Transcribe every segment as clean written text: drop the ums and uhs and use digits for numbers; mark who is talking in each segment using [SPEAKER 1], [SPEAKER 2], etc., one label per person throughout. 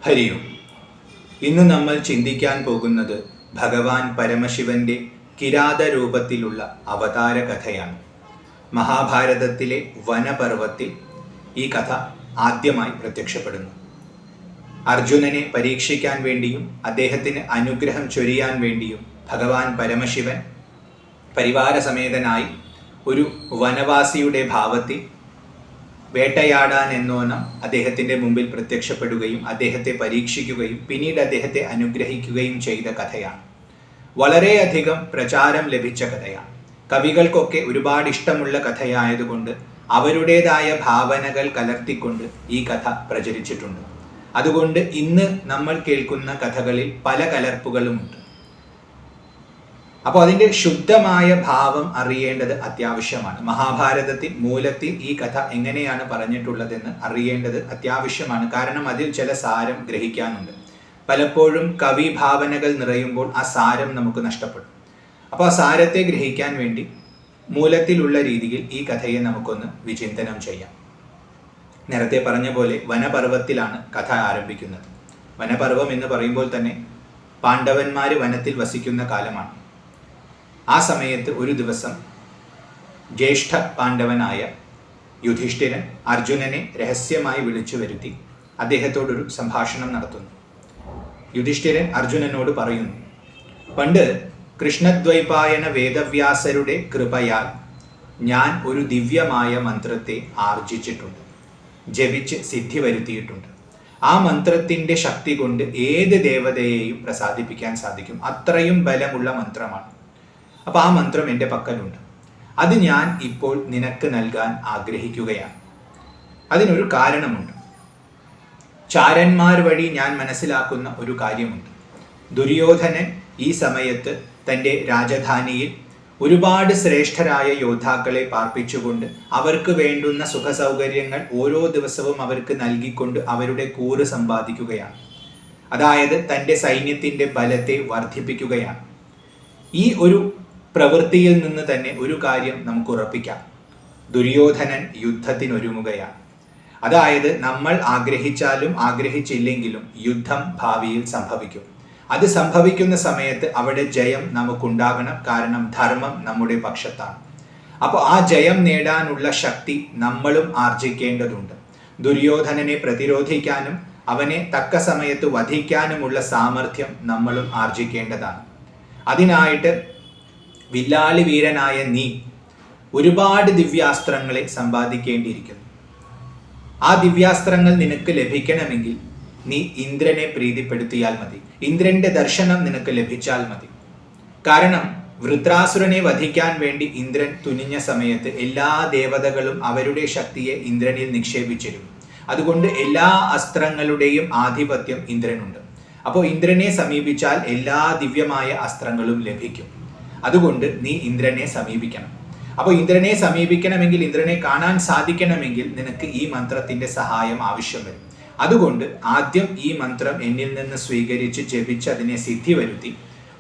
[SPEAKER 1] ഹരി ഓം. ഇന്ന് നമ്മൾ ചിന്തിക്കാൻ പോകുന്നത് ഭഗവാൻ പരമശിവന്റെ കിരാത രൂപത്തിലുള്ള അവതാര കഥയാണ്. മഹാഭാരതത്തിലെ വനപർവത്തിൽ ഈ കഥ ആദ്യമായി പ്രത്യക്ഷപ്പെടുന്നു. അർജുനനെ പരീക്ഷിക്കാൻ വേണ്ടിയും അദ്ദേഹത്തിന് അനുഗ്രഹം ചൊരിയാൻ വേണ്ടിയും ഭഗവാൻ പരമശിവൻ പരിവാരസമേതനായി ഒരു വനവാസിയുടെ ഭാവത്തിൽ വേട്ടയാടാൻ എന്നോണം അദ്ദേഹത്തിൻ്റെ മുമ്പിൽ പ്രത്യക്ഷപ്പെടുകയും അദ്ദേഹത്തെ പരീക്ഷിക്കുകയും പിന്നീട് അദ്ദേഹത്തെ അനുഗ്രഹിക്കുകയും ചെയ്ത കഥയാണ്. വളരെയധികം പ്രചാരം ലഭിച്ച കഥയാണ്. കവികൾക്കൊക്കെ ഒരുപാട് ഇഷ്ടമുള്ള കഥയായതുകൊണ്ട് അവരുടേതായ ഭാവനകൾ കലർത്തിക്കൊണ്ട് ഈ കഥ പ്രചരിച്ചിട്ടുണ്ട്. അതുകൊണ്ട് ഇന്ന് നമ്മൾ കേൾക്കുന്ന കഥകളിൽ പല കലർപ്പുകളുമുണ്ട്. അപ്പോൾ അതിൻ്റെ ശുദ്ധമായ ഭാവം അറിയേണ്ടത് അത്യാവശ്യമാണ്. മഹാഭാരതത്തിൽ മൂലത്തിൽ ഈ കഥ എങ്ങനെയാണ് പറഞ്ഞിട്ടുള്ളതെന്ന് അറിയേണ്ടത് അത്യാവശ്യമാണ്. കാരണം അതിൽ ചില സാരം ഗ്രഹിക്കാനുണ്ട്. പലപ്പോഴും കവി ഭാവനകൾ നിറയുമ്പോൾ ആ സാരം നമുക്ക് നഷ്ടപ്പെടും. അപ്പോൾ ആ സാരത്തെ ഗ്രഹിക്കാൻ വേണ്ടി മൂലത്തിലുള്ള രീതിയിൽ ഈ കഥയെ നമുക്കൊന്ന് വിചിന്തനം ചെയ്യാം. നേരത്തെ പറഞ്ഞ പോലെ വനപർവത്തിലാണ് കഥ ആരംഭിക്കുന്നത്. വനപർവം എന്ന് പറയുമ്പോൾ തന്നെ പാണ്ഡവന്മാർ വനത്തിൽ വസിക്കുന്ന കാലമാണ്. ആ സമയത്ത് ഒരു ദിവസം ജ്യേഷ്ഠ പാണ്ഡവനായ യുധിഷ്ഠിരൻ അർജുനനെ രഹസ്യമായി വിളിച്ചു വരുത്തി അദ്ദേഹത്തോടൊരു സംഭാഷണം നടത്തുന്നു. യുധിഷ്ഠിരൻ അർജുനനോട് പറയുന്നു, പണ്ട് കൃഷ്ണദ്വൈപായന വേദവ്യാസരുടെ കൃപയാൽ ഞാൻ ഒരു ദിവ്യമായ മന്ത്രത്തെ ആർജിച്ചിട്ടുണ്ട്, ജപിച്ച് സിദ്ധി വരുത്തിയിട്ടുണ്ട്. ആ മന്ത്രത്തിൻ്റെ ശക്തി കൊണ്ട് ഏത് ദേവതയെയും പ്രസാദിപ്പിക്കാൻ സാധിക്കും. അത്രയും ബലമുള്ള മന്ത്രമാണ്. അപ്പോൾ ആ മന്ത്രം എൻ്റെ പക്കലുണ്ട്. അത് ഞാൻ ഇപ്പോൾ നിനക്ക് നൽകാൻ ആഗ്രഹിക്കുകയാണ്. അതിനൊരു കാരണമുണ്ട്. ചാരന്മാർ വഴി ഞാൻ മനസ്സിലാക്കുന്ന ഒരു കാര്യമുണ്ട്. ദുര്യോധനൻ ഈ സമയത്ത് തൻ്റെ രാജധാനിയിൽ ഒരുപാട് ശ്രേഷ്ഠരായ യോദ്ധാക്കളെ പാർപ്പിച്ചുകൊണ്ട് അവർക്ക് വേണ്ടുന്ന സുഖസൗകര്യങ്ങൾ ഓരോ ദിവസവും അവർക്ക് നൽകിക്കൊണ്ട് അവരുടെ കൂറ് സമ്പാദിക്കുകയാണ്. അതായത് തൻ്റെ സൈന്യത്തിൻ്റെ ബലത്തെ വർദ്ധിപ്പിക്കുകയാണ്. ഈ ഒരു പ്രവൃത്തിയിൽ നിന്ന് തന്നെ ഒരു കാര്യം നമുക്ക് ഉറപ്പിക്കാം: ദുര്യോധനൻ യുദ്ധത്തിനൊരുങ്ങുകയാണ്. അതായത് നമ്മൾ ആഗ്രഹിച്ചാലും ആഗ്രഹിച്ചില്ലെങ്കിലും യുദ്ധം ഭാവിയിൽ സംഭവിക്കും. അത് സംഭവിക്കുന്ന സമയത്ത് അവിടെ ജയം നമുക്കുണ്ടാകണം. കാരണം ധർമ്മം നമ്മുടെ പക്ഷത്താണ്. അപ്പോൾ ആ ജയം നേടാനുള്ള ശക്തി നമ്മളും ആർജിക്കേണ്ടതുണ്ട്. ദുര്യോധനനെ പ്രതിരോധിക്കാനും അവനെ തക്ക സമയത്ത് വധിക്കാനുമുള്ള സാമർഥ്യം നമ്മളും ആർജിക്കേണ്ടതാണ്. അതിനായിട്ട് വില്ലാളി വീരനായ നീ ഒരുപാട് ദിവ്യാസ്ത്രങ്ങളെ സമ്പാദിക്കേണ്ടിയിരിക്കുന്നു. ആ ദിവ്യാസ്ത്രങ്ങൾ നിനക്ക് ലഭിക്കണമെങ്കിൽ നീ ഇന്ദ്രനെ പ്രീതിപ്പെടുത്തിയാൽ മതി. ഇന്ദ്രന്റെ ദർശനം നിനക്ക് ലഭിച്ചാൽ മതി. കാരണം വൃത്രാസുരനെ വധിക്കാൻ വേണ്ടി ഇന്ദ്രൻ തുനിഞ്ഞ സമയത്ത് എല്ലാ ദേവതകളും അവരുടെ ശക്തിയെ ഇന്ദ്രനിൽ നിക്ഷേപിച്ചിരുന്നു. അതുകൊണ്ട് എല്ലാ അസ്ത്രങ്ങളുടെയും ആധിപത്യം ഇന്ദ്രനുണ്ട്. അപ്പോൾ ഇന്ദ്രനെ സമീപിച്ചാൽ എല്ലാ ദിവ്യമായ അസ്ത്രങ്ങളും ലഭിക്കും. അതുകൊണ്ട് നീ ഇന്ദ്രനെ സമീപിക്കണം. അപ്പോൾ ഇന്ദ്രനെ സമീപിക്കണമെങ്കിൽ, ഇന്ദ്രനെ കാണാൻ സാധിക്കണമെങ്കിൽ നിനക്ക് ഈ മന്ത്രത്തിന്റെ സഹായം ആവശ്യം വരും. അതുകൊണ്ട് ആദ്യം ഈ മന്ത്രം എന്നിൽ നിന്ന് സ്വീകരിച്ച് ജപിച്ച് അതിനെ സിദ്ധി വരുത്തി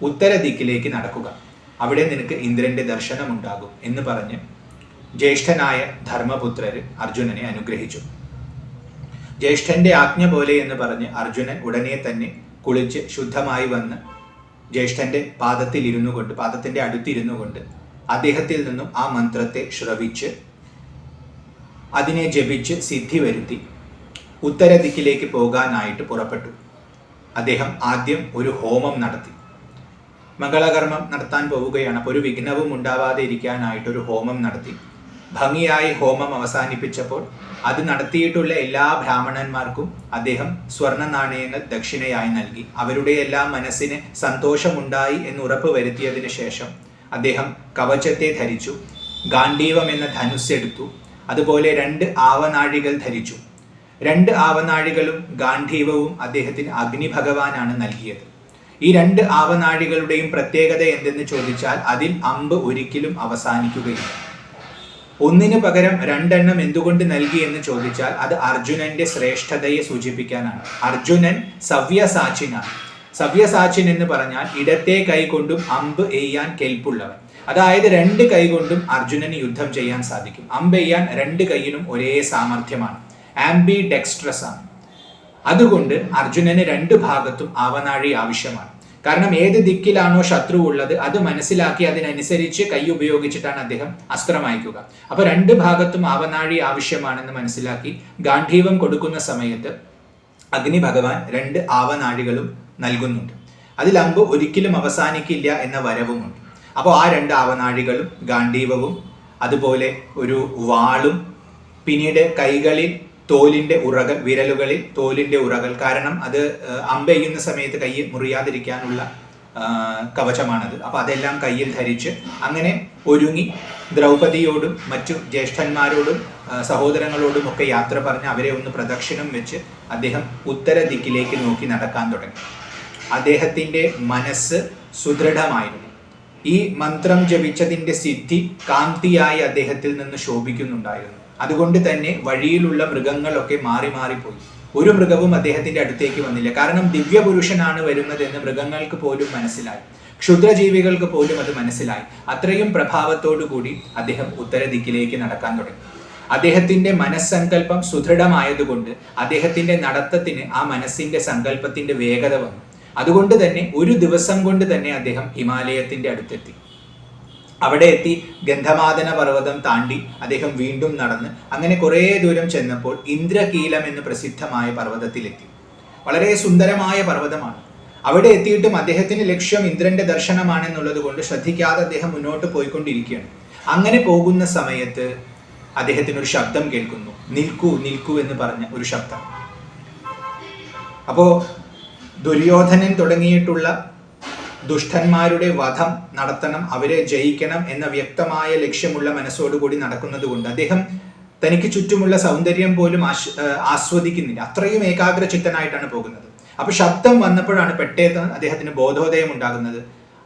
[SPEAKER 1] ഉത്തര ദിക്കിലേക്ക് നടക്കുക. അവിടെ നിനക്ക് ഇന്ദ്രന്റെ ദർശനം ഉണ്ടാകും എന്ന് പറഞ്ഞ് ജ്യേഷ്ഠനായ ധർമ്മപുത്രർ അർജുനനെ അനുഗ്രഹിച്ചു. ജ്യേഷ്ഠന്റെ ആജ്ഞ പോലെ എന്ന് പറഞ്ഞ് അർജുനൻ ഉടനെ തന്നെ കുളിച്ച് ശുദ്ധമായി വന്ന് ജ്യേഷ്ഠന്റെ പാദത്തിന്റെ അടുത്തിരുന്നു കൊണ്ട് അദ്ദേഹത്തിൽ നിന്നും ആ മന്ത്രത്തെ ശ്രവിച്ച് അതിനെ ജപിച്ച് സിദ്ധി വരുത്തി ഉത്തര ദിക്കിലേക്ക് പോകാനായിട്ട് പുറപ്പെട്ടു. അദ്ദേഹം ആദ്യം ഒരു ഹോമം നടത്തി. മംഗളകർമ്മം നടത്താൻ പോവുകയാണ്. അപ്പോൾ ഒരു വിഘ്നവും ഉണ്ടാവാതെ ഇരിക്കാനായിട്ട് ഒരു ഹോമം നടത്തി. ഭംഗിയായി ഹോമം അവസാനിപ്പിച്ചപ്പോൾ അത് നടത്തിയിട്ടുള്ള എല്ലാ ബ്രാഹ്മണന്മാർക്കും അദ്ദേഹം സ്വർണ്ണ നാണയങ്ങൾ ദക്ഷിണയായി നൽകി. അവരുടെ എല്ലാം മനസ്സിന് സന്തോഷമുണ്ടായി എന്ന് ഉറപ്പ് വരുത്തിയതിനു ശേഷം അദ്ദേഹം കവചത്തെ ധരിച്ചു, ഗാണ്ഡീവം എന്ന ധനുസ് എടുത്തു. അതുപോലെ 2 ആവനാഴികൾ ധരിച്ചു. 2 ആവനാഴികളും ഗാണ്ഡീവവും അദ്ദേഹത്തിന് അഗ്നി ഭഗവാനാണ് നൽകിയത്. ഈ 2 ആവനാഴികളുടെയും പ്രത്യേകത എന്തെന്ന് ചോദിച്ചാൽ അതിൽ അമ്പ് ഒരിക്കലും അവസാനിക്കുകയില്ല. ഒന്നിനു പകരം 2 എണ്ണം എന്തുകൊണ്ട് നൽകി എന്ന് ചോദിച്ചാൽ അത് അർജുനന്റെ ശ്രേഷ്ഠതയെ സൂചിപ്പിക്കാനാണ്. അർജുനൻ സവ്യസാച്ചിനാണ്. സവ്യസാച്ചിൻ എന്ന് പറഞ്ഞാൽ ഇടത്തെ കൈ കൊണ്ടും അമ്പ് എയ്യാൻ കെൽപ്പുള്ളവൻ. അതായത് 2 കൈ കൊണ്ടും അർജുനന് യുദ്ധം ചെയ്യാൻ സാധിക്കും. അമ്പ് എയ്യാൻ 2 കൈയിനും ഒരേ സാമർഥ്യമാണ്. ആംബി ഡെക്സ്ട്രസ് ആണ്. അതുകൊണ്ട് അർജുനന് രണ്ട് ഭാഗത്തും ആവനാഴി ആവശ്യമാണ്. കാരണം ഏത് ദിക്കിലാണോ ശത്രു ഉള്ളത് അത് മനസ്സിലാക്കി അതിനനുസരിച്ച് കൈ ഉപയോഗിച്ചിട്ടാണ് അദ്ദേഹം അസ്ത്രം അയക്കുക. അപ്പൊ രണ്ട് ഭാഗത്തും ആവനാഴി ആവശ്യമാണെന്ന് മനസ്സിലാക്കി ഗാന്ധീവം കൊടുക്കുന്ന സമയത്ത് അഗ്നി ഭഗവാൻ രണ്ട് ആവനാഴികളും നൽകുന്നുണ്ട്. അതിൽ അമ്പ് ഒരിക്കലും അവസാനിക്കില്ല എന്ന വരവുമുണ്ട്. അപ്പോൾ ആ രണ്ട് ആവനാഴികളും ഗാന്ധീവവും അതുപോലെ ഒരു വാളും പിന്നീട് കൈകളിൽ തോലിന്റെ ഉറകൾ, വിരലുകളിൽ തോലിന്റെ ഉറകൾ, കാരണം അത് അമ്പെയ്യുന്ന സമയത്ത് കൈ മുറിയാതിരിക്കാനുള്ള കവചമാണത്. അപ്പൊ അതെല്ലാം കയ്യിൽ ധരിച്ച് അങ്ങനെ ഒരുങ്ങി ദ്രൗപദിയോടും മറ്റു ജ്യേഷ്ഠന്മാരോടും സഹോദരങ്ങളോടും ഒക്കെ യാത്ര പറഞ്ഞ് അവരെ ഒന്ന് പ്രദക്ഷിണം വെച്ച് അദ്ദേഹം ഉത്തര ദിക്കിലേക്ക് നോക്കി നടക്കാൻ തുടങ്ങി. അദ്ദേഹത്തിന്റെ മനസ്സ് സുദൃഢമായിരുന്നു. ഈ മന്ത്രം ജപിച്ചതിന്റെ സിദ്ധി കാന്തിയായി അദ്ദേഹത്തിൽ നിന്ന് ശോഭിക്കുന്നുണ്ടായിരുന്നു. അതുകൊണ്ട് തന്നെ വഴിയിലുള്ള മൃഗങ്ങളൊക്കെ മാറി മാറിപ്പോയി. ഒരു മൃഗവും അദ്ദേഹത്തിന്റെ അടുത്തേക്ക് വന്നില്ല. കാരണം ദിവ്യപുരുഷനാണ് വരുന്നതെന്ന് മൃഗങ്ങൾക്ക് പോലും മനസ്സിലായി, ക്ഷുദ്രജീവികൾക്ക് പോലും അത് മനസ്സിലായി. അത്രയും പ്രഭാവത്തോടു കൂടി അദ്ദേഹം ഉത്തര ദിക്കിലേക്ക് നടക്കാൻ തുടങ്ങി. അദ്ദേഹത്തിന്റെ മനസ്സങ്കല്പം സുദൃഢമായതുകൊണ്ട് അദ്ദേഹത്തിന്റെ നടത്തത്തിന് ആ മനസ്സിന്റെ സങ്കല്പത്തിന്റെ വേഗത വന്നു. അതുകൊണ്ട് തന്നെ ഒരു ദിവസം കൊണ്ട് തന്നെ അദ്ദേഹം ഹിമാലയത്തിന്റെ അടുത്തെത്തി. അവിടെ എത്തി ഗന്ധമാദന പർവ്വതം താണ്ടി അദ്ദേഹം വീണ്ടും നടന്ന് അങ്ങനെ കുറേ ദൂരം ചെന്നപ്പോൾ ഇന്ദ്രകീലം എന്ന് പ്രസിദ്ധമായ പർവ്വതത്തിലെത്തി. വളരെ സുന്ദരമായ പർവ്വതമാണ്. അവിടെ എത്തിയിട്ടും അദ്ദേഹത്തിന് ലക്ഷ്യം ഇന്ദ്രന്റെ ദർശനമാണെന്നുള്ളത് കൊണ്ട് ശ്രദ്ധിക്കാതെ അദ്ദേഹം മുന്നോട്ട് പോയിക്കൊണ്ടിരിക്കുകയാണ്. അങ്ങനെ പോകുന്ന സമയത്ത് അദ്ദേഹത്തിനൊരു ശബ്ദം കേൾക്കുന്നു. നിൽക്കൂ നിൽക്കൂ എന്ന് പറഞ്ഞ ഒരു ശബ്ദം. അപ്പോ ദുര്യോധനൻ തുടങ്ങിയിട്ടുള്ള ദുഷ്ടന്മാരുടെ വധം നടത്തണം, അവരെ ജയിക്കണം എന്ന വ്യക്തമായ ലക്ഷ്യമുള്ള മനസ്സോടുകൂടി നടക്കുന്നത് കൊണ്ട് അദ്ദേഹം തനിക്ക് ചുറ്റുമുള്ള സൗന്ദര്യം പോലും ആസ്വദിക്കുന്നില്ല. അത്രയും ഏകാഗ്രചിത്തനായിട്ടാണ് പോകുന്നത്. അപ്പൊ ശബ്ദം വന്നപ്പോഴാണ് പെട്ടെന്ന് അദ്ദേഹത്തിന് ബോധോദയം ഉണ്ടാകുന്നത്.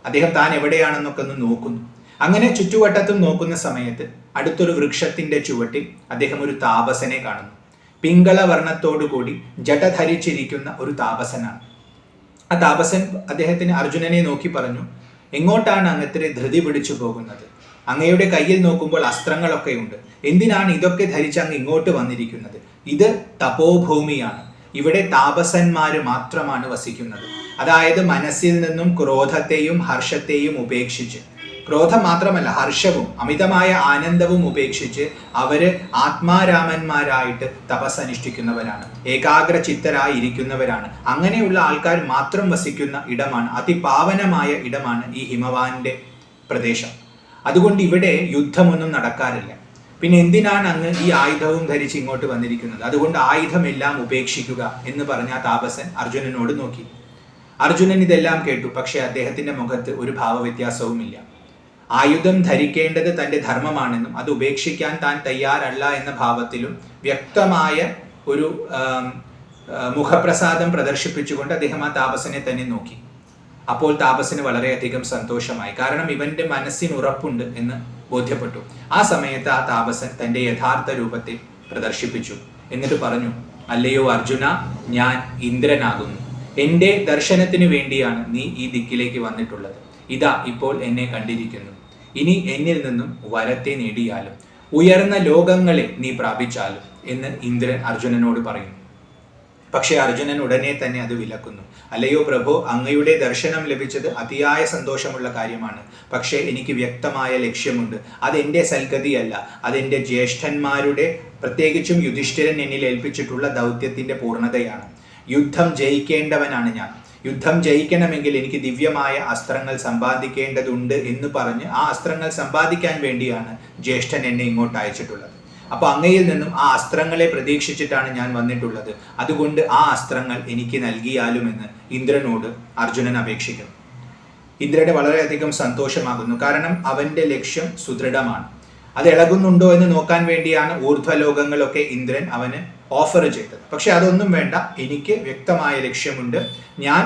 [SPEAKER 1] അദ്ദേഹം താൻ എവിടെയാണെന്നൊക്കെ ഒന്ന് നോക്കുന്നു. അങ്ങനെ ചുറ്റുവട്ടത്തും നോക്കുന്ന സമയത്ത് അടുത്തൊരു വൃക്ഷത്തിന്റെ ചുവട്ടിൽ അദ്ദേഹം ഒരു താപസനെ കാണുന്നു. പിങ്കള വർണ്ണത്തോടുകൂടി ജട ധരിച്ചിരിക്കുന്ന ഒരു താപസനാണ്. ആ താപസൻ അദ്ദേഹത്തിന് അർജുനനെ നോക്കി പറഞ്ഞു, എങ്ങോട്ടാണ് അങ്ങ് ഇത്ര ധൃതി പിടിച്ചു പോകുന്നത്? അങ്ങയുടെ കയ്യിൽ നോക്കുമ്പോൾ അസ്ത്രങ്ങളൊക്കെ ഉണ്ട്. എന്തിനാണ് ഇതൊക്കെ ധരിച്ച് അങ്ങ് ഇങ്ങോട്ട് വന്നിരിക്കുന്നത്? ഇത് തപോഭൂമിയാണ്. ഇവിടെ താപസന്മാര് മാത്രമാണ് വസിക്കുന്നത്. അതായത് മനസ്സിൽ നിന്നും ക്രോധത്തെയും ഹർഷത്തെയും ഉപേക്ഷിച്ച്, ക്രോധം മാത്രമല്ല ഹർഷവും അമിതമായ ആനന്ദവും ഉപേക്ഷിച്ച് അവര് ആത്മാരാമന്മാരായിട്ട് തപസ്സനുഷ്ഠിക്കുന്നവരാണ്, ഏകാഗ്രചിത്തരായി ഇരിക്കുന്നവരാണ്. അങ്ങനെയുള്ള ആൾക്കാർ മാത്രം വസിക്കുന്ന ഇടമാണ്, അതിപാവനമായ ഇടമാണ് ഈ ഹിമവാന്റെ പ്രദേശം. അതുകൊണ്ട് ഇവിടെ യുദ്ധമൊന്നും നടക്കാറില്ല. പിന്നെ എന്തിനാണ് അങ്ങ് ഈ ആയുധവും ധരിച്ച് ഇങ്ങോട്ട് വന്നിരിക്കുന്നത്? അതുകൊണ്ട് ആയുധമെല്ലാം ഉപേക്ഷിക്കുക എന്ന് പറഞ്ഞ ആ താപസൻ അർജുനനോട് നോക്കി. അർജുനൻ ഇതെല്ലാം കേട്ടു. പക്ഷെ അദ്ദേഹത്തിന്റെ മുഖത്ത് ഒരു ഭാവവ്യത്യാസവുമില്ല. ആയുധം ധരിക്കേണ്ടത് തൻ്റെ ധർമ്മമാണെന്നും അത് ഉപേക്ഷിക്കാൻ താൻ തയ്യാറല്ല എന്ന ഭാവത്തിലും വ്യക്തമായ ഒരു മുഖപ്രസാദം പ്രദർശിപ്പിച്ചുകൊണ്ട് അദ്ദേഹം ആ താപസനെ തന്നെ നോക്കി. അപ്പോൾ താപസന് വളരെയധികം സന്തോഷമായി. കാരണം ഇവന്റെ മനസ്സിന് ഉറപ്പുണ്ട് എന്ന് ബോധ്യപ്പെട്ടു. ആ സമയത്ത് ആ താപസൻ തൻ്റെ യഥാർത്ഥ രൂപത്തെ പ്രദർശിപ്പിച്ചു. എന്നിട്ട് പറഞ്ഞു, അല്ലയോ അർജുന, ഞാൻ ഇന്ദ്രനാകുന്നു. എൻ്റെ ദർശനത്തിന് വേണ്ടിയാണ് നീ ഈ ദിക്കിലേക്ക് വന്നിട്ടുള്ളത്. ഇതാ ഇപ്പോൾ എന്നെ കണ്ടിരിക്കുന്നു. ഇനി എന്നിൽ നിന്നും വരത്തെ നേടിയാലും ഉയർന്ന ലോകങ്ങളെ നീ പ്രാപിച്ചാലും എന്ന് ഇന്ദ്രൻ അർജുനനോട് പറയുന്നു. പക്ഷെ അർജുനൻ ഉടനെ തന്നെ അത് വിലക്കുന്നു. അല്ലയോ പ്രഭു, അങ്ങയുടെ ദർശനം ലഭിച്ചത് അതിയായ സന്തോഷമുള്ള കാര്യമാണ്. പക്ഷേ എനിക്ക് വ്യക്തമായ ലക്ഷ്യമുണ്ട്. അതെൻ്റെ സൽഗതിയല്ല, അതെൻ്റെ ജ്യേഷ്ഠന്മാരുടെ, പ്രത്യേകിച്ചും യുധിഷ്ഠിരൻ എന്നിൽ ഏൽപ്പിച്ചിട്ടുള്ള ദൗത്യത്തിന്റെ പൂർണ്ണതയാണ്. യുദ്ധം ജയിക്കേണ്ടവനാണ് ഞാൻ. യുദ്ധം ജയിക്കണമെങ്കിൽ എനിക്ക് ദിവ്യമായ അസ്ത്രങ്ങൾ സമ്പാദിക്കേണ്ടതുണ്ട് എന്ന് പറഞ്ഞ് ആ അസ്ത്രങ്ങൾ സമ്പാദിക്കാൻ വേണ്ടിയാണ് ജ്യേഷ്ഠൻ എന്നെ ഇങ്ങോട്ട് അയച്ചിട്ടുള്ളത്. അപ്പൊ അങ്ങയിൽ നിന്നും ആ അസ്ത്രങ്ങളെ പ്രതീക്ഷിച്ചിട്ടാണ് ഞാൻ വന്നിട്ടുള്ളത്. അതുകൊണ്ട് ആ അസ്ത്രങ്ങൾ എനിക്ക് നൽകിയാലുമെന്ന് ഇന്ദ്രനോട് അർജുനൻ അപേക്ഷിക്കുന്നു. ഇന്ദ്രന് വളരെയധികം സന്തോഷമാകുന്നു. കാരണം അവന്റെ ലക്ഷ്യം സുദൃഢമാണ്. അത് ഇളകുന്നുണ്ടോ എന്ന് നോക്കാൻ വേണ്ടിയാണ് ഊർധ്വലോകങ്ങളൊക്കെ ഇന്ദ്രൻ അവന് ഓഫർ ചെയ്തത്. പക്ഷെ അതൊന്നും വേണ്ട, എനിക്ക് വ്യക്തമായ ലക്ഷ്യമുണ്ട്. ഞാൻ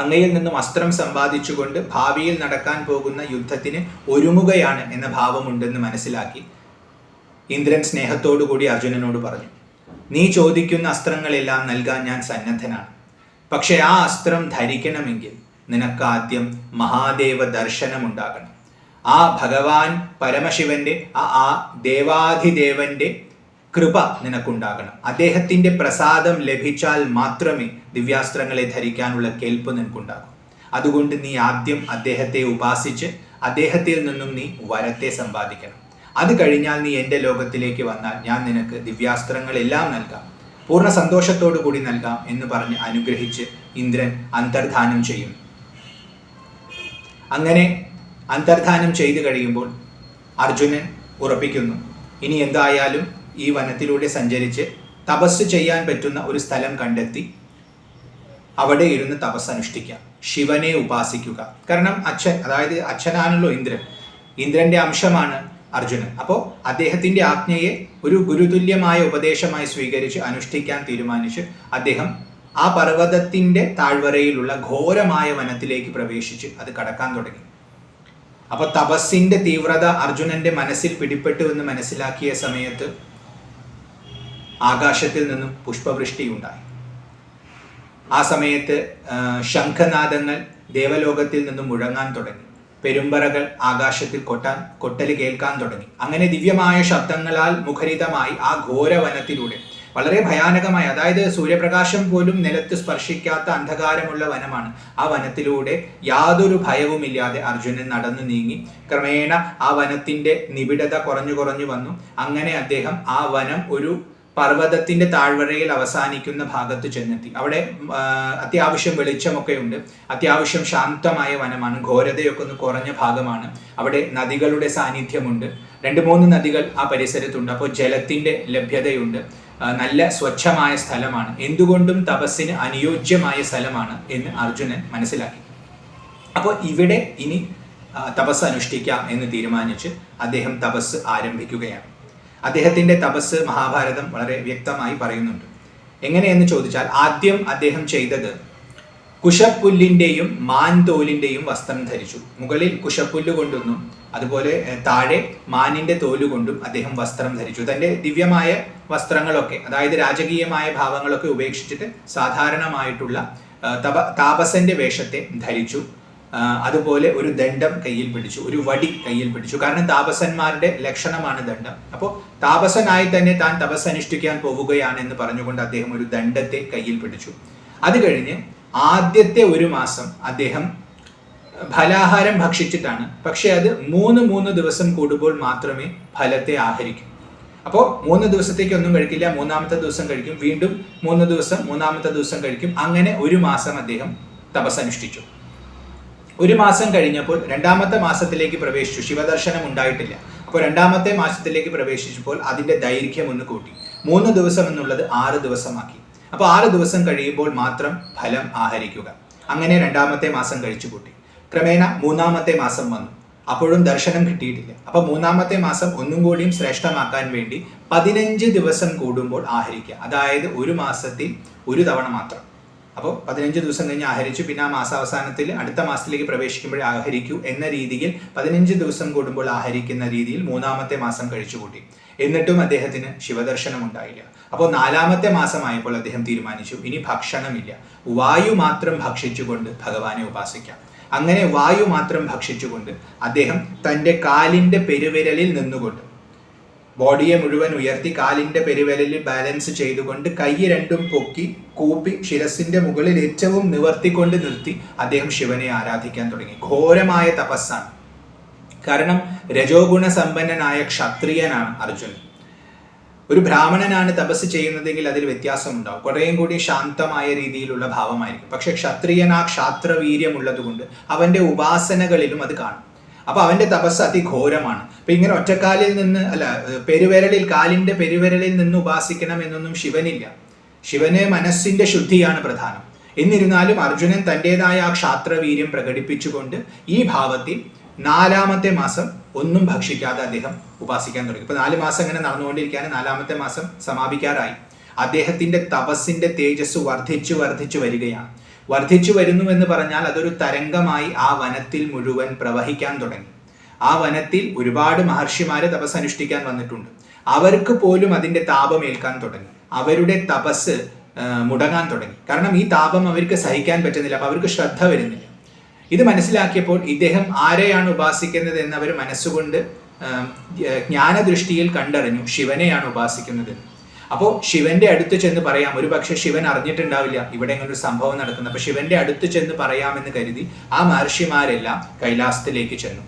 [SPEAKER 1] അങ്ങയിൽ നിന്നും അസ്ത്രം സമ്പാദിച്ചുകൊണ്ട് ഭാവിയിൽ നടക്കാൻ പോകുന്ന യുദ്ധത്തിന് ഒരുങ്ങുകയാണ് എന്ന ഭാവമുണ്ടെന്ന് മനസ്സിലാക്കി ഇന്ദ്രൻ സ്നേഹത്തോടു കൂടി അർജുനനോട് പറഞ്ഞു, നീ ചോദിക്കുന്ന അസ്ത്രങ്ങളെല്ലാം നൽകാൻ ഞാൻ സന്നദ്ധനാണ്. പക്ഷെ ആ അസ്ത്രം ധരിക്കണമെങ്കിൽ നിനക്ക് ആദ്യം മഹാദേവ ദർശനം ഉണ്ടാകണം. ആ ഭഗവാൻ പരമശിവന്റെ ആ ദേവാധിദേവന്റെ കൃപ നിനക്കുണ്ടാകണം. അദ്ദേഹത്തിൻ്റെ പ്രസാദം ലഭിച്ചാൽ മാത്രമേ ദിവ്യാസ്ത്രങ്ങളെ ധരിക്കാനുള്ള കേൾപ്പ് നിനക്കുണ്ടാകൂ. അതുകൊണ്ട് നീ ആദ്യം അദ്ദേഹത്തെ ഉപാസിച്ച് അദ്ദേഹത്തിൽ നിന്നും നീ വരത്തെ സമ്പാദിക്കണം. അത് കഴിഞ്ഞാൽ നീ എൻ്റെ ലോകത്തിലേക്ക് വന്നാൽ ഞാൻ നിനക്ക് ദിവ്യാസ്ത്രങ്ങളെല്ലാം നൽകാം, പൂർണ്ണ സന്തോഷത്തോടു കൂടി നൽകാം എന്ന് പറഞ്ഞ് അനുഗ്രഹിച്ച് ഇന്ദ്രൻ അന്തർധാനം ചെയ്യും. അങ്ങനെ അന്തർധാനം ചെയ്തു കഴിയുമ്പോൾ അർജുനൻ ഉറപ്പിക്കുന്നു, ഇനി എന്തായാലും ഈ വനത്തിലൂടെ സഞ്ചരിച്ച് തപസ് ചെയ്യാൻ പറ്റുന്ന ഒരു സ്ഥലം കണ്ടെത്തി അവിടെ ഇരുന്ന് തപസ് അനുഷ്ഠിക്കാം, ശിവനെ ഉപാസിക്കുക. കാരണം അതായത് അച്ഛനാണല്ലോ ഇന്ദ്രന്റെ അംശമാണ് അർജുനൻ. അപ്പോൾ അദ്ദേഹത്തിൻ്റെ ആജ്ഞയെ ഒരു ഗുരുതുല്യമായ ഉപദേശമായി സ്വീകരിച്ച് അനുഷ്ഠിക്കാൻ തീരുമാനിച്ച് അദ്ദേഹം ആ പർവ്വതത്തിൻ്റെ താഴ്വരയിലുള്ള ഘോരമായ വനത്തിലേക്ക് പ്രവേശിച്ച് അത് കടക്കാൻ തുടങ്ങി. അപ്പോൾ തപസ്സിൻ്റെ തീവ്രത അർജുനന്റെ മനസ്സിൽ പിടിപ്പെട്ടു എന്ന് മനസ്സിലാക്കിയ സമയത്ത് ആകാശത്തിൽ നിന്നും പുഷ്പവൃഷ്ടി ഉണ്ടായി. ആ സമയത്ത് ശംഖനാദങ്ങൾ ദേവലോകത്തിൽ നിന്നും മുഴങ്ങാൻ തുടങ്ങി. പെരുമ്പറകൾ ആകാശത്തിൽ കൊട്ടൽ കേൾക്കാൻ തുടങ്ങി. അങ്ങനെ ദിവ്യമായ ശബ്ദങ്ങളാൽ മുഖരിതമായി ആ ഘോരവനത്തിലൂടെ, വളരെ ഭയാനകമായ, അതായത് സൂര്യപ്രകാശം പോലും നിലത്ത് സ്പർശിക്കാത്ത അന്ധകാരമുള്ള വനമാണ്. ആ വനത്തിലൂടെ യാതൊരു ഭയവുമില്ലാതെ അർജുനൻ നടന്നു നീങ്ങി. ക്രമേണ ആ വനത്തിന്റെ നിബിഡത കുറഞ്ഞു വന്നു. അങ്ങനെ അദ്ദേഹം ആ വനം ഒരു പർവ്വതത്തിന്റെ താഴ്വരയിൽ അവസാനിക്കുന്ന ഭാഗത്ത് ചെന്നെത്തി. അവിടെ അത്യാവശ്യം വെളിച്ചമൊക്കെ ഉണ്ട്, അത്യാവശ്യം ശാന്തമായ വനമാണ്, ഘോരതയൊക്കെ ഒന്ന് കുറഞ്ഞ ഭാഗമാണ്. അവിടെ നദികളുടെ സാന്നിധ്യമുണ്ട്, 2-3 നദികൾ ആ പരിസരത്തുണ്ട്. അപ്പോൾ ജലത്തിന്റെ ലഭ്യതയുണ്ട്, നല്ല സ്വച്ഛമായ സ്ഥലമാണ്, എന്തുകൊണ്ടും തപസ്സിന് അനുയോജ്യമായ സ്ഥലമാണ് എന്ന് അർജുനൻ മനസ്സിലാക്കി. അപ്പോൾ ഇവിടെ ഇനി തപസ് അനുഷ്ഠിക്കാം എന്ന് തീരുമാനിച്ച് അദ്ദേഹം തപസ് ആരംഭിക്കുകയാണ്. അദ്ദേഹത്തിൻ്റെ തപസ് മഹാഭാരതം വളരെ വ്യക്തമായി പറയുന്നുണ്ട്. എങ്ങനെയെന്ന് ചോദിച്ചാൽ, ആദ്യം അദ്ദേഹം ചെയ്തത് കുശപ്പുല്ലിൻ്റെയും മാൻതോലിൻ്റെയും വസ്ത്രം ധരിച്ചു. മുകളിൽ കുശപ്പുല്ല് കൊണ്ടൊന്നും അതുപോലെ താഴെ മാനിൻ്റെ തോലുകൊണ്ടും അദ്ദേഹം വസ്ത്രം ധരിച്ചു. തൻ്റെ ദിവ്യമായ വസ്ത്രങ്ങളൊക്കെ, അതായത് രാജകീയമായ ഭാവങ്ങളൊക്കെ ഉപേക്ഷിച്ചിട്ട് സാധാരണമായിട്ടുള്ള താപസന്റെ വേഷത്തെ ധരിച്ചു. അതുപോലെ ഒരു ദണ്ഡം കയ്യിൽ പിടിച്ചു, ഒരു വടി കയ്യിൽ പിടിച്ചു. കാരണം താപസന്മാരുടെ ലക്ഷണമാണ് ദണ്ഡം. അപ്പോൾ താപസനായി തന്നെ താൻ തപസ് അനുഷ്ഠിക്കാൻ പോവുകയാണെന്ന് പറഞ്ഞുകൊണ്ട് അദ്ദേഹം ഒരു ദണ്ഡത്തെ കയ്യിൽ പിടിച്ചു. അത് കഴിഞ്ഞ് ആദ്യത്തെ 1 മാസം അദ്ദേഹം ഫലാഹാരം ഭക്ഷിച്ചിട്ടാണ്, പക്ഷെ അത് 3 ദിവസം കൂടുമ്പോൾ മാത്രമേ ഫലത്തെ ആഹരിക്കൂ. അപ്പോൾ 3 ദിവസത്തേക്ക് ഒന്നും കഴിക്കില്ല, 3-ാമത്തെ ദിവസം കഴിക്കും, വീണ്ടും 3 ദിവസം, 3-ാമത്തെ ദിവസം കഴിക്കും. അങ്ങനെ 1 മാസം അദ്ദേഹം തപസ് അനുഷ്ഠിച്ചു. 1 മാസം കഴിഞ്ഞപ്പോൾ 2-ാമത്തെ മാസത്തിലേക്ക് പ്രവേശിച്ചു. ശിവദർശനം ഉണ്ടായിട്ടില്ല. അപ്പോൾ 2-ാമത്തെ മാസത്തിലേക്ക് പ്രവേശിച്ചപ്പോൾ അതിൻ്റെ ദൈർഘ്യം ഒന്ന് കൂട്ടി. 3 ദിവസം എന്നുള്ളത് 6 ദിവസമാക്കി. അപ്പോൾ 6 ദിവസം കഴിയുമ്പോൾ മാത്രം ഫലം ആഹരിക്കുക. അങ്ങനെ 2-ാമത്തെ മാസം കഴിച്ചു കൂട്ടി. ക്രമേണ 3-ാമത്തെ മാസം വന്നു. അപ്പോഴും ദർശനം കിട്ടിയിട്ടില്ല. അപ്പോൾ 3-ാമത്തെ മാസം ഒന്നും കൂടിയും ശ്രേഷ്ഠമാക്കാൻ വേണ്ടി 15 ദിവസം കൂടുമ്പോൾ ആഹരിക്കുക. അതായത് 1 മാസത്തിൽ 1 തവണ മാത്രം. അപ്പോൾ 15 ദിവസം കഴിഞ്ഞ് ആഹരിച്ചു, പിന്നെ ആ മാസാവസാനത്തിൽ അടുത്ത മാസത്തിലേക്ക് പ്രവേശിക്കുമ്പോഴേ ആഹരിക്കൂ എന്ന രീതിയിൽ 15 ദിവസം കൂടുമ്പോൾ ആഹരിക്കുന്ന രീതിയിൽ 3-ാമത്തെ മാസം കഴിച്ചുകൂട്ടി. എന്നിട്ടും അദ്ദേഹത്തിന് ശിവദർശനം ഉണ്ടായില്ല. അപ്പോൾ 4-ാമത്തെ മാസമായപ്പോൾ അദ്ദേഹം തീരുമാനിച്ചു, ഇനി ഭക്ഷണമില്ല, വായു മാത്രം ഭക്ഷിച്ചുകൊണ്ട് ഭഗവാനെ ഉപാസിക്കാം. അങ്ങനെ വായു മാത്രം ഭക്ഷിച്ചുകൊണ്ട് അദ്ദേഹം തൻ്റെ കാലിൻ്റെ പെരുവിരലിൽ നിന്നുകൊണ്ട്, ബോഡിയെ മുഴുവൻ ഉയർത്തി കാലിൻ്റെ പെരുവിരലിൽ ബാലൻസ് ചെയ്തുകൊണ്ട് കൈ രണ്ടും പൊക്കി കൂപ്പി ശിരസിൻ്റെ മുകളിൽ ഏറ്റവും നിവർത്തിക്കൊണ്ട് നിർത്തി അദ്ദേഹം ശിവനെ ആരാധിക്കാൻ തുടങ്ങി. ഘോരമായ തപസ്സാണ്. കാരണം രജോഗുണ സമ്പന്നനായ ക്ഷത്രിയനാണ് അർജുനൻ. ഒരു ബ്രാഹ്മണനാണ് തപസ് ചെയ്യുന്നതെങ്കിൽ അതിൽ വ്യത്യാസമുണ്ടാവും, കുറേയും കൂടി ശാന്തമായ രീതിയിലുള്ള ഭാവമായിരിക്കും. പക്ഷെ ക്ഷത്രിയൻ ആ ക്ഷാത്രവീര്യം ഉള്ളതുകൊണ്ട് അവൻ്റെ ഉപാസനകളിലും അത് കാണും. അപ്പൊ അവന്റെ തപസ് അതിഘോരമാണ്. അപ്പൊ ഇങ്ങനെ ഒറ്റക്കാലിൽ നിന്ന് കാലിന്റെ പെരുവിരലിൽ നിന്ന് ഉപാസിക്കണം എന്നൊന്നും ശിവനില്ല. ശിവന് മനസ്സിന്റെ ശുദ്ധിയാണ് പ്രധാനം. എന്നിരുന്നാലും അർജുനൻ തൻ്റെതായ ആ ക്ഷാത്രവീര്യം പ്രകടിപ്പിച്ചുകൊണ്ട് ഈ ഭാവത്തിൽ 4-ാമത്തെ മാസം ഒന്നും ഭക്ഷിക്കാതെ അദ്ദേഹം ഉപാസിക്കാൻ തുടങ്ങി. ഇപ്പൊ 4 മാസം ഇങ്ങനെ നടന്നുകൊണ്ടിരിക്കുകയാണ്. 4-ാമത്തെ മാസം സമാപിക്കാറായി. അദ്ദേഹത്തിന്റെ തപസ്സിന്റെ തേജസ് വർദ്ധിച്ചു വരികയാണ്. വർദ്ധിച്ചു വരുന്നു എന്ന് പറഞ്ഞാൽ അതൊരു തരംഗമായി ആ വനത്തിൽ മുഴുവൻ പ്രവഹിക്കാൻ തുടങ്ങി. ആ വനത്തിൽ ഒരുപാട് മഹർഷിമാര് തപസ് അനുഷ്ഠിക്കാൻ വന്നിട്ടുണ്ട്. അവർക്ക് പോലും അതിന്റെ താപം ഏൽക്കാൻ തുടങ്ങി. അവരുടെ തപസ് മുടങ്ങാൻ തുടങ്ങി. കാരണം ഈ താപം അവർക്ക് സഹിക്കാൻ പറ്റുന്നില്ല. അപ്പൊ അവർക്ക് ശ്രദ്ധ വരുന്നില്ല. ഇത് മനസ്സിലാക്കിയപ്പോൾ ഇദ്ദേഹം ആരെയാണ് ഉപാസിക്കുന്നത് എന്നവർ മനസ്സുകൊണ്ട് ജ്ഞാനദൃഷ്ടിയിൽ കണ്ടറിഞ്ഞു ശിവനെയാണ് ഉപാസിക്കുന്നത്. അപ്പോൾ ശിവന്റെ അടുത്ത് ചെന്ന് പറയാം, ഒരു പക്ഷെ ശിവൻ അറിഞ്ഞിട്ടുണ്ടാവില്ല ഇവിടെ ഇങ്ങനെ ഒരു സംഭവം നടക്കുന്നത്. അപ്പൊ ശിവന്റെ അടുത്ത് ചെന്ന് പറയാമെന്ന് കരുതി ആ മഹർഷിമാരെല്ലാം കൈലാസത്തിലേക്ക് ചെന്നു.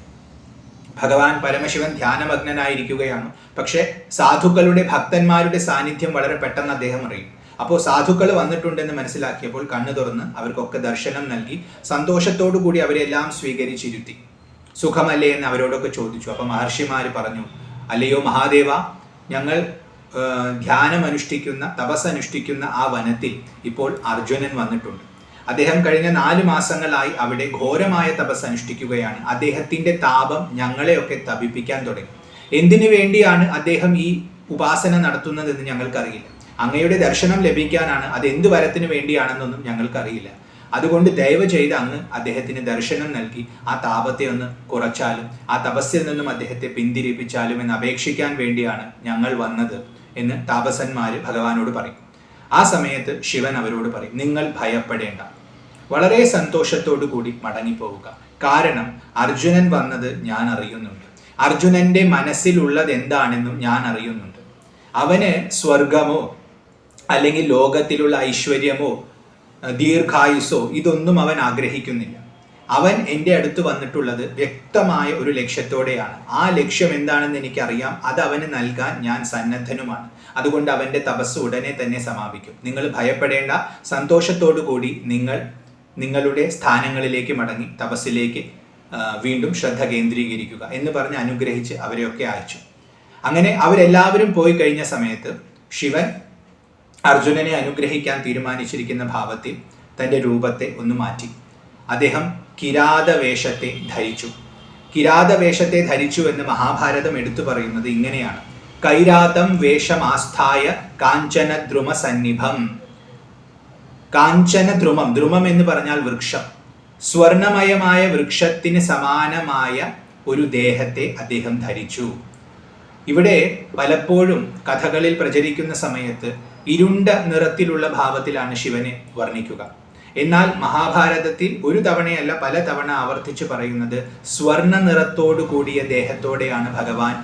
[SPEAKER 1] ഭഗവാൻ പരമശിവൻ ധ്യാനമഗ്നനായിരിക്കുകയാണ്. പക്ഷെ സാധുക്കളുടെ ഭക്തന്മാരുടെ സാന്നിധ്യം വളരെ പെട്ടെന്ന് അദ്ദേഹം അറിയും. അപ്പോൾ സാധുക്കൾ വന്നിട്ടുണ്ടെന്ന് മനസ്സിലാക്കിയപ്പോൾ കണ്ണു തുറന്ന് അവർക്കൊക്കെ ദർശനം നൽകി സന്തോഷത്തോടു കൂടി അവരെല്ലാം സ്വീകരിച്ചിരുത്തി. സുഖമല്ലേ എന്ന് അവരോടൊക്കെ ചോദിച്ചു. അപ്പൊ മഹർഷിമാര് പറഞ്ഞു, അല്ലയോ മഹാദേവ, ഞങ്ങൾ ധ്യാനമനുഷ്ഠിക്കുന്ന തപസ്സനുഷ്ഠിക്കുന്ന ആ വനത്തിൽ ഇപ്പോൾ അർജുനൻ വന്നിട്ടുണ്ട്. അദ്ദേഹം കഴിഞ്ഞ 4 മാസങ്ങളായി അവിടെ ഘോരമായ തപസ് അനുഷ്ഠിക്കുകയാണ്. അദ്ദേഹത്തിന്റെ താപം ഞങ്ങളെയൊക്കെ തപിപ്പിക്കാൻ തുടങ്ങി. എന്തിനു വേണ്ടിയാണ് അദ്ദേഹം ഈ ഉപാസന നടത്തുന്നതെന്ന് ഞങ്ങൾക്കറിയില്ല. അങ്ങയുടെ ദർശനം ലഭിക്കാനാണ്, അത് എന്ത് വരത്തിന് വേണ്ടിയാണെന്നൊന്നും ഞങ്ങൾക്കറിയില്ല. അതുകൊണ്ട് ദയവ് ചെയ്ത് അങ്ങ് അദ്ദേഹത്തിന് ദർശനം നൽകി ആ താപത്തെ ഒന്ന് കുറച്ചാലും ആ തപസ്സിൽ നിന്നും അദ്ദേഹത്തെ പിന്തിരിപ്പിച്ചാലും എന്ന് അപേക്ഷിക്കാൻ വേണ്ടിയാണ് ഞങ്ങൾ വന്നത് എന്ന് താപസന്മാര് ഭഗവാനോട് പറയും. ആ സമയത്ത് ശിവൻ അവരോട് പറയും, നിങ്ങൾ ഭയപ്പെടേണ്ട, വളരെ സന്തോഷത്തോടു കൂടി മടങ്ങിപ്പോവുക. കാരണം അർജുനൻ വന്നത് ഞാൻ അറിയുന്നുണ്ട്. അർജുനന്റെ മനസ്സിലുള്ളത് എന്താണെന്നും ഞാൻ അറിയുന്നുണ്ട്. അവന് സ്വർഗമോ അല്ലെങ്കിൽ ലോകത്തിലുള്ള ഐശ്വര്യമോ ദീർഘായുസോ ഇതൊന്നും അവൻ ആഗ്രഹിക്കുന്നില്ല. അവൻ എൻ്റെ അടുത്ത് വന്നിട്ടുള്ളത് വ്യക്തമായ ഒരു ലക്ഷ്യത്തോടെയാണ്. ആ ലക്ഷ്യം എന്താണെന്ന് എനിക്കറിയാം. അത് അവന് നൽകാൻ ഞാൻ സന്നദ്ധനുമാണ്. അതുകൊണ്ട് അവൻ്റെ തപസ് ഉടനെ തന്നെ സമാപിക്കും. നിങ്ങൾ ഭയപ്പെടേണ്ട, സന്തോഷത്തോടു കൂടി നിങ്ങളുടെ സ്ഥാനങ്ങളിലേക്ക് മടങ്ങി തപസ്സിലേക്ക് വീണ്ടും ശ്രദ്ധ കേന്ദ്രീകരിക്കുക എന്ന് പറഞ്ഞ് അനുഗ്രഹിച്ച് അവരെയൊക്കെ അയച്ചു. അങ്ങനെ അവരെല്ലാവരും പോയി കഴിഞ്ഞ സമയത്ത് ശിവൻ അർജുനനെ അനുഗ്രഹിക്കാൻ തീരുമാനിച്ചിരിക്കുന്ന ഭാവത്തിൽ തൻ്റെ രൂപത്തെ ഒന്ന് മാറ്റി. അദ്ദേഹം കിരാതവേഷത്തെ ധരിച്ചു. കിരാതവേഷത്തെ ധരിച്ചു എന്ന് മഹാഭാരതം എടുത്തു പറയുന്നത് ഇങ്ങനെയാണ്: കൈരാതം വേഷമാസ്ഥായ കാഞ്ചനദ്രുമ സന്നിഭം. കാഞ്ചനദ്രുമം, ദ്രുമം എന്ന് പറഞ്ഞാൽ വൃക്ഷം, സ്വർണമയമായ വൃക്ഷത്തിന് സമാനമായ ഒരു ദേഹത്തെ അദ്ദേഹം ധരിച്ചു. ഇവിടെ പലപ്പോഴും കഥകളിൽ പ്രചരിക്കുന്ന സമയത്ത് ഇരുണ്ട നിറത്തിലുള്ള ഭാവത്തിലാണ് ശിവനെ വർണ്ണിക്കുക. എന്നാൽ മഹാഭാരതത്തിൽ ഒരു തവണയല്ല പല തവണ ആവർത്തിച്ച് പറയുന്നത് സ്വർണ്ണ നിറത്തോടു കൂടിയ ദേഹത്തോടെയാണ് ഭഗവാൻ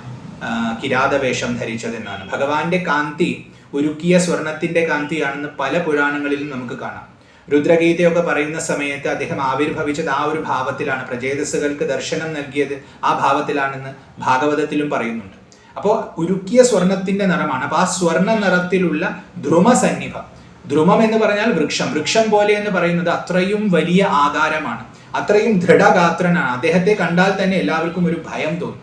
[SPEAKER 1] കിരാതവേഷം ധരിച്ചതെന്നാണ്. ഭഗവാന്റെ കാന്തി ഉരുക്കിയ സ്വർണത്തിന്റെ കാന്തിയാണെന്ന് പല പുരാണങ്ങളിലും നമുക്ക് കാണാം. രുദ്രഗീതയൊക്കെ പറയുന്ന സമയത്ത് അദ്ദേഹം ആവിർഭവിച്ചത് ആ ഒരു ഭാവത്തിലാണ്, പ്രചേതസ്സുകൾക്ക് ദർശനം നൽകിയത് ആ ഭാവത്തിലാണെന്ന് ഭാഗവതത്തിലും പറയുന്നുണ്ട്. അപ്പോൾ ഉരുക്കിയ സ്വർണത്തിന്റെ നിറമാണ്. അപ്പൊ ആ സ്വർണ്ണ നിറത്തിലുള്ള ധ്രുമസന്നിഭം, ധ്രുമം എന്ന് പറഞ്ഞാൽ വൃക്ഷം, വൃക്ഷം പോലെ എന്ന് പറയുന്നത് അത്രയും വലിയ ആകാരമാണ്, അത്രയും ദൃഢഗാത്രനാണ്. അദ്ദേഹത്തെ കണ്ടാൽ തന്നെ എല്ലാവർക്കും ഒരു ഭയം തോന്നും.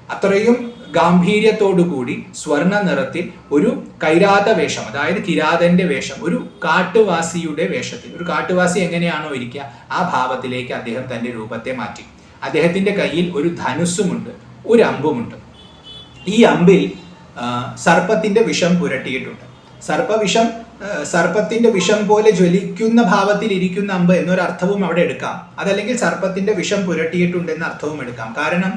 [SPEAKER 1] അത്രയും ഗാംഭീര്യത്തോടുകൂടി സ്വർണ്ണ നിറത്തിൽ ഒരു കൈരാത വേഷം, അതായത് കിരാതന്റെ വേഷം, ഒരു കാട്ടുവാസിയുടെ വേഷത്തിൽ, ഒരു കാട്ടുവാസി എങ്ങനെയാണോ ഇരിക്കുക ആ ഭാവത്തിലേക്ക് അദ്ദേഹം തന്റെ രൂപത്തെ മാറ്റി. അദ്ദേഹത്തിന്റെ കയ്യിൽ ഒരു ധനുസ്സുമുണ്ട്, ഒരു അമ്പുമുണ്ട്. ഈ അമ്പിൽ സർപ്പത്തിന്റെ വിഷം പുരട്ടിയിട്ടുണ്ട്. സർപ്പത്തിന്റെ വിഷം പോലെ ജ്വലിക്കുന്ന ഭാവത്തിൽ ഇരിക്കുന്ന അമ്പ് എന്നൊരർത്ഥവും അവിടെ എടുക്കാം. അതല്ലെങ്കിൽ സർപ്പത്തിന്റെ വിഷം പുരട്ടിയിട്ടുണ്ടെന്ന അർത്ഥവും എടുക്കാം. കാരണം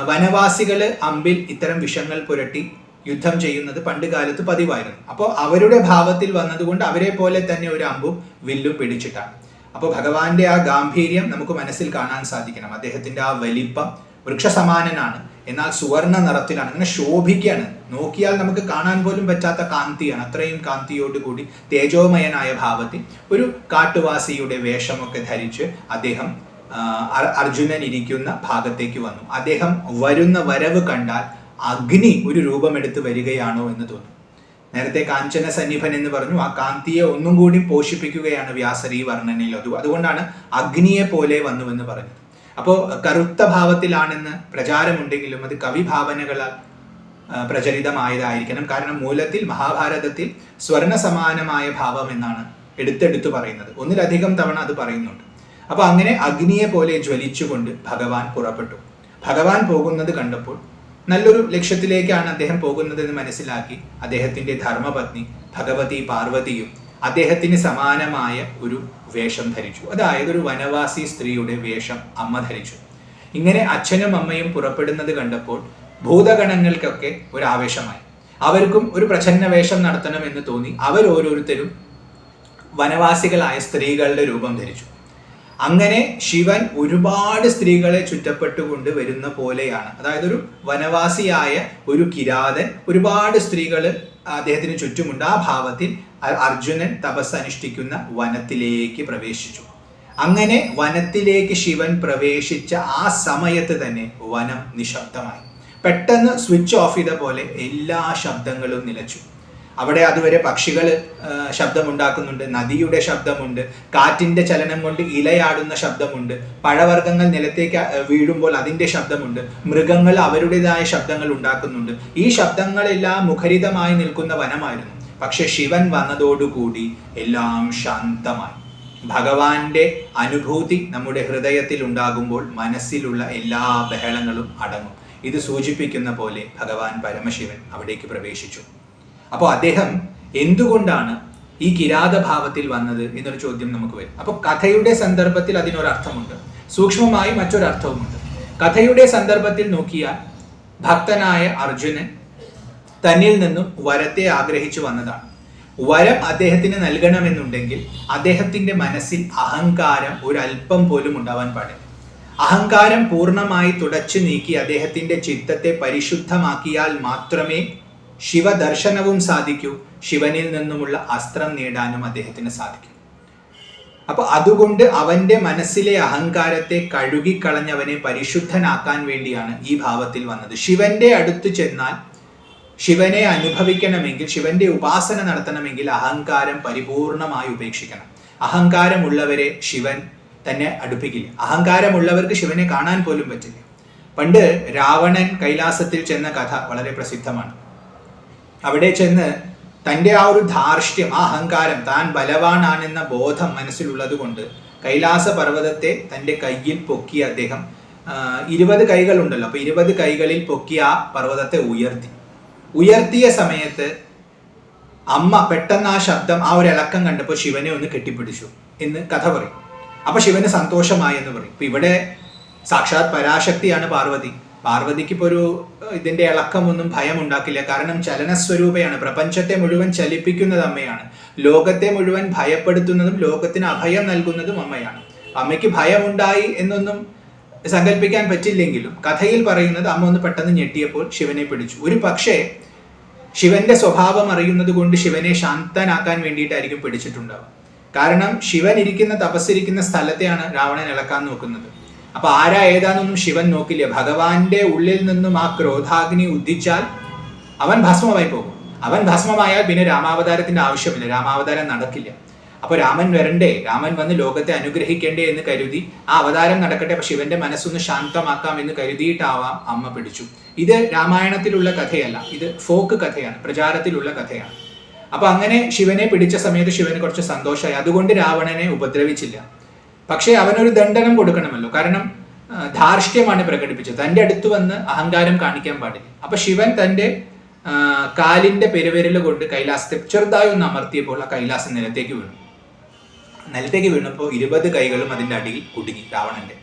[SPEAKER 1] വനവാസികള് അമ്പിൽ ഇത്തരം വിഷങ്ങൾ പുരട്ടി യുദ്ധം ചെയ്യുന്നത് പണ്ട് കാലത്ത് പതിവായിരുന്നു. അപ്പോൾ അവരുടെ ഭാവത്തിൽ വന്നതുകൊണ്ട് അവരെ പോലെ തന്നെ ഒരു അമ്പും വില്ലും പിടിച്ചിട്ടാണ്. അപ്പോൾ ഭഗവാന്റെ ആ ഗാംഭീര്യം നമുക്ക് മനസ്സിൽ കാണാൻ സാധിക്കണം. അദ്ദേഹത്തിന്റെ ആ വലിപ്പം, വൃക്ഷസമാനനാണ്, എന്നാൽ സുവർണ നിറത്തിലാണ്, അങ്ങനെ ശോഭിക്കുകയാണ്. നോക്കിയാൽ നമുക്ക് കാണാൻ പോലും പറ്റാത്ത കാന്തിയാണ്. അത്രയും കാന്തിയോടുകൂടി തേജോമയനായ ഭാവത്തിൽ ഒരു കാട്ടുവാസിയുടെ വേഷമൊക്കെ ധരിച്ച് അദ്ദേഹം അർജുനൻ ഇരിക്കുന്ന ഭാഗത്തേക്ക് വന്നു. അദ്ദേഹം വരുന്ന വരവ് കണ്ടാൽ അഗ്നി ഒരു രൂപമെടുത്ത് വരികയാണോ എന്ന് തോന്നും. നേരത്തെ കാഞ്ചന സന്നിഭൻ എന്ന് പറഞ്ഞു, ആ കാന്തിയെ ഒന്നും കൂടി പോഷിപ്പിക്കുകയാണ് വ്യാസർ ഈ വർണ്ണനയിൽ. അതുകൊണ്ടാണ് അഗ്നിയെ പോലെ വന്നുവെന്ന് പറഞ്ഞത്. അപ്പോൾ കറുത്ത ഭാവത്തിലാണെന്ന് പ്രചാരമുണ്ടെങ്കിലും അത് കവിഭാവനകളാൽ പ്രചരിതമായതായിരിക്കണം. കാരണം മൂലത്തിൽ മഹാഭാരതത്തിൽ സ്വർണ സമാനമായ ഭാവം എന്നാണ് എടുത്തെടുത്ത് പറയുന്നത്. ഒന്നിലധികം തവണ അത് പറയുന്നുണ്ട്. അപ്പൊ അങ്ങനെ അഗ്നിയെ പോലെ ജ്വലിച്ചുകൊണ്ട് ഭഗവാൻ പുറപ്പെട്ടു. ഭഗവാൻ പോകുന്നത് കണ്ടപ്പോൾ നല്ലൊരു ലക്ഷ്യത്തിലേക്കാണ് അദ്ദേഹം പോകുന്നത് എന്ന് മനസ്സിലാക്കി അദ്ദേഹത്തിന്റെ ധർമ്മപത്നി ഭഗവതി പാർവതിയും അദ്ദേഹത്തിന് സമാനമായ ഒരു വേഷം ധരിച്ചു. അതായത് ഒരു വനവാസി സ്ത്രീയുടെ വേഷം അമ്മ ധരിച്ചു. ഇങ്ങനെ അച്ഛനും അമ്മയും പുറപ്പെടുന്നത് കണ്ടപ്പോൾ ഭൂതഗണങ്ങൾക്കൊക്കെ ഒരു ആവേശമായി. അവർക്കും ഒരു പ്രച്ഛന്ന വേഷം നടത്തണമെന്ന് തോന്നി. അവരോരോരുത്തരും വനവാസികളായ സ്ത്രീകളുടെ രൂപം ധരിച്ചു. അങ്ങനെ ശിവൻ ഒരുപാട് സ്ത്രീകളെ ചുറ്റപ്പെട്ടുകൊണ്ട് വരുന്ന പോലെയാണ്. അതായത് ഒരു വനവാസിയായ ഒരു കിരാതൻ, ഒരുപാട് സ്ത്രീകൾ അദ്ദേഹത്തിന് ചുറ്റുമുണ്ട്. ആ ഭാവത്തിൽ അർജുനൻ തപസ് അനുഷ്ഠിക്കുന്ന വനത്തിലേക്ക് പ്രവേശിച്ചു. അങ്ങനെ വനത്തിലേക്ക് ശിവൻ പ്രവേശിച്ച ആ സമയത്ത് തന്നെ വനം നിശബ്ദമായി. പെട്ടെന്ന് സ്വിച്ച് ഓഫ് ചെയ്ത പോലെ എല്ലാ ശബ്ദങ്ങളും നിലച്ചു. അവിടെ അതുവരെ പക്ഷികൾ ശബ്ദമുണ്ടാക്കുന്നുണ്ട്, നദിയുടെ ശബ്ദമുണ്ട്, കാറ്റിൻ്റെ ചലനം കൊണ്ട് ഇലയാടുന്ന ശബ്ദമുണ്ട്, പഴവർഗ്ഗങ്ങൾ നിലത്തേക്ക് വീഴുമ്പോൾ അതിൻ്റെ ശബ്ദമുണ്ട്, മൃഗങ്ങൾ അവരുടേതായ ശബ്ദങ്ങൾ ഉണ്ടാക്കുന്നുണ്ട്. ഈ ശബ്ദങ്ങളെല്ലാം മുഖരിതമായി നിൽക്കുന്ന വനമായിരുന്നു. പക്ഷെ ശിവൻ വന്നതോടുകൂടി എല്ലാം ശാന്തമായി. ഭഗവാന്റെ അനുഭൂതി നമ്മുടെ ഹൃദയത്തിൽ ഉണ്ടാകുമ്പോൾ മനസ്സിലുള്ള എല്ലാ ബഹളങ്ങളും അടങ്ങും. ഇത് സൂചിപ്പിക്കുന്ന പോലെ ഭഗവാൻ പരമശിവൻ അവിടേക്ക് പ്രവേശിച്ചു. അപ്പോൾ അദ്ദേഹം എന്തുകൊണ്ടാണ് ഈ കിരാതഭാവത്തിൽ വന്നത് എന്നൊരു ചോദ്യം നമുക്ക് വരും. അപ്പോൾ കഥയുടെ സന്ദർഭത്തിൽ അതിനൊരർത്ഥമുണ്ട്, സൂക്ഷ്മമായി മറ്റൊരർത്ഥവുമുണ്ട്. കഥയുടെ സന്ദർഭത്തിൽ നോക്കിയാൽ ഭക്തനായ അർജുനൻ തന്നിൽ നിന്നും വരത്തെ ആഗ്രഹിച്ചു വന്നതാണ്. വരം അദ്ദേഹത്തിന് നൽകണമെന്നുണ്ടെങ്കിൽ അദ്ദേഹത്തിൻ്റെ മനസ്സിൽ അഹങ്കാരം ഒരല്പം പോലും ഉണ്ടാവാൻ പാടില്ല. അഹങ്കാരം പൂർണ്ണമായി തുടച്ചു നീക്കി അദ്ദേഹത്തിൻ്റെ ചിത്തത്തെ പരിശുദ്ധമാക്കിയാൽ മാത്രമേ ശിവദർശനവും സാധിക്കൂ, ശിവനിൽ നിന്നുമുള്ള അസ്ത്രം നേടാനും അദ്ദേഹത്തിന് സാധിക്കും. അപ്പൊ അതുകൊണ്ട് അവന്റെ മനസ്സിലെ അഹങ്കാരത്തെ കഴുകിക്കളഞ്ഞവനെ പരിശുദ്ധനാക്കാൻ വേണ്ടിയാണ് ഈ ഭാവത്തിൽ വന്നത്. ശിവന്റെ അടുത്ത് ചെന്നാൽ ശിവനെ അനുഭവിക്കണമെങ്കിൽ, ശിവന്റെ ഉപാസന നടത്തണമെങ്കിൽ അഹങ്കാരം പരിപൂർണമായി ഉപേക്ഷിക്കണം. അഹങ്കാരമുള്ളവരെ ശിവൻ തന്നെ അടുപ്പിക്കില്ല. അഹങ്കാരമുള്ളവർക്ക് ശിവനെ കാണാൻ പോലും പറ്റില്ല. പണ്ട് രാവണൻ കൈലാസത്തിൽ ചെന്ന കഥ വളരെ പ്രസിദ്ധമാണ്. അവിടെ ചെന്ന് തൻ്റെ ആ ഒരു ധാർഷ്ട്യം, ആ അഹങ്കാരം, താൻ ബലവാനാണെന്ന ബോധം മനസ്സിലുള്ളത് കൊണ്ട് കൈലാസ പർവ്വതത്തെ തൻ്റെ കയ്യിൽ പൊക്കി അദ്ദേഹം 20 കൈകളുണ്ടല്ലോ, അപ്പോൾ 20 കൈകളിൽ പൊക്കി ആ പർവ്വതത്തെ ഉയർത്തിയ സമയത്ത് അമ്മ പെട്ടെന്ന് ആ ശബ്ദം, ആ ഒരു ഇളക്കം കണ്ടപ്പോൾ ശിവനെ ഒന്ന് കെട്ടിപ്പിടിച്ചു എന്ന് കഥ പറയും. അപ്പൊ ശിവന് സന്തോഷമായി എന്ന് പറയും. ഇപ്പൊ ഇവിടെ സാക്ഷാത് പരാശക്തിയാണ് പാർവതി. പാർവതിക്ക് ഇപ്പോൾ ഒരു ഇതിന്റെ ഇളക്കമൊന്നും ഭയം ഉണ്ടാക്കില്ല. കാരണം ചലനസ്വരൂപയാണ്, പ്രപഞ്ചത്തെ മുഴുവൻ ചലിപ്പിക്കുന്നത് അമ്മയാണ്, ലോകത്തെ മുഴുവൻ ഭയപ്പെടുത്തുന്നതും ലോകത്തിന് അഭയം നൽകുന്നതും അമ്മയാണ്. അമ്മയ്ക്ക് ഭയമുണ്ടായി എന്നൊന്നും സങ്കല്പിക്കാൻ പറ്റില്ലെങ്കിലും കഥയിൽ പറയുന്നത് അമ്മ ഒന്ന് പെട്ടെന്ന് ഞെട്ടിയപ്പോൾ ശിവനെ പിടിച്ചു. ഒരു പക്ഷേ ശിവന്റെ സ്വഭാവം അറിയുന്നത് കൊണ്ട് ശിവനെ ശാന്തനാക്കാൻ വേണ്ടിയിട്ടായിരിക്കും പിടിച്ചിട്ടുണ്ടാവുക. കാരണം ശിവൻ ഇരിക്കുന്ന, തപസ്സിരിക്കുന്ന സ്ഥലത്തെയാണ് രാവണൻ ഇളക്കാൻ നോക്കുന്നത്. അപ്പൊ ആരാ ഏതാണെന്നൊന്നും ശിവൻ നോക്കില്ല. ഭഗവാന്റെ ഉള്ളിൽ നിന്നും ആ ക്രോധാഗ്നി ഉദിച്ചാൽ അവൻ ഭസ്മമായി പോകും. അവൻ ഭസ്മമായാൽ പിന്നെ രാമാവതാരത്തിന്റെ ആവശ്യമില്ല, രാമാവതാരം നടക്കില്ല. അപ്പൊ രാമൻ വരണ്ടേ, രാമൻ വന്ന് ലോകത്തെ അനുഗ്രഹിക്കേണ്ടേ എന്ന് കരുതി ആ അവതാരം നടക്കട്ടെ, അപ്പൊ ശിവന്റെ മനസ്സൊന്ന് ശാന്തമാക്കാം എന്ന് കരുതിയിട്ടാവാം അമ്മ പിടിച്ചു. ഇത് രാമായണത്തിലുള്ള കഥയല്ല, ഇത് ഫോക്ക് കഥയാണ്, പ്രചാരത്തിലുള്ള കഥയാണ്. അപ്പൊ അങ്ങനെ ശിവനെ പിടിച്ച സമയത്ത് ശിവന് കുറച്ച് സന്തോഷമായി. അതുകൊണ്ട് രാവണനെ ഉപദ്രവിച്ചില്ല. പക്ഷേ അവനൊരു ദണ്ഡനം കൊടുക്കണമല്ലോ, കാരണം ധാർഷ്ട്യമാണ് പ്രകടിപ്പിച്ചത്. തൻ്റെ അടുത്ത് വന്ന് അഹങ്കാരം കാണിക്കാൻ പാടില്ല. അപ്പൊ ശിവൻ തൻ്റെ കാലിന്റെ പെരുവിരൽ കൊണ്ട് കൈലാസത്തെ ചെറുതായി ഒന്ന് അമർത്തിയപ്പോൾ ആ കൈലാസം നിലത്തേക്ക് വീണപ്പോൾ 20 കൈകളും അതിൻ്റെ അടിയിൽ കുടുങ്ങി രാവണന്റെ.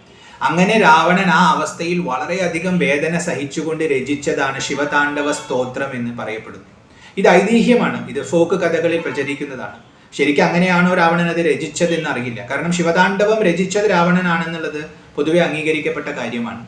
[SPEAKER 1] അങ്ങനെ രാവണൻ ആ അവസ്ഥയിൽ വളരെയധികം വേദന സഹിച്ചുകൊണ്ട് രചിച്ചതാണ് ശിവതാണ്ഡവ സ്തോത്രം എന്ന് പറയപ്പെടുന്നു. ഇത് ഐതിഹ്യമാണ്, ഇത് ഫോക്ക് കഥകളിൽ പ്രചരിക്കുന്നതാണ്. ശരിക്കും അങ്ങനെയാണോ രാവണൻ അത് രചിച്ചതെന്ന് അറിയില്ല. കാരണം ശിവതാണ്ഡവം രചിച്ചത് രാവണനാണെന്നുള്ളത് പൊതുവെ അംഗീകരിക്കപ്പെട്ട കാര്യമാണ്.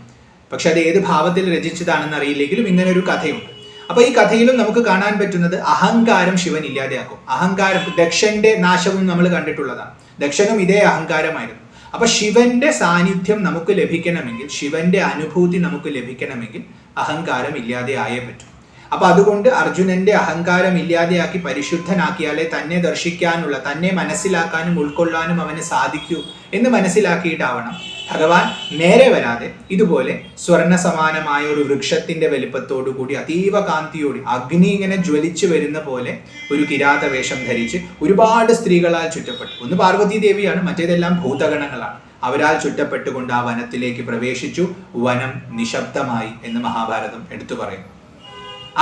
[SPEAKER 1] പക്ഷെ അത് ഏത് ഭാവത്തിൽ രചിച്ചതാണെന്ന് അറിയില്ലെങ്കിലും ഇങ്ങനെ ഒരു കഥയുണ്ട്. അപ്പൊ ഈ കഥയിലും നമുക്ക് കാണാൻ പറ്റുന്നത് അഹങ്കാരം ശിവൻ ഇല്ലാതെയാക്കും. അഹങ്കാരം, ദക്ഷന്റെ നാശവും നമ്മൾ കണ്ടിട്ടുള്ളതാണ്. ദക്ഷനും ഇതേ അഹങ്കാരമായിരുന്നു. അപ്പൊ ശിവന്റെ സാന്നിധ്യം നമുക്ക് ലഭിക്കണമെങ്കിൽ, ശിവന്റെ അനുഭൂതി നമുക്ക് ലഭിക്കണമെങ്കിൽ അഹങ്കാരം ഇല്ലാതെ ആയേ പറ്റും. അപ്പൊ അതുകൊണ്ട് അർജുനന്റെ അഹങ്കാരം ഇല്ലാതെയാക്കി പരിശുദ്ധനാക്കിയാലേ തന്നെ ദർശിക്കാനുള്ള, തന്നെ മനസ്സിലാക്കാനും ഉൾക്കൊള്ളാനും അവന് സാധിക്കൂ എന്ന് മനസ്സിലാക്കിയിട്ടാവണം ഭഗവാൻ നേരെ വരാതെ ഇതുപോലെ സ്വർണ്ണ സമാനമായ ഒരു വൃക്ഷത്തിന്റെ വലിപ്പത്തോടു കൂടി അതീവ കാന്തിയോട് അഗ്നി ഇങ്ങനെ ജ്വലിച്ചു വരുന്ന പോലെ ഒരു കിരാത വേഷം ധരിച്ച് ഒരുപാട് സ്ത്രീകളാൽ ചുറ്റപ്പെട്ടു. ഒന്ന് പാർവതി ദേവിയാണ്, മറ്റേതെല്ലാം ഭൂതഗണങ്ങളാണ്. അവരാൽ ചുറ്റപ്പെട്ടുകൊണ്ട് ആ വനത്തിലേക്ക് പ്രവേശിച്ചു. വനം നിശബ്ദമായി എന്ന് മഹാഭാരതം എടുത്തു പറയുന്നു.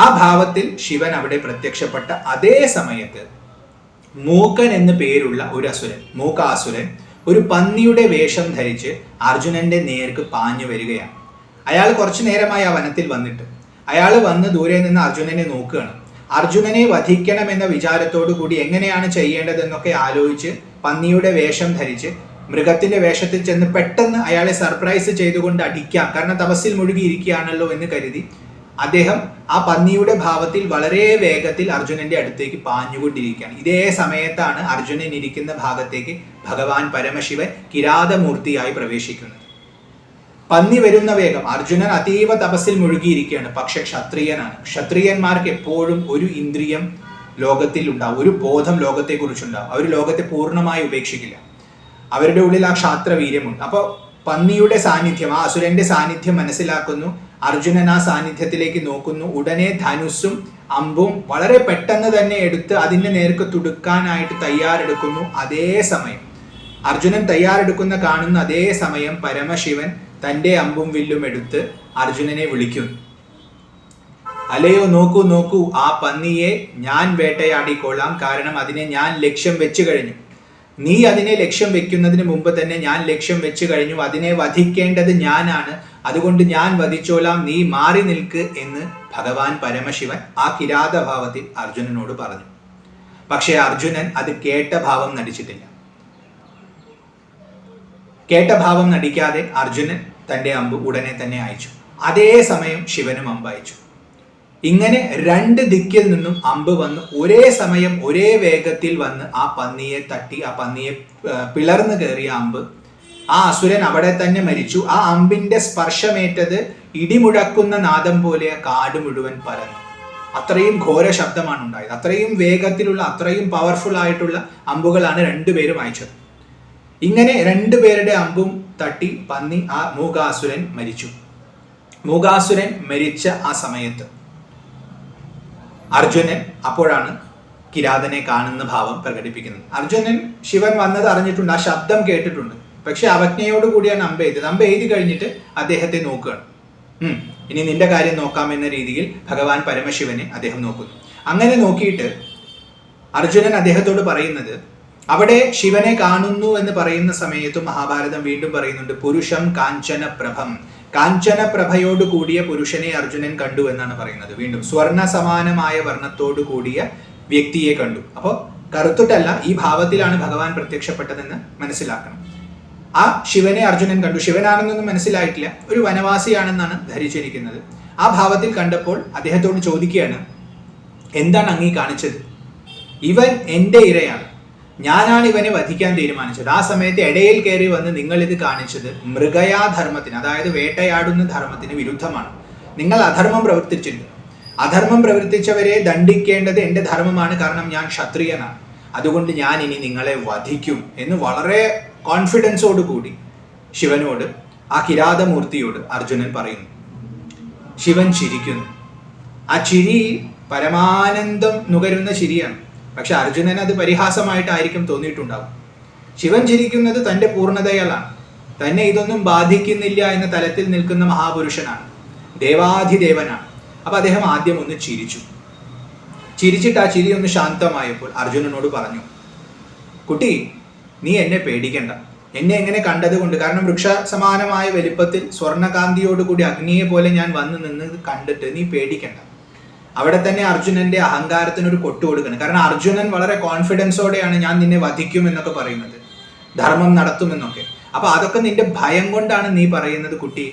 [SPEAKER 1] ആ ഭാവത്തിൽ ശിവൻ അവിടെ പ്രത്യക്ഷപ്പെട്ട അതേ സമയത്ത് മൂക്കൻ എന്ന് പേരുള്ള ഒരു അസുരൻ, മൂകാസുരൻ, ഒരു പന്നിയുടെ വേഷം ധരിച്ച് അർജുനന്റെ നേർക്ക് പാഞ്ഞു വരികയാണ്. അയാൾ കുറച്ചു നേരമായി ആ വനത്തിൽ വന്നിട്ട് അയാൾ വന്ന് ദൂരെ നിന്ന് അർജുനനെ നോക്കുകയാണ്. അർജുനനെ വധിക്കണമെന്ന വിചാരത്തോടു കൂടി എങ്ങനെയാണ് ചെയ്യേണ്ടതെന്നൊക്കെ ആലോചിച്ച് പന്നിയുടെ വേഷം ധരിച്ച് മൃഗത്തിന്റെ വേഷത്തിൽ ചെന്ന് പെട്ടെന്ന് അയാളെ സർപ്രൈസ് ചെയ്തുകൊണ്ട് അടിക്കാം, കാരണം തപസ്സിൽ മുഴുകിയിരിക്കുകയാണല്ലോ എന്ന് കരുതി അദ്ദേഹം ആ പന്നിയുടെ ഭാവത്തിൽ വളരെ വേഗത്തിൽ അർജുനന്റെ അടുത്തേക്ക് പാഞ്ഞുകൊണ്ടിരിക്കുകയാണ്. ഇതേ സമയത്താണ് അർജുനൻ ഇരിക്കുന്ന ഭാഗത്തേക്ക് ഭഗവാൻ പരമശിവൻ കിരാതമൂർത്തിയായി പ്രവേശിക്കുന്നത്. പന്നി വരുന്ന വേഗം അർജുനൻ അതീവ തപസ്സിൽ മുഴുകിയിരിക്കുകയാണ്. പക്ഷെ ക്ഷത്രിയനാണ്. ക്ഷത്രിയന്മാർക്ക് എപ്പോഴും ഒരു ഇന്ദ്രിയം ലോകത്തിൽ ഉണ്ടാവും, ഒരു ബോധം ലോകത്തെക്കുറിച്ചുണ്ടാവും. അവർ ലോകത്തെ പൂർണ്ണമായി ഉപേക്ഷിക്കില്ല. അവരുടെ ഉള്ളിൽ ആ ക്ഷാത്രവീര്യമുണ്ട്. അപ്പോൾ പന്നിയുടെ സാന്നിധ്യം, ആ അസുരന്റെ സാന്നിധ്യം മനസ്സിലാക്കുന്നു. അർജുനൻ ആ സാന്നിധ്യത്തിലേക്ക് നോക്കുന്നു. ഉടനെ ധനുസ്സും അമ്പും വളരെ പെട്ടെന്ന് തന്നെ എടുത്ത് അതിന്റെ നേർക്ക് തുടുക്കാനായിട്ട് തയ്യാറെടുക്കുന്നു. അതേ സമയം അർജുനൻ തയ്യാറെടുക്കുന്ന കാണുന്ന അതേ സമയം പരമശിവൻ തൻ്റെ അമ്പും വില്ലും എടുത്ത് അർജുനനെ വിളിക്കുന്നു. അല്ലയോ, നോക്കൂ നോക്കൂ, ആ പന്നിയെ ഞാൻ വേട്ടയാടിക്കൊള്ളാം, കാരണം അതിനെ ഞാൻ ലക്ഷ്യം വെച്ചു കഴിഞ്ഞു. നീ അതിനെ ലക്ഷ്യം വെക്കുന്നതിന് മുമ്പ് തന്നെ ഞാൻ ലക്ഷ്യം വെച്ചു കഴിഞ്ഞു. അതിനെ വധിക്കേണ്ടത് ഞാനാണ്, അതുകൊണ്ട് ഞാൻ വധിച്ചോളാം, നീ മാറി നിൽക്ക് എന്ന് ഭഗവാൻ പരമശിവൻ ആ കിരാതഭാവത്തിൽ അർജുനനോട് പറഞ്ഞു. പക്ഷേ അർജുനൻ അത് കേട്ട ഭാവം നടിച്ചിട്ടില്ല. കേട്ട ഭാവം നടിക്കാതെ അർജുനൻ തൻ്റെ അമ്പ് ഉടനെ തന്നെ അയച്ചു. അതേ സമയം ശിവനും അമ്പ് അയച്ചു. ഇങ്ങനെ രണ്ട് ദിക്കിൽ നിന്നും അമ്പ് വന്ന് ഒരേ സമയം ഒരേ വേഗത്തിൽ വന്ന് ആ പന്നിയെ തട്ടി, ആ പന്നിയെ പിളർന്നു കയറിയ അമ്പ് ആ അസുരൻ അവിടെ തന്നെ മരിച്ചു. ആ അമ്പിന്റെ സ്പർശമേറ്റത് ഇടിമുഴക്കുന്ന നാദം പോലെ കാട് മുഴുവൻ പരന്നു. അത്രയും ഘോര ശബ്ദമാണ് ഉണ്ടായത്. അത്രയും വേഗത്തിലുള്ള, അത്രയും പവർഫുൾ ആയിട്ടുള്ള അമ്പുകളാണ് രണ്ടുപേരും അയച്ചത്. ഇങ്ങനെ രണ്ടുപേരുടെ അമ്പും തട്ടി പന്നി, ആ മൂകാസുരൻ മരിച്ചു. മൂകാസുരൻ മരിച്ച ആ സമയത്ത് അർജുനൻ അപ്പോഴാണ് കിരാതനെ കാണുന്ന ഭാവം പ്രകടിപ്പിക്കുന്നത്. അർജുനൻ ശിവൻ വന്നത് അറിഞ്ഞിട്ടുണ്ട്, ആ ശബ്ദം കേട്ടിട്ടുണ്ട്. പക്ഷെ അവജ്ഞയോട് കൂടിയാണ് അമ്പ എഴുതിയത്. അമ്പ എഴുതി കഴിഞ്ഞിട്ട് അദ്ദേഹത്തെ നോക്കുകയാണ്. ഇനി നിന്റെ കാര്യം നോക്കാമെന്ന രീതിയിൽ ഭഗവാൻ പരമശിവനെ അദ്ദേഹം നോക്കുന്നു. അങ്ങനെ നോക്കിയിട്ട് അർജുനൻ അദ്ദേഹത്തോട് പറയുന്നത്, അവിടെ ശിവനെ കാണുന്നു എന്ന് പറയുന്ന സമയത്തും മഹാഭാരതം വീണ്ടും പറയുന്നുണ്ട്, പുരുഷം കാഞ്ചന പ്രഭം. കാഞ്ചന പ്രഭയോട് കൂടിയ പുരുഷനെ അർജുനൻ കണ്ടു എന്നാണ് പറയുന്നത്. വീണ്ടും സ്വർണ്ണ സമാനമായ വർണ്ണത്തോടു കൂടിയ വ്യക്തിയെ കണ്ടു. അപ്പോൾ കറുത്തിട്ടല്ല, ഈ ഭാവത്തിലാണ് ഭഗവാൻ പ്രത്യക്ഷപ്പെട്ടതെന്ന് മനസ്സിലാക്കണം. ആ ശിവനെ അർജുനൻ കണ്ടു. ശിവനാണെന്നൊന്നും മനസ്സിലായിട്ടില്ല, ഒരു വനവാസിയാണെന്നാണ് ധരിച്ചിരിക്കുന്നത്. ആ ഭാവത്തിൽ കണ്ടപ്പോൾ അദ്ദേഹത്തോട് ചോദിക്കുകയാണ്, എന്താണ് അങ്ങീ കാണിച്ചത്? ഇവൻ എൻ്റെ ഇരയാണ്, ഞാനാണ് ഇവനെ വധിക്കാൻ തീരുമാനിച്ചത്. ആ സമയത്ത് ഇടയിൽ കയറി വന്ന് നിങ്ങൾ ഇത് കാണിച്ചത് മൃഗയാധർമ്മത്തിന്, അതായത് വേട്ടയാടുന്ന ധർമ്മത്തിന് വിരുദ്ധമാണ്. നിങ്ങൾ അധർമ്മം പ്രവർത്തിച്ചിട്ടുണ്ട്. അധർമ്മം പ്രവർത്തിച്ചവരെ ദണ്ഡിക്കേണ്ടത് എൻ്റെ ധർമ്മമാണ്, കാരണം ഞാൻ ക്ഷത്രിയനാണ്. അതുകൊണ്ട് ഞാൻ ഇനി നിങ്ങളെ വധിക്കും എന്ന് വളരെ കോൺഫിഡൻസോട് കൂടി ശിവനോട്, ആ കിരാതമൂർത്തിയോട് അർജുനൻ പറയുന്നു. ശിവൻ ചിരിക്കുന്നു. ആ ചിരി പരമാനന്ദം നുകരുന്ന ചിരിയാണ്. പക്ഷെ അർജുനൻ അത് പരിഹാസമായിട്ടായിരിക്കും തോന്നിയിട്ടുണ്ടാവും. ശിവൻ ചിരിക്കുന്നത് തൻ്റെ പൂർണ്ണതയാലാണ്. തന്നെ ഇതൊന്നും ബാധിക്കുന്നില്ല എന്ന തലത്തിൽ നിൽക്കുന്ന മഹാപുരുഷനാണ്, ദേവാധിദേവനാണ്. അപ്പൊ അദ്ദേഹം ആദ്യം ഒന്ന് ചിരിച്ചു. ചിരിച്ചിട്ട് ആ ചിരി ഒന്ന് ശാന്തമായപ്പോൾ അർജുനനോട് പറഞ്ഞു, കുട്ടി, നീ എന്നെ പേടിക്കണ്ട. എന്നെ എങ്ങനെ കണ്ടതുകൊണ്ട്, കാരണം വൃക്ഷ സമാനമായ വലിപ്പത്തിൽ സ്വർണ്ണകാന്തിയോടുകൂടി അഗ്നിയെ പോലെ ഞാൻ വന്ന് നിന്ന് കണ്ടിട്ട് നീ പേടിക്കണ്ട. അവിടെ തന്നെ അർജുനന്റെ അഹങ്കാരത്തിനൊരു കൊട്ടു കൊടുക്കണം. കാരണം അർജുനൻ വളരെ കോൺഫിഡൻസോടെയാണ് ഞാൻ നിന്നെ വധിക്കും എന്നൊക്കെ പറയുന്നത്, ധർമ്മം നടത്തുമെന്നൊക്കെ. അപ്പൊ അതൊക്കെ നിന്റെ ഭയം കൊണ്ടാണ് നീ പറയുന്നത് കുട്ടി.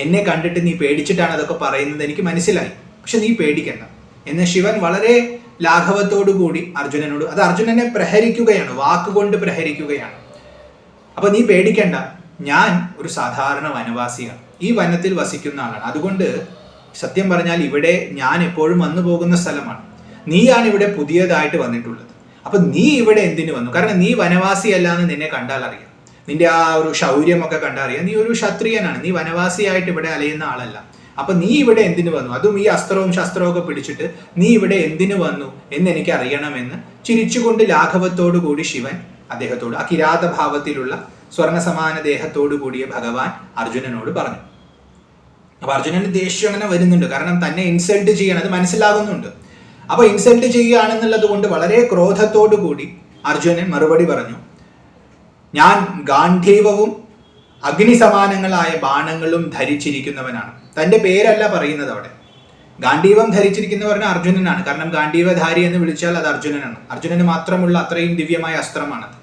[SPEAKER 1] എന്നെ കണ്ടിട്ട് നീ പേടിച്ചിട്ടാണ് അതൊക്കെ പറയുന്നത്, എനിക്ക് മനസ്സിലായി. പക്ഷെ നീ പേടിക്കണ്ട എന്ന് ശിവൻ വളരെ ലാഘവത്തോടു കൂടി അർജുനനോട്, അത് അർജുനനെ പ്രഹരിക്കുകയാണ്, വാക്കുകൊണ്ട് പ്രഹരിക്കുകയാണ്. അപ്പൊ നീ പേടിക്കണ്ട, ഞാൻ ഒരു സാധാരണ വനവാസിയാണ്, ഈ വനത്തിൽ വസിക്കുന്ന ആളാണ്. അതുകൊണ്ട് സത്യം പറഞ്ഞാൽ ഇവിടെ ഞാൻ എപ്പോഴും വന്നു പോകുന്ന സ്ഥലമാണ്. നീയാണ് ഇവിടെ പുതിയതായിട്ട് വന്നിട്ടുള്ളത്. അപ്പൊ നീ ഇവിടെ എന്തിനു വന്നു? കാരണം നീ വനവാസിയല്ല എന്ന് നിന്നെ കണ്ടാൽ അറിയാം. നിന്റെ ആ ഒരു ശൗര്യമൊക്കെ കണ്ടാൽ അറിയാം. നീ ഒരു ക്ഷത്രിയനാണ്, നീ വനവാസിയായിട്ട് ഇവിടെ അലയുന്ന ആളല്ല. അപ്പൊ നീ ഇവിടെ എന്തിനു വന്നു? അതും ഈ അസ്ത്രവും ശസ്ത്രവും ഒക്കെ പിടിച്ചിട്ട് നീ ഇവിടെ എന്തിനു വന്നു എന്ന് എനിക്ക് അറിയണമെന്ന് ചിരിച്ചുകൊണ്ട് ലാഘവത്തോടു കൂടി ശിവൻ അദ്ദേഹത്തോട്, ആ കിരാതഭാവത്തിലുള്ള സ്വർണ്ണ സമാന ദേഹത്തോടു കൂടിയ ഭഗവാൻ അർജുനനോട് പറഞ്ഞു. അപ്പൊ അർജുനന് ദേഷ്യം അങ്ങനെ വരുന്നുണ്ട്, കാരണം തന്നെ ഇൻസൾട്ട് ചെയ്യണം, അത് മനസ്സിലാകുന്നുണ്ട്. അപ്പൊ ഇൻസൾട്ട് ചെയ്യുകയാണെന്നുള്ളത് കൊണ്ട് വളരെ ക്രോധത്തോടു കൂടി അർജുനൻ മറുപടി പറഞ്ഞു, ഞാൻ ഗാന്ധീവവും അഗ്നി സമാനങ്ങളായ ബാണങ്ങളും ധരിച്ചിരിക്കുന്നവനാണ്. തൻ്റെ പേരല്ല പറയുന്നത് അവിടെ. ഗാന്ധീവം ധരിച്ചിരിക്കുന്ന പറഞ്ഞാൽ അർജുനനാണ്. കാരണം ഗാന്ധീവധാരി എന്ന് വിളിച്ചാൽ അത് അർജുനനാണ്. അർജുനന് മാത്രമുള്ള അത്രയും ദിവ്യമായ അസ്ത്രമാണത്.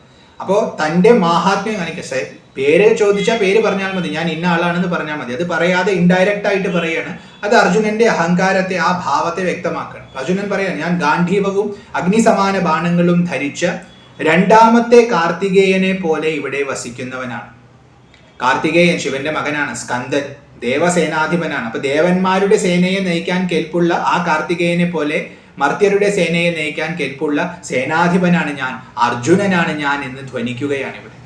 [SPEAKER 1] അപ്പോൾ തൻ്റെ മാഹാത്മ്യം കാണിക്കുക. പേര് ചോദിച്ചാൽ പേര് പറഞ്ഞാൽ മതി, ഞാൻ ഇന്ന ആളാണെന്ന് പറഞ്ഞാൽ മതി. അത് പറയാതെ ഇൻഡയറക്റ്റ് ആയിട്ട് പറയാണ്. അത് അർജുനന്റെ അഹങ്കാരത്തെ, ആ ഭാവത്തെ വ്യക്തമാക്കണം. അർജുനൻ പറയാൻ, ഞാൻ ഗാന്ധീവവും അഗ്നിസമാന ബാണങ്ങളും ധരിച്ച രണ്ടാമത്തെ കാർത്തികേയനെ പോലെ ഇവിടെ വസിക്കുന്നവനാണ്. കാർത്തികേയൻ ശിവന്റെ മകനാണ്, സ്കന്ദൻ ദേവസേനാധിപനാണ്. അപ്പൊ ദേവന്മാരുടെ സേനയെ നയിക്കാൻ കെൽപ്പുള്ള ആ കാർത്തികേയനെ പോലെ മർത്യരുടെ സേനയെ നയിക്കാൻ കെൽപ്പുള്ള സേനാധിപനാണ് ഞാൻ, അർജുനനാണ് ഞാൻ എന്ന് ധ്വനിക്കുകയാണ് ഇവിടെ.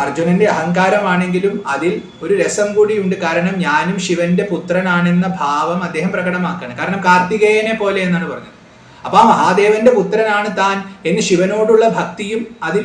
[SPEAKER 1] അർജുനന്റെ അഹങ്കാരമാണെങ്കിലും അതിൽ ഒരു രസം കൂടിയുണ്ട്. കാരണം ഞാനും ശിവന്റെ പുത്രനാണെന്ന ഭാവം അദ്ദേഹം പ്രകടമാക്കുകയാണ്. കാരണം കാർത്തികേയനെ പോലെ എന്നാണ് പറഞ്ഞത്. അപ്പൊ ആ മഹാദേവന്റെ പുത്രനാണ് താൻ എന്ന് ശിവനോടുള്ള ഭക്തിയും അതിൽ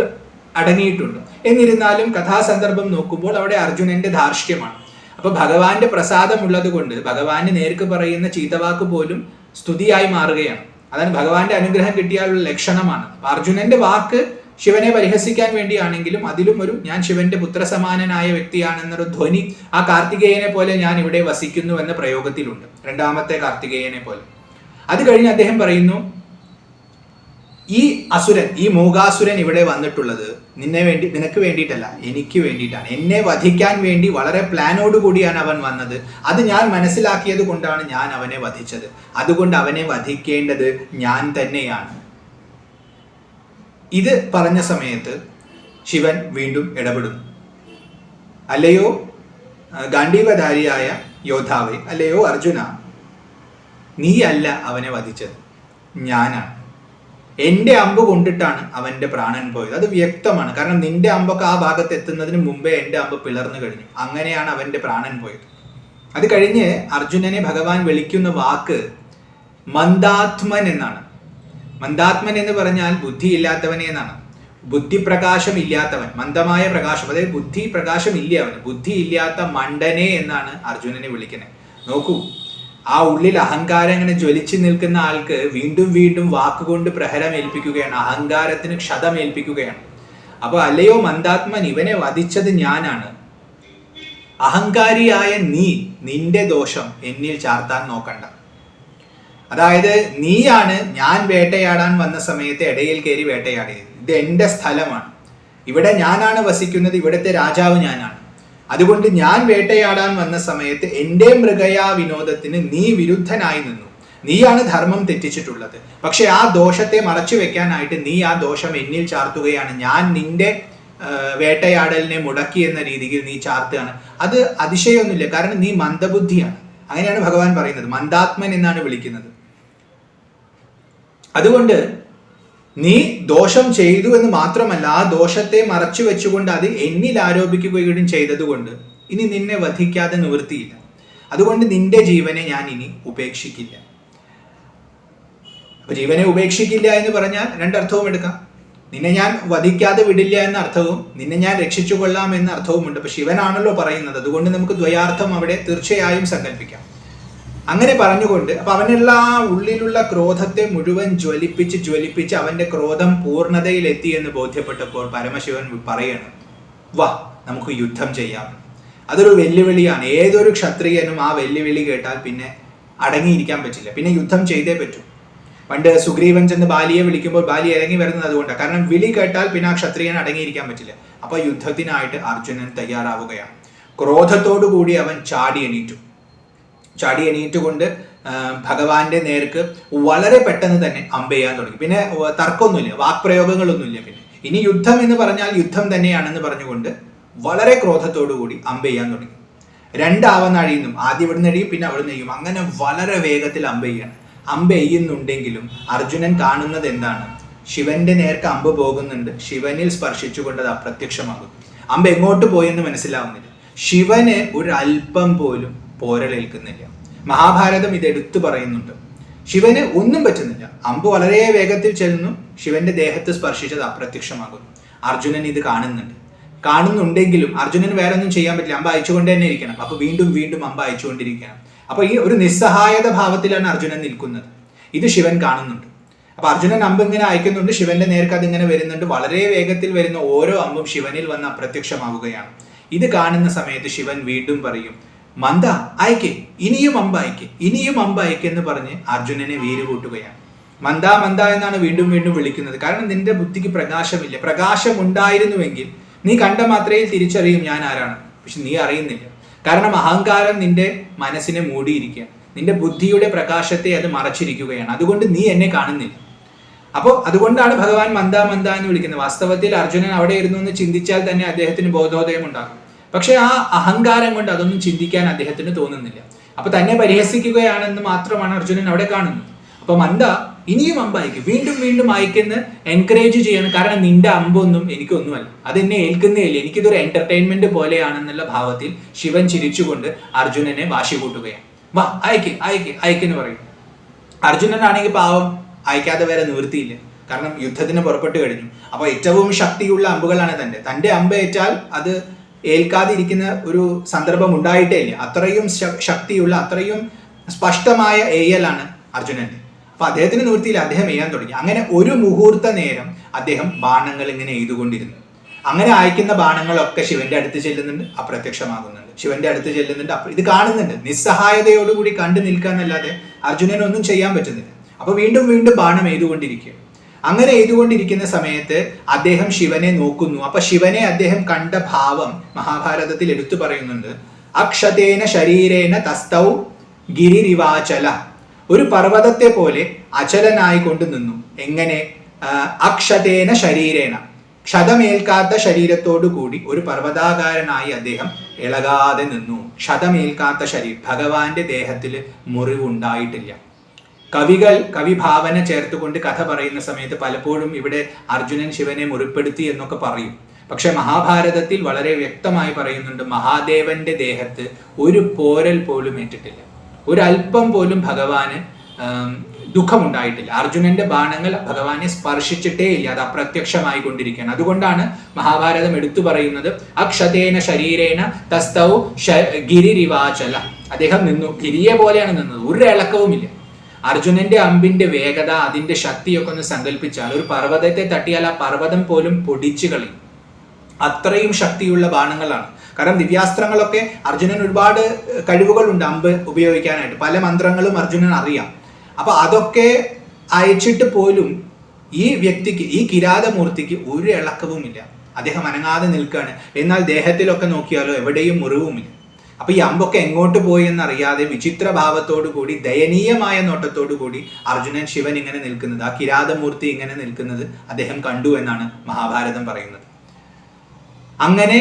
[SPEAKER 1] അടങ്ങിയിട്ടുണ്ട്. എന്നിരുന്നാലും കഥാസന്ദർഭം നോക്കുമ്പോൾ അവിടെ അർജുനന്റെ ധാർഷ്ട്യമാണ്. അപ്പൊ ഭഗവാന്റെ പ്രസാദമുള്ളത് കൊണ്ട് ഭഗവാന് നേർക്ക് പറയുന്ന ചീത്തവാക്ക് പോലും സ്തുതിയായി മാറുകയാണ്. അതാണ് ഭഗവാന്റെ അനുഗ്രഹം കിട്ടിയാലുള്ള ലക്ഷണമാണ്. അർജുനന്റെ വാക്ക് ശിവനെ പരിഹസിക്കാൻ വേണ്ടിയാണെങ്കിലും അതിലും ഒരു ഞാൻ ശിവന്റെ പുത്രസമാനനായ വ്യക്തിയാണെന്നൊരു ധ്വനി ആ കാർത്തികേയനെ പോലെ ഞാൻ ഇവിടെ വസിക്കുന്നു എന്ന പ്രയോഗത്തിലുണ്ട്, രണ്ടാമത്തെ കാർത്തികേയനെ പോലെ. അത് കഴിഞ്ഞ് അദ്ദേഹം പറയുന്നു, ഈ അസുരൻ, ഈ മൂകാസുരൻ ഇവിടെ വന്നിട്ടുള്ളത് നിനക്ക് വേണ്ടിയിട്ടല്ല, എനിക്ക് വേണ്ടിയിട്ടാണ്. എന്നെ വധിക്കാൻ വേണ്ടി വളരെ പ്ലാനോടുകൂടിയാണ് അവൻ വന്നത്. അത് ഞാൻ മനസ്സിലാക്കിയത് കൊണ്ടാണ് ഞാൻ അവനെ വധിച്ചത്. അതുകൊണ്ട് അവനെ വധിക്കേണ്ടത് ഞാൻ തന്നെയാണ്. ഇത് പറഞ്ഞ സമയത്ത് ശിവൻ വീണ്ടും ഇടപെടുന്നു. അല്ലയോ ഗാണ്ഡീവധാരിയായ യോദ്ധാവേ, അല്ലയോ അർജുന, നീയല്ല അവനെ വധിച്ചത്, ഞാനാണ്. എൻ്റെ അമ്പ് കൊണ്ടിട്ടാണ് അവൻ്റെ പ്രാണൻ പോയത്. അത് വ്യക്തമാണ്. കാരണം നിന്റെ അമ്പൊക്കെ ആ ഭാഗത്ത് എത്തുന്നതിന് മുമ്പേ എൻ്റെ അമ്പ് പിളർന്നു കഴിഞ്ഞു. അങ്ങനെയാണ് അവൻ്റെ പ്രാണൻ പോയത്. അത് കഴിഞ്ഞ് അർജുനനെ ഭഗവാൻ വിളിക്കുന്ന വാക്ക് മന്ദാത്മൻ എന്നാണ്. മന്ദാത്മൻ എന്ന് പറഞ്ഞാൽ ബുദ്ധിയില്ലാത്തവനെ എന്നാണ്. ബുദ്ധിപ്രകാശം ഇല്ലാത്തവൻ, മന്ദമായ പ്രകാശം, അതായത് ബുദ്ധി പ്രകാശം ഇല്ല അവന്, ബുദ്ധി ഇല്ലാത്ത മണ്ടനെ എന്നാണ് അർജുനനെ വിളിക്കുന്നത്. നോക്കൂ, ആ ഉള്ളിൽ അഹങ്കാരം ഇങ്ങനെ ജ്വലിച്ചു നിൽക്കുന്ന ആൾക്ക് വീണ്ടും വീണ്ടും വാക്കുകൊണ്ട് പ്രഹരം ഏൽപ്പിക്കുകയാണ്, അഹങ്കാരത്തിന് ക്ഷതമേൽപ്പിക്കുകയാണ്. അപ്പൊ അല്ലയോ മന്ദാത്മൻ, ഇവനെ വധിച്ചത് ഞാനാണ്. അഹങ്കാരിയായ നിന്റെ ദോഷം എന്നിൽ ചാർത്താൻ നോക്കണ്ട. അതായത് നീയാണ് ഞാൻ വേട്ടയാടാൻ വന്ന സമയത്ത് ഇടയിൽ കയറി വേട്ടയാടിയത്. ഇത് എൻ്റെ സ്ഥലമാണ്, ഇവിടെ ഞാനാണ് വസിക്കുന്നത്, ഇവിടുത്തെ രാജാവ് ഞാനാണ്. അതുകൊണ്ട് ഞാൻ വേട്ടയാടാൻ വന്ന സമയത്ത് എൻ്റെ മൃഗയാ വിനോദത്തിന് നീ വിരുദ്ധനായി നിന്നു. നീയാണ് ധർമ്മം തെറ്റിച്ചിട്ടുള്ളത്. പക്ഷെ ആ ദോഷത്തെ മറച്ചു വെക്കാനായിട്ട് നീ ആ ദോഷം എന്നിൽ ചാർത്തുകയാണ്. ഞാൻ നിന്റെ വേട്ടയാടലിനെ മുടക്കി എന്ന രീതിയിൽ നീ ചാർത്തുകയാണ്. അത് അതിശയമൊന്നുമില്ല, കാരണം നീ മന്ദബുദ്ധിയാണ്. അങ്ങനെയാണ് ഭഗവാൻ പറയുന്നത്. മന്ദാത്മൻ എന്നാണ് വിളിക്കുന്നത്. അതുകൊണ്ട് നീ ദോഷം ചെയ്തു എന്ന് മാത്രമല്ല, ആ ദോഷത്തെ മറച്ചു വെച്ചുകൊണ്ട് അത് എന്നിൽ ആരോപിക്കുകയും ചെയ്തതുകൊണ്ട് ഇനി നിന്നെ വധിക്കാതെ നിവൃത്തിയില്ല. അതുകൊണ്ട് നിന്റെ ജീവനെ ഞാൻ ഇനി ഉപേക്ഷിക്കില്ല. അപ്പൊ ജീവനെ ഉപേക്ഷിക്കില്ല എന്ന് പറഞ്ഞാൽ രണ്ടർത്ഥവും എടുക്കാം. നിന്നെ ഞാൻ വധിക്കാതെ വിടില്ല എന്ന അർത്ഥവും നിന്നെ ഞാൻ രക്ഷിച്ചു കൊള്ളാം എന്ന അർത്ഥവുമുണ്ട്. അപ്പൊ ശിവനാണല്ലോ പറയുന്നത്, അതുകൊണ്ട് നമുക്ക് ദ്വയാർത്ഥം അവിടെ തീർച്ചയായും സങ്കല്പിക്കാം. അങ്ങനെ പറഞ്ഞുകൊണ്ട് അപ്പൊ അവനുള്ള ആ ഉള്ളിലുള്ള ക്രോധത്തെ മുഴുവൻ ജ്വലിപ്പിച്ച് അവന്റെ ക്രോധം പൂർണ്ണതയിലെത്തി എന്ന് ബോധ്യപ്പെട്ടപ്പോൾ പരമശിവൻ പറയണം, വാ നമുക്ക് യുദ്ധം ചെയ്യാം. അതൊരു വെല്ലുവിളിയാണ്. ഏതൊരു ക്ഷത്രിയനും ആ വെല്ലുവിളി കേട്ടാൽ പിന്നെ അടങ്ങിയിരിക്കാൻ പറ്റില്ല, പിന്നെ യുദ്ധം ചെയ്തേ പറ്റൂ. പണ്ട് സുഗ്രീവൻ ചെന്ന് ബാലിയെ വിളിക്കുമ്പോൾ ബാലി ഇറങ്ങി വരുന്നത് അതുകൊണ്ടാണ്. കാരണം വിളി കേട്ടാൽ പിന്നെ ആ ക്ഷത്രിയൻ അടങ്ങിയിരിക്കാൻ പറ്റില്ല. അപ്പൊ യുദ്ധത്തിനായിട്ട് അർജുനൻ തയ്യാറാവുകയാണ്. ക്രോധത്തോടു കൂടി അവൻ ചാടി എണീറ്റുകൊണ്ട് ഭഗവാന്റെ നേർക്ക് വളരെ പെട്ടെന്ന് തന്നെ അമ്പ് ചെയ്യാൻ തുടങ്ങി. പിന്നെ തർക്കമൊന്നുമില്ല, വാക്പ്രയോഗങ്ങളൊന്നുമില്ല. പിന്നെ ഇനി യുദ്ധം എന്ന് പറഞ്ഞാൽ യുദ്ധം തന്നെയാണെന്ന് പറഞ്ഞുകൊണ്ട് വളരെ ക്രോധത്തോടു കൂടി അമ്പ് ചെയ്യാൻ തുടങ്ങി. രണ്ടാവുന്ന അഴിയുന്നു, ആദ്യം ഇവിടുന്ന് അഴിയും പിന്നെ അവിടുന്ന് അഴിയും. അങ്ങനെ വളരെ വേഗത്തിൽ അമ്പ് ചെയ്യാണ്. അമ്പ് എയ്യുന്നുണ്ടെങ്കിലും അർജുനൻ കാണുന്നത് എന്താണ്? ശിവന്റെ നേർക്ക് അമ്പ് പോകുന്നുണ്ട്, ശിവനിൽ സ്പർശിച്ചുകൊണ്ട് അത് അപ്രത്യക്ഷമാകുന്നു. അമ്പ് എങ്ങോട്ട് പോയെന്ന് മനസ്സിലാവുന്നില്ല. ശിവന് ഒരു അല്പം പോലും പോരലേൽക്കുന്നില്ല. മഹാഭാരതം ഇത് എടുത്തു പറയുന്നുണ്ട്. ശിവന് ഒന്നും പറ്റുന്നില്ല. അമ്പ് വളരെ വേഗത്തിൽ ചെല്ലുന്നു, ശിവന്റെ ദേഹത്ത് സ്പർശിച്ചത് അപ്രത്യക്ഷമാകുന്നു. അർജുനൻ ഇത് കാണുന്നുണ്ടെങ്കിലും അർജുനന് വേറെ ഒന്നും ചെയ്യാൻ പറ്റില്ല. അമ്പ് അയച്ചുകൊണ്ട് തന്നെ ഇരിക്കണം. അപ്പൊ വീണ്ടും അമ്പ് അയച്ചുകൊണ്ടിരിക്കണം. അപ്പൊ ഈ ഒരു നിസ്സഹായത ഭാവത്തിലാണ് അർജുനൻ നിൽക്കുന്നത്. ഇത് ശിവൻ കാണുന്നുണ്ട്. അപ്പൊ അർജുനൻ അമ്പ് ഇങ്ങനെ അയക്കുന്നുണ്ട്, ശിവന്റെ നേർക്ക് അതിങ്ങനെ വരുന്നുണ്ട്. വളരെ വേഗത്തിൽ വരുന്ന ഓരോ അമ്പും ശിവനിൽ വന്ന് അപ്രത്യക്ഷമാവുകയാണ്. ഇത് കാണുന്ന സമയത്ത് ശിവൻ വീണ്ടും പറയും, മന്ദ അയക്കേ, ഇനിയും അമ്പ് അയക്കേ എന്ന് പറഞ്ഞ് അർജുനനെ വീര് കൂട്ടുകയാണ്. മന്ദ മന്ദ എന്നാണ് വീണ്ടും വീണ്ടും വിളിക്കുന്നത്. കാരണം നിന്റെ ബുദ്ധിക്ക് പ്രകാശമില്ല. പ്രകാശം ഉണ്ടായിരുന്നുവെങ്കിൽ നീ കണ്ട മാത്രയിൽ തിരിച്ചറിയും ഞാൻ ആരാണ്. പക്ഷെ നീ അറിയുന്നില്ല. കാരണം അഹങ്കാരം നിന്റെ മനസ്സിനെ മൂടിയിരിക്കുക, നിന്റെ ബുദ്ധിയുടെ പ്രകാശത്തെ അത് മറച്ചിരിക്കുകയാണ്. അതുകൊണ്ട് നീ എന്നെ കാണുന്നില്ല. അപ്പോൾ അതുകൊണ്ടാണ് ഭഗവാൻ മന്ദ മന്ദ എന്ന് വിളിക്കുന്നത്. വാസ്തവത്തിൽ അർജുനൻ അവിടെ ഇരുന്നു എന്ന് ചിന്തിച്ചാൽ തന്നെ അദ്ദേഹത്തിന് ബോധോദയം ഉണ്ടാകും. പക്ഷെ ആ അഹങ്കാരം കൊണ്ട് അതൊന്നും ചിന്തിക്കാൻ അദ്ദേഹത്തിന് തോന്നുന്നില്ല. അപ്പൊ തന്നെ പരിഹസിക്കുകയാണെന്ന് മാത്രമാണ് അർജുനൻ അവിടെ കാണുന്നത്. അപ്പൊ മന്ദ ഇനിയും അമ്പ് അയക്കും, വീണ്ടും വീണ്ടും അയക്കുന്ന എൻകറേജ് ചെയ്യണം. കാരണം നിന്റെ അമ്പൊന്നും എനിക്കൊന്നുമല്ല, അതെന്നെ ഏൽക്കുന്നേ ഇല്ല, എനിക്കിതൊരു എന്റർടൈൻമെന്റ് പോലെയാണെന്നുള്ള ഭാവത്തിൽ ശിവൻ ചിരിച്ചുകൊണ്ട് അർജുനനെ വാശി കൂട്ടുകയാണ്. വാ അയക്ക് അയക്ക് അയക്കെന്ന് പറയും. അർജുനനാണെങ്കിൽ പാവം അയക്കാതെ വേറെ നിവൃത്തിയില്ല. കാരണം യുദ്ധത്തിന് പുറപ്പെട്ടു കഴിഞ്ഞു. അപ്പൊ ഏറ്റവും ശക്തിയുള്ള അമ്പുകളാണ് തന്റെ അമ്പ് ഏറ്റാൽ അത് ഏൽക്കാതിരിക്കുന്ന ഒരു സന്ദർഭം ഉണ്ടായിട്ടേ ഇല്ല. അത്രയും ശക്തിയുള്ള, അത്രയും സ്പഷ്ടമായ ഏയലാണ് അർജുനന്റെ. അപ്പൊ അദ്ദേഹത്തിന് നിവൃത്തിയിൽ അദ്ദേഹം എയ്യാൻ തുടങ്ങി. അങ്ങനെ ഒരു മുഹൂർത്ത നേരം അദ്ദേഹം ബാണങ്ങൾ ഇങ്ങനെ എയ്തുകൊണ്ടിരുന്നു. അങ്ങനെ അയക്കുന്ന ബാണങ്ങളൊക്കെ ശിവന്റെ അടുത്ത് ചെല്ലുന്നുണ്ട്, അപ്രത്യക്ഷമാകുന്നുണ്ട്. ശിവന്റെ അടുത്ത് ചെല്ലുന്നുണ്ട്, ഇത് കാണുന്നുണ്ട്. നിസ്സഹായതയോടുകൂടി കണ്ടു നിൽക്കാന്നല്ലാതെ അർജുനനൊന്നും ചെയ്യാൻ പറ്റുന്നില്ല. അപ്പൊ വീണ്ടും വീണ്ടും ബാണം എയ്തുകൊണ്ടിരിക്കുക. അങ്ങനെ എയ്തുകൊണ്ടിരിക്കുന്ന സമയത്ത് അദ്ദേഹം ശിവനെ നോക്കുന്നു. അപ്പൊ ശിവനെ അദ്ദേഹം കണ്ട ഭാവം മഹാഭാരതത്തിൽ എടുത്തു പറയുന്നുണ്ട്. അക്ഷതേന ശരീരേന തസ്തൗ ഗിരിരിവാചല, ഒരു പർവ്വതത്തെ പോലെ അചലനായി കൊണ്ട് നിന്നു. എങ്ങനെ? അക്ഷതേന ശരീരേന, ക്ഷതമേൽക്കാത്ത ശരീരത്തോടു കൂടി ഒരു പർവ്വതാകാരനായി അദ്ദേഹം ഇളകാതെ നിന്നു. ക്ഷതമേൽക്കാത്ത ശരീരം, ഭഗവാന്റെ ദേഹത്തിൽ മുറിവുണ്ടായിട്ടില്ല. കവിഭാവന ചേർത്തുകൊണ്ട് കഥ പറയുന്ന സമയത്ത് പലപ്പോഴും ഇവിടെ അർജുനൻ ശിവനെ മുറിപ്പെടുത്തി എന്നൊക്കെ പറയും. പക്ഷെ മഹാഭാരതത്തിൽ വളരെ വ്യക്തമായി പറയുന്നുണ്ട്, മഹാദേവന്റെ ദേഹത്ത് ഒരു പോരൽ പോലും ഏറ്റിട്ടില്ല, ഒരല്പം പോലും ഭഗവാന് ദുഃഖമുണ്ടായിട്ടില്ല. അർജുനന്റെ ബാണങ്ങൾ ഭഗവാനെ സ്പർശിച്ചിട്ടേ ഇല്ല, അത് അപ്രത്യക്ഷമായി കൊണ്ടിരിക്കുകയാണ്. അതുകൊണ്ടാണ് മഹാഭാരതം എടുത്തു പറയുന്നത് അക്ഷതേന ശരീരേണ തസ്തൗ ഗിരിരിവാചല, അദ്ദേഹം നിന്നു, ഗിരിയെ പോലെയാണ് നിന്നത്, ഒരു ഇളക്കവുമില്ല. അർജുനന്റെ അമ്പിന്റെ വേഗത, അതിന്റെ ശക്തിയൊക്കെ ഒന്ന് സങ്കല്പിച്ചാൽ ഒരു പർവ്വതത്തെ തട്ടിയാൽ ആ പർവ്വതം പോലും പൊടിച്ചു കളയും. അത്രയും ശക്തിയുള്ള ബാണങ്ങളാണ്. കാരണം ദിവ്യാസ്ത്രങ്ങളൊക്കെ അർജുനൻ ഒരുപാട് കഴിവുകളുണ്ട് അമ്പ് ഉപയോഗിക്കാനായിട്ട്, പല മന്ത്രങ്ങളും അർജുനൻ അറിയാം. അപ്പൊ അതൊക്കെ അയച്ചിട്ട് പോലും ഈ വ്യക്തിക്ക്, ഈ കിരാതമൂർത്തിക്ക് ഒരു ഇളക്കവുമില്ല. അദ്ദേഹം അനങ്ങാതെ നിൽക്കുകയാണ്. എന്നാൽ ദേഹത്തിലൊക്കെ നോക്കിയാലോ എവിടെയും മുറിവുമില്ല. അപ്പൊ ഈ അമ്പൊക്കെ എങ്ങോട്ട് പോയി എന്നറിയാതെ വിചിത്ര ഭാവത്തോടു കൂടി, ദയനീയമായ നോട്ടത്തോടു കൂടി അർജുനൻ ശിവൻ ഇങ്ങനെ നിൽക്കുന്നത്, ആ കിരാതമൂർത്തി ഇങ്ങനെ നിൽക്കുന്നത് അദ്ദേഹം കണ്ടു എന്നാണ് മഹാഭാരതം പറയുന്നത്. അങ്ങനെ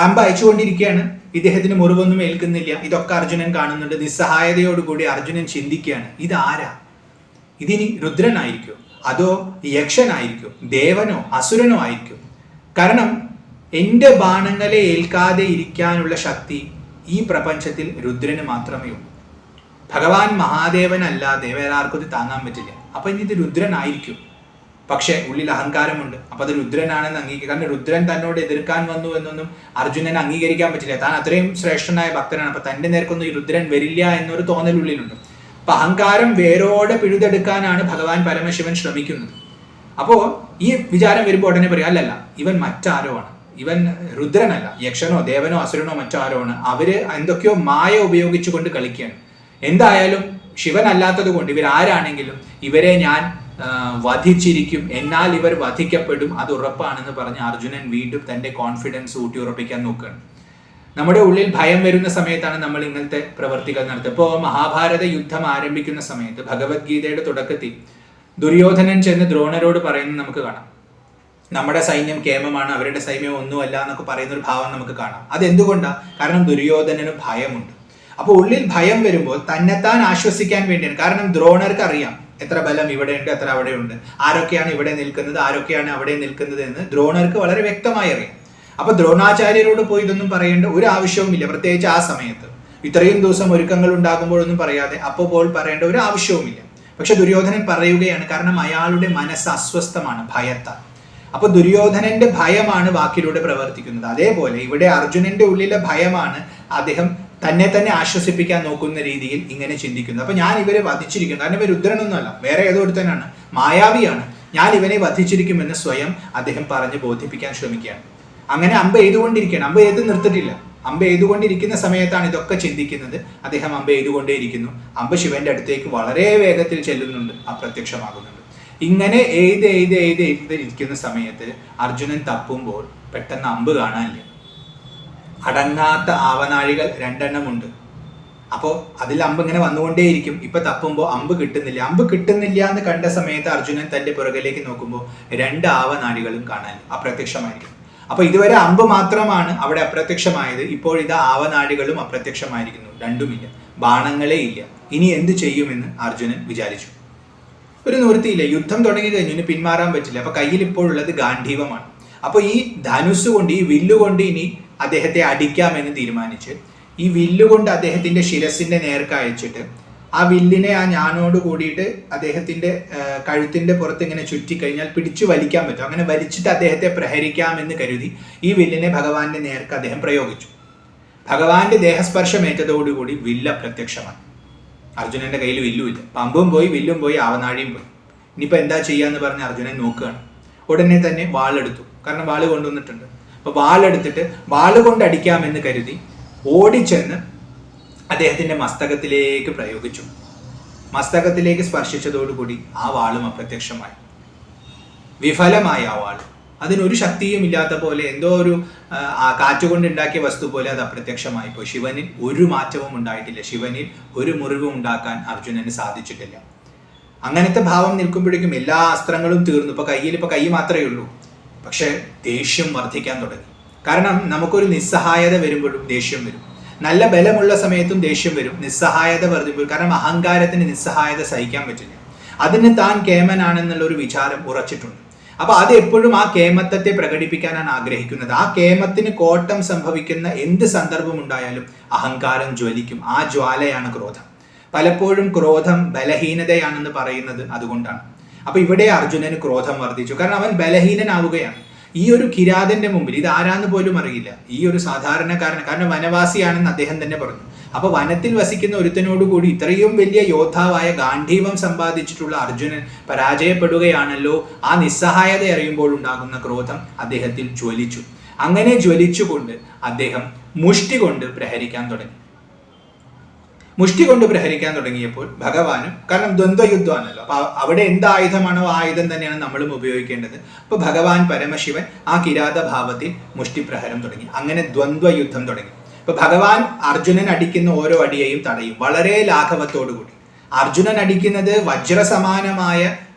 [SPEAKER 1] അമ്പ അയച്ചുകൊണ്ടിരിക്കുകയാണ്, ഇദ്ദേഹത്തിന് മുറിവൊന്നും ഏൽക്കുന്നില്ല. ഇതൊക്കെ അർജുനൻ കാണുന്നുണ്ട്. നിസ്സഹായതയോടുകൂടി അർജുനൻ ചിന്തിക്കുകയാണ്, ഇതാരാ? ഇതിനി രുദ്രനായിരിക്കും, അതോ യക്ഷനായിരിക്കും, ദേവനോ അസുരനോ ആയിരിക്കും? കാരണം എൻ്റെ ബാണങ്ങളെ ഏൽക്കാതെ ഇരിക്കാനുള്ള ശക്തി ഈ പ്രപഞ്ചത്തിൽ രുദ്രന് മാത്രമേ ഉള്ളൂ. ഭഗവാൻ മഹാദേവനല്ലാതെ വേറെ ആർക്കും ഇത് താങ്ങാൻ പറ്റില്ല. അപ്പൊ ഇനി ഇത് രുദ്രനായിരിക്കും. പക്ഷെ ഉള്ളിൽ അഹങ്കാരമുണ്ട്. അപ്പൊ അത് രുദ്രനാണെന്ന് അംഗീകരിക്കും. കാരണം രുദ്രൻ തന്നോട് എതിർക്കാൻ വന്നു എന്നൊന്നും അർജുനൻ അംഗീകരിക്കാൻ പറ്റില്ല. താൻ അത്രയും ശ്രേഷ്ഠനായ ഭക്തനാണ്. അപ്പൊ തന്റെ നേർക്കൊന്നും ഈ രുദ്രൻ വരില്ല എന്നൊരു തോന്നലുള്ളിലുണ്ട്. അപ്പൊ അഹങ്കാരം വേരോടെ പിഴുതെടുക്കാനാണ് ഭഗവാൻ പരമശിവൻ ശ്രമിക്കുന്നത്. അപ്പോ ഈ വിചാരം വരുമ്പോൾ ഉടനെ പറയും, അല്ലല്ല, ഇവൻ മറ്റാരോ ആണ്, ഇവൻ രുദ്രനല്ല, യക്ഷനോ ദേവനോ അസുരനോ മറ്റാരോ ആണ്. അവര് എന്തൊക്കെയോ മായ ഉപയോഗിച്ചുകൊണ്ട് കളിക്കുകയാണ്. എന്തായാലും ശിവൻ അല്ലാത്തത് കൊണ്ട് ഇവരാരാണെങ്കിലും ഇവരെ ഞാൻ വധിച്ചിരിക്കും, എന്നാൽ ഇവർ വധിക്കപ്പെടും, അത് ഉറപ്പാണെന്ന് പറഞ്ഞ് അർജുനൻ വീണ്ടും തന്റെ കോൺഫിഡൻസ് ഊട്ടി ഉറപ്പിക്കാൻ നോക്കുകയാണ്. നമ്മുടെ ഉള്ളിൽ ഭയം വരുന്ന സമയത്താണ് നമ്മൾ ഇങ്ങനത്തെ പ്രവർത്തികൾ നടത്തുക. ഇപ്പോൾ മഹാഭാരത യുദ്ധം ആരംഭിക്കുന്ന സമയത്ത് ഭഗവത്ഗീതയുടെ തുടക്കത്തിൽ ദുര്യോധനൻ ചെന്ന് ദ്രോണരോട് പറയുന്നത് നമുക്ക് കാണാം. നമ്മുടെ സൈന്യം കേമമാണ്, അവരുടെ സൈന്യം ഒന്നുമല്ല എന്നൊക്കെ പറയുന്ന ഒരു ഭാവം നമുക്ക് കാണാം. അതെന്തുകൊണ്ടാണ്? കാരണം ദുര്യോധനന് ഭയമുണ്ട്. അപ്പോൾ ഉള്ളിൽ ഭയം വരുമ്പോൾ തന്നെത്താൻ ആശ്വസിക്കാൻ വേണ്ടിയാണ്. കാരണം ദ്രോണർക്ക് അറിയാം എത്ര ബലം ഇവിടെയുണ്ട്, എത്ര അവിടെയുണ്ട്, ആരൊക്കെയാണ് ഇവിടെ നിൽക്കുന്നത്, ആരൊക്കെയാണ് അവിടെ നിൽക്കുന്നത് എന്ന് ദ്രോണർക്ക് വളരെ വ്യക്തമായി അറിയാം. അപ്പൊ ദ്രോണാചാര്യരോട് പോയി ഇതൊന്നും പറയേണ്ട ഒരു ആവശ്യവുമില്ല. പ്രത്യേകിച്ച് ആ സമയത്ത് ഇത്രയും ദിവസം ഒരുക്കങ്ങൾ ഉണ്ടാകുമ്പോഴൊന്നും പറയാതെ അപ്പോൾ പറയേണ്ട ഒരു ആവശ്യവുമില്ല. പക്ഷെ ദുര്യോധനൻ പറയുകയാണ്, കാരണം അയാളുടെ മനസ്സ് അസ്വസ്ഥമാണ് ഭയത്താൽ. അപ്പൊ ദുര്യോധനന്റെ ഭയമാണ് വാക്കിലൂടെ പ്രവർത്തിക്കുന്നത്. അതേപോലെ ഇവിടെ അർജുനന്റെ ഉള്ളിലെ ഭയമാണ് അദ്ദേഹം തന്നെ ആശ്വസിപ്പിക്കാൻ നോക്കുന്ന രീതിയിൽ ഇങ്ങനെ ചിന്തിക്കുന്നത്. അപ്പൊ ഞാൻ ഇവരെ വധിച്ചിരിക്കും, കാരണം ഇവർ രുദ്രനൊന്നുമല്ല, വേറെ ഏതോ ഒരുത്തനാണ്, മായാവിയാണ്, ഞാൻ ഇവനെ വധിച്ചിരിക്കുമെന്ന് സ്വയം അദ്ദേഹം പറഞ്ഞ് ബോധിപ്പിക്കാൻ ശ്രമിക്കുകയാണ്. അങ്ങനെ അമ്പ എയ്തുകൊണ്ടിരിക്കുകയാണ്. അമ്പ എയ്ത് നിർത്തിട്ടില്ല. അമ്പ് എയ്തുകൊണ്ടിരിക്കുന്ന സമയത്താണ് ഇതൊക്കെ ചിന്തിക്കുന്നത്. അദ്ദേഹം അമ്പ് എയ്തുകൊണ്ടേയിരിക്കുന്നു. അമ്പ് ശിവന്റെ അടുത്തേക്ക് വളരെ വേഗത്തിൽ ചെല്ലുന്നുണ്ട്, അപ്രത്യക്ഷമാകുന്നുണ്ട്. ഇങ്ങനെ ഇരിക്കുന്ന സമയത്ത് അർജുനൻ തപ്പുമ്പോൾ പെട്ടെന്ന് അമ്പ് കാണാനില്ല. അടങ്ങാത്ത ആവനാഴികൾ 2 ഉണ്ട്. അപ്പോൾ അതിൽ അമ്പ് ഇങ്ങനെ വന്നുകൊണ്ടേയിരിക്കും. ഇപ്പൊ തപ്പുമ്പോൾ അമ്പ് കിട്ടുന്നില്ല. അമ്പ് കിട്ടുന്നില്ല എന്ന് കണ്ട സമയത്ത് അർജുനൻ തന്റെ പുറകിലേക്ക് നോക്കുമ്പോൾ 2 ആവനാഴികളും കാണാൻ അപ്രത്യക്ഷമായിരിക്കും. അപ്പൊ ഇതുവരെ അമ്പ് മാത്രമാണ് അവിടെ അപ്രത്യക്ഷമായത്. ഇപ്പോൾ ഇത് ആവനാഴികളും അപ്രത്യക്ഷമായിരിക്കുന്നു. രണ്ടുമില്ല, ബാണങ്ങളേ ഇല്ല. ഇനി എന്ത് ചെയ്യുമെന്ന് അർജുനൻ വിചാരിച്ചു. ഒരു നിവൃത്തിയില്ല. യുദ്ധം തുടങ്ങി കഴിഞ്ഞു, ഇനി പിന്മാറാൻ പറ്റില്ല. അപ്പൊ കയ്യിൽ ഇപ്പോൾ ഉള്ളത് ഗാന്ധീവമാണ്. അപ്പൊ ഈ ധനുസ് കൊണ്ട്, ഈ വില്ലുകൊണ്ട് ഇനി അദ്ദേഹത്തെ അടിക്കാമെന്ന് തീരുമാനിച്ച് ഈ വില്ലുകൊണ്ട് അദ്ദേഹത്തിന്റെ ശിരസിന്റെ നേർക്ക് അയച്ചിട്ട് ആ വില്ലിനെ ആ ഞാനോട് കൂടിയിട്ട് അദ്ദേഹത്തിന്റെ കഴുത്തിന്റെ പുറത്ത് ഇങ്ങനെ ചുറ്റിക്കഴിഞ്ഞാൽ പിടിച്ചു വലിക്കാൻ പറ്റും. അങ്ങനെ വലിച്ചിട്ട് അദ്ദേഹത്തെ പ്രഹരിക്കാമെന്ന് കരുതി ഈ വില്ലിനെ ഭഗവാന്റെ നേർക്ക് അദ്ദേഹം പ്രയോഗിച്ചു. ഭഗവാന്റെ ദേഹസ്പർശമേറ്റതോടുകൂടി വില്ല് അപ്രത്യക്ഷമായി. അർജുനന്റെ കയ്യിൽ വില്ലുമില്ല. പമ്പും പോയി, വില്ലും പോയി, ആവനാഴിയും പോയി. ഇനിയിപ്പോൾ എന്താ ചെയ്യാന്ന് പറഞ്ഞ് അർജുനൻ നോക്കുകയാണ്. ഉടനെ തന്നെ വാളെടുത്തു. കാരണം വാള് കൊണ്ടുവന്നിട്ടുണ്ട്. അപ്പൊ വാളെടുത്തിട്ട് വാള് കൊണ്ട് അടിക്കാമെന്ന് കരുതി ഓടിച്ചെന്ന് അദ്ദേഹത്തിന്റെ മസ്തകത്തിലേക്ക് പ്രയോഗിച്ചു. മസ്തകത്തിലേക്ക് സ്പർശിച്ചതോടുകൂടി ആ വാളും അപ്രത്യക്ഷമായി. വിഫലമായി ആ വാള്. അതിനൊരു ശക്തിയും ഇല്ലാത്ത പോലെ, എന്തോ ഒരു കാറ്റുകൊണ്ട് ഉണ്ടാക്കിയ വസ്തു പോലെ അത് അപ്രത്യക്ഷമായി പോയി. ശിവനിൽ ഒരു മാറ്റവും ഉണ്ടായിട്ടില്ല. ശിവനിൽ ഒരു മുറിവും ഉണ്ടാക്കാൻ അർജുനന് സാധിച്ചിട്ടില്ല. അങ്ങനത്തെ ഭാവം നിൽക്കുമ്പോഴേക്കും എല്ലാ അസ്ത്രങ്ങളും തീർന്നു. ഇപ്പൊ കൈ മാത്രമേ ഉള്ളൂ. പക്ഷെ ദേഷ്യം വർദ്ധിക്കാൻ തുടങ്ങി. കാരണം നമുക്കൊരു നിസ്സഹായത വരുമ്പോഴും ദേഷ്യം വരും. നല്ല ബലമുള്ള സമയത്തും ദേഷ്യം വരും. നിസ്സഹായത വർദ്ധിപ്പോൾ, കാരണം അഹങ്കാരത്തിന് നിസ്സഹായത സഹിക്കാൻ പറ്റില്ല. അതിന് താൻ കേമനാണെന്നുള്ള ഒരു വിചാരം ഉറച്ചിട്ടുണ്ട്. അപ്പൊ അത് എപ്പോഴും ആ കേമത്വത്തെ പ്രകടിപ്പിക്കാനാണ് ആഗ്രഹിക്കുന്നത്. ആ കേമത്തിന് കോട്ടം സംഭവിക്കുന്ന എന്ത് സന്ദർഭം ഉണ്ടായാലും അഹങ്കാരം ജ്വലിക്കും. ആ ജ്വാലയാണ് ക്രോധം. പലപ്പോഴും ക്രോധം ബലഹീനതയാണെന്ന് പറയുന്നത് അതുകൊണ്ടാണ്. അപ്പൊ ഇവിടെ അർജുനന് ക്രോധം വർദ്ധിച്ചു. കാരണം അവൻ ബലഹീനനാവുകയാണ്. ഈ ഒരു കിരാതന്റെ മുമ്പിൽ, ഇത് ആരാന്ന് പോലും അറിയില്ല, ഈ ഒരു സാധാരണക്കാരൻ, കാരണം വനവാസിയാണെന്ന് അദ്ദേഹം തന്നെ പറഞ്ഞു. അപ്പൊ വനത്തിൽ വസിക്കുന്ന ഒരുത്തനോടുകൂടി ഇത്രയും വലിയ യോദ്ധാവായ ഗാന്ധീവം സമ്പാദിച്ചിട്ടുള്ള അർജുനൻ പരാജയപ്പെടുകയാണല്ലോ. ആ നിസ്സഹായത അറിയുമ്പോൾ ഉണ്ടാകുന്ന ക്രോധം അദ്ദേഹത്തിൽ ജ്വലിച്ചു. അങ്ങനെ ജ്വലിച്ചുകൊണ്ട് അദ്ദേഹം മുഷ്ടി കൊണ്ട് പ്രഹരിക്കാൻ തുടങ്ങി. മുഷ്ടി കൊണ്ട് പ്രഹരിക്കാൻ തുടങ്ങിയപ്പോൾ ഭഗവാനും, കാരണം ദ്വന്ദ്വയുദ്ധമാണല്ലോ, അപ്പൊ അവിടെ എന്ത് ആയുധമാണോ ആ ആയുധം തന്നെയാണ് നമ്മളും ഉപയോഗിക്കേണ്ടത്. അപ്പൊ ഭഗവാൻ പരമശിവൻ ആ കിരാത ഭാവത്തിൽ മുഷ്ടി പ്രഹരം തുടങ്ങി. അങ്ങനെ ദ്വന്ദ്വയുദ്ധം തുടങ്ങി. ഇപ്പൊ ഭഗവാൻ അർജുനൻ അടിക്കുന്ന ഓരോ അടിയെയും തടയും വളരെ ലാഘവത്തോടുകൂടി. അർജുനൻ അടിക്കുന്നത് വജ്രസമാനമായ